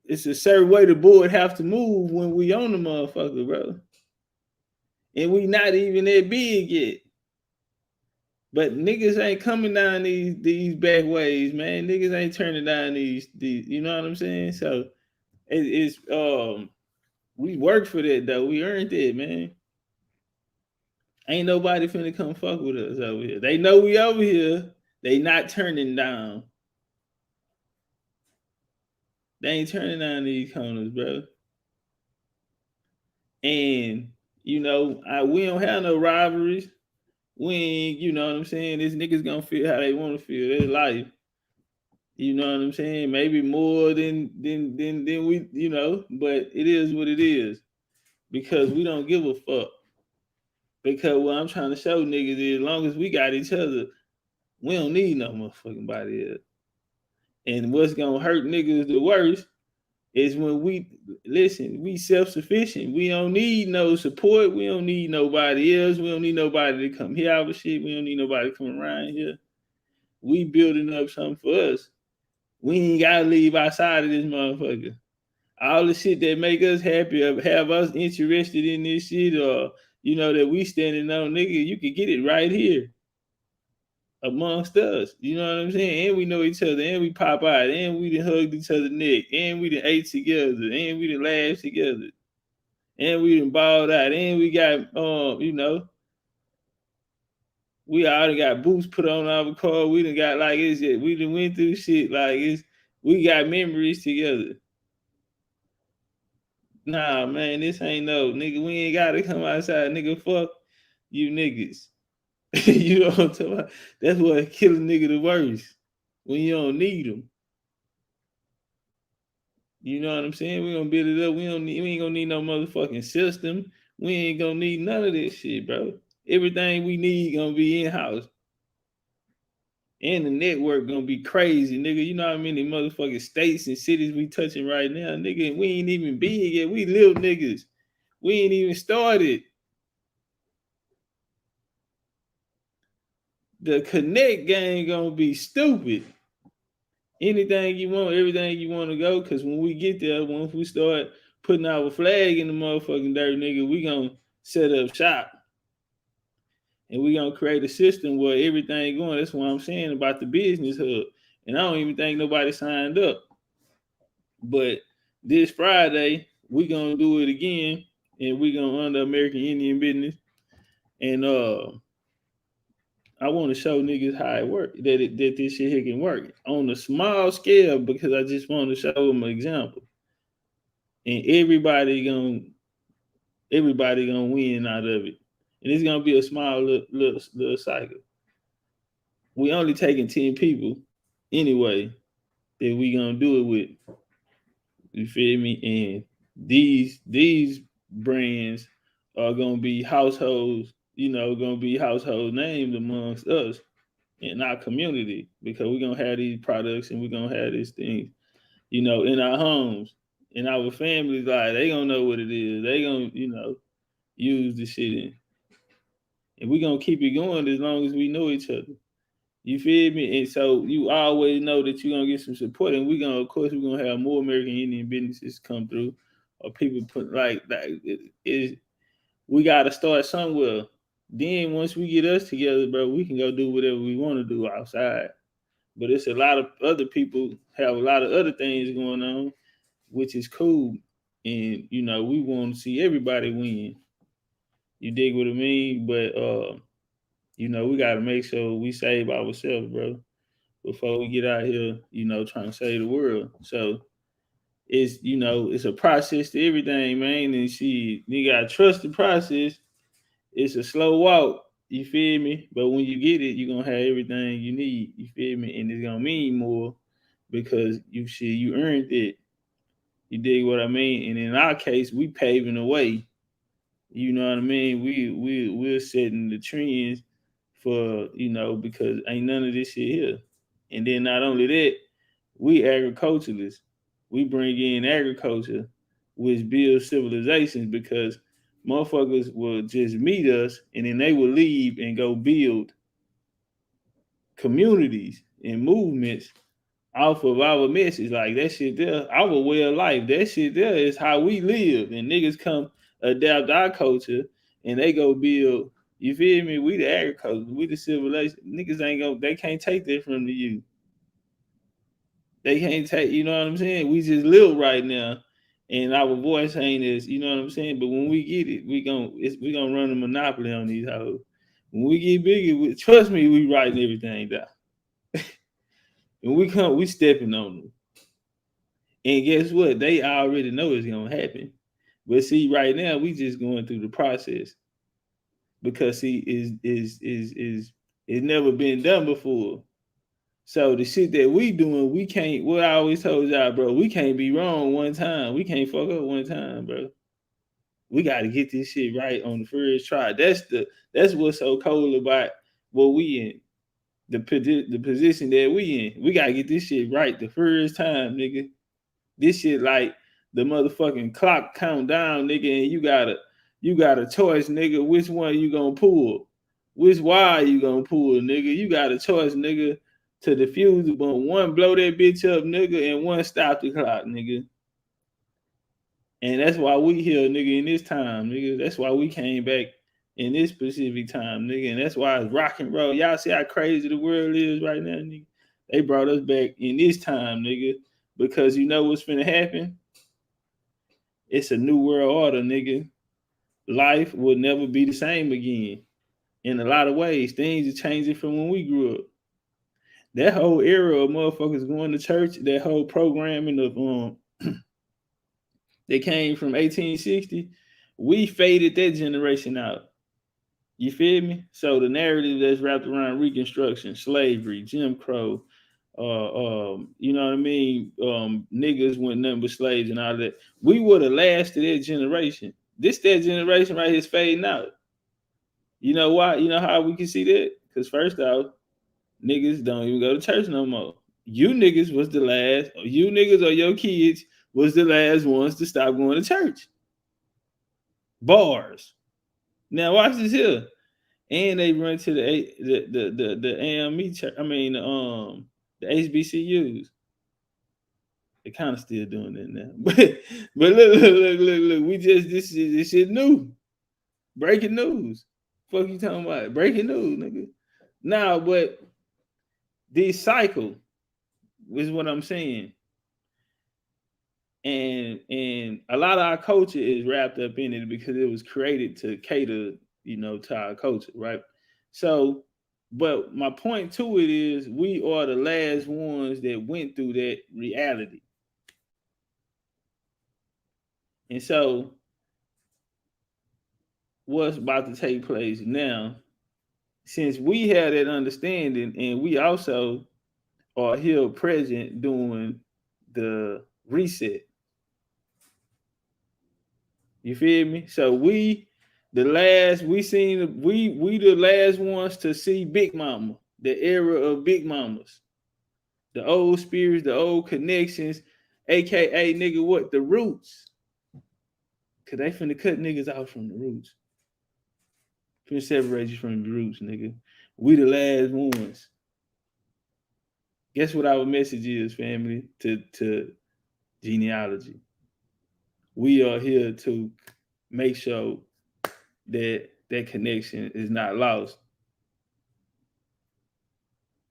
it's a certain way the board have to move when we on the motherfucker, bro. And we not even that big yet. But niggas ain't coming down these back ways, man. Niggas ain't turning down these, you know what I'm saying? So it's we worked for that though. We earned it, man. Ain't nobody finna come fuck with us over here. They know we over here. They not turning down. They ain't turning down these corners, bro. And we don't have no rivalries. We ain't, you know what I'm saying? These niggas gonna feel how they want to feel their life. You know what I'm saying? Maybe more than we, but it is what it is. Because we don't give a fuck. Because what I'm trying to show niggas is, as long as we got each other, we don't need no motherfucking body else. And what's gonna hurt niggas the worst is when we self-sufficient. We don't need no support. We don't need nobody else. We don't need nobody to come here our shit. We don't need nobody to come around here. We building up something for us. We ain't gotta leave outside of this motherfucker. All the shit that make us happy, or have us interested in this shit, or that we standing on, nigga, you can get it right here amongst us. You know what I'm saying? And we know each other, and we pop out, and we done hugged each other's neck, and we done ate together, and we done laughed together, and we done balled out, and we got we already got boots put on our car. We done got we done went through shit we got memories together. Nah, man, this ain't no nigga. We ain't gotta come outside, nigga. Fuck you niggas. You know what I'm talking about? That's what kill a nigga the worst. When you don't need them. You know what I'm saying? We gonna build it up. We ain't gonna need no motherfucking system. We ain't gonna need none of this shit, bro. Everything we need gonna be in-house. And the network gonna be crazy, nigga. You know how many motherfucking states and cities we touching right now, nigga? We ain't even big yet. We little niggas. We ain't even started. The connect game gonna be stupid. Anything you want, everything you want to go, because when we get there, once we start putting our flag in the motherfucking dirt, nigga, we gonna set up shop. And we gonna create a system where everything going. That's what I'm saying about the business hub. And I don't even think nobody signed up. But this Friday, we gonna do it again, and we gonna under American Indian business. And I want to show niggas how it works, that this shit here can work on a small scale, because I just want to show them an example. And everybody gonna win out of it. And it's gonna be a small little cycle. We only taking 10 people anyway that we gonna do it with. You feel me? And these brands are gonna be households, gonna be household names amongst us in our community, because we're gonna have these products and we're gonna have these things, in our homes, in our families. Like, they gonna know what it is. They gonna, use the shit in. And we're gonna keep it going as long as we know each other. You feel me? And so you always know that you're gonna get some support, and of course, we're gonna have more American Indian businesses come through, or people put we gotta start somewhere. Then once we get us together, bro, we can go do whatever we want to do outside. But it's a lot of other people have a lot of other things going on, which is cool. And we want to see everybody win. You dig what I mean? But we gotta make sure we save ourselves, bro, before we get out here, trying to save the world. So it's a process to everything, man. And you gotta trust the process. It's a slow walk, you feel me? But when you get it, you're gonna have everything you need, you feel me? And it's gonna mean more, because you earned it. You dig what I mean? And in our case, we paving the way. You know what I mean? We're setting the trends for, because ain't none of this shit here. And then not only that, we agriculturalists. We bring in agriculture, which builds civilizations, because motherfuckers will just meet us and then they will leave and go build communities and movements off of our message. Like, that shit there, our way of life, that shit there is how we live. And niggas come adapt our culture and they go build, you feel me? We the agriculture, we the civilization. Niggas they can't take that from you. They can't take, you know what I'm saying? We just live right now. And our voice ain't as, you know what I'm saying? But when we get it, we gonna run a monopoly on these hoes. When we get bigger, trust me, we writing everything down. When we come, we stepping on them. And guess what? They already know it's gonna happen. But see, right now we just going through the process because see, is it's never been done before. So the shit that we doing, we can't. What I always told y'all, bro, we can't be wrong one time. We can't fuck up one time, bro. We got to get this shit right on the first try. That's what's so cool about what we in the position that we in. We got to get this shit right the first time, nigga. This shit like the motherfucking clock count down, nigga, and you got a choice, nigga. Which one you gonna pull? Which wire you gonna pull, nigga? You got a choice, nigga, to defuse it, but one blow that bitch up, nigga, and one stop the clock, nigga. And that's why we here, nigga, in this time, nigga. That's why we came back in this specific time, nigga. And that's why it's rock and roll. Y'all see how crazy the world is right now, nigga? They brought us back in this time, nigga. Because you know what's finna happen? It's a new world order, nigga. Life will never be the same again. In a lot of ways, things are changing from when we grew up. That whole era of motherfuckers going to church, that whole programming of that came from 1860, we faded that generation out. You feel me? So the narrative that's wrapped around Reconstruction, slavery, Jim Crow, you know what I mean? Niggas went nothing but slaves and all that. We would have lasted that generation. That generation right here is fading out. You know why? You know how we can see that? Because first off, niggas don't even go to church no more. You niggas was the last, or you niggas or your kids was the last ones to stop going to church. Bars. Now watch this here. And they run to the AME church. I mean the HBCUs. They kind of still doing that now. But look. We just this shit new. Breaking news. Fuck you talking about? Breaking news, nigga. Now, but this cycle is what I'm saying. And a lot of our culture is wrapped up in it because it was created to cater, you know, to our culture, right? So, but my point to it is we are the last ones that went through that reality. And so what's about to take place now, since we had that understanding and we also are here present doing the reset. You feel me? So we the last ones to see Big Mama, the era of Big Mamas, the old spirits, the old connections, aka nigga what the roots. Cause they finna cut niggas out from the roots. Finna separate you from the roots, nigga. We the last ones. Guess what our message is, family, to genealogy. We are here to make sure that connection is not lost.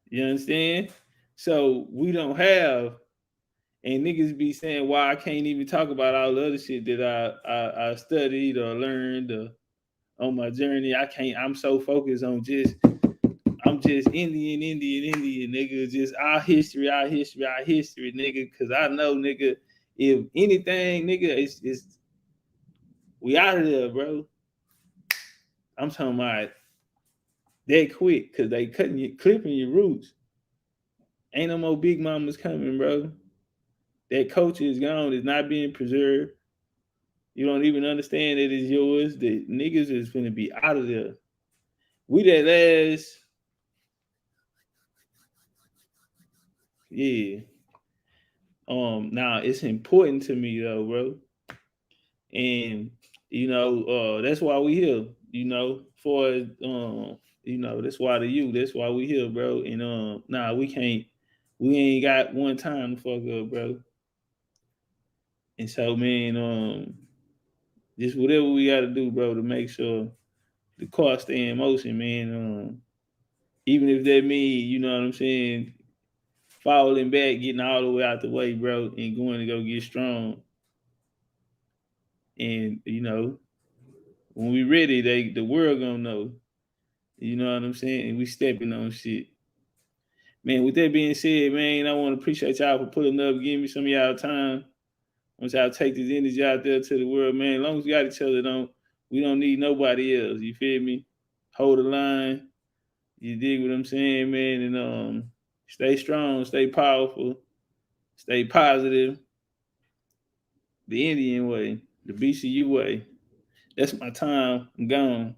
You understand? So we don't have, and niggas be saying why I can't even talk about all the other shit that I studied or learned on my journey. I'm so focused on I'm just Indian, nigga. Just our history, nigga. Cause I know, nigga, if anything, nigga, it's we out of there, bro. I'm talking about that quick because they clipping your roots. Ain't no more Big Mamas coming, bro. That culture is gone. It's not being preserved. You don't even understand that it's yours. The niggas is gonna be out of there. We that last, yeah. Now it's important to me though, bro. And you know, that's why we here. You know, you know, that's why that's why we here, bro. And nah, we ain't got one time to fuck up, bro. And so, man, just whatever we got to do, bro, to make sure the car stay in motion, man. Even if that means, you know what I'm saying, falling back, getting all the way out the way, bro, and going to go get strong. And you know, when we ready, the world gonna know. You know what I'm saying? And we stepping on shit. Man, with that being said, man, I want to appreciate y'all for pulling up, giving me some of y'all time. Once y'all take this energy out there to the world, man, as long as we got each other, we don't need nobody else. You feel me? Hold the line. You dig what I'm saying, man? And stay strong, stay powerful, stay positive. The Indian way, the BCU way. That's my time. I'm gone.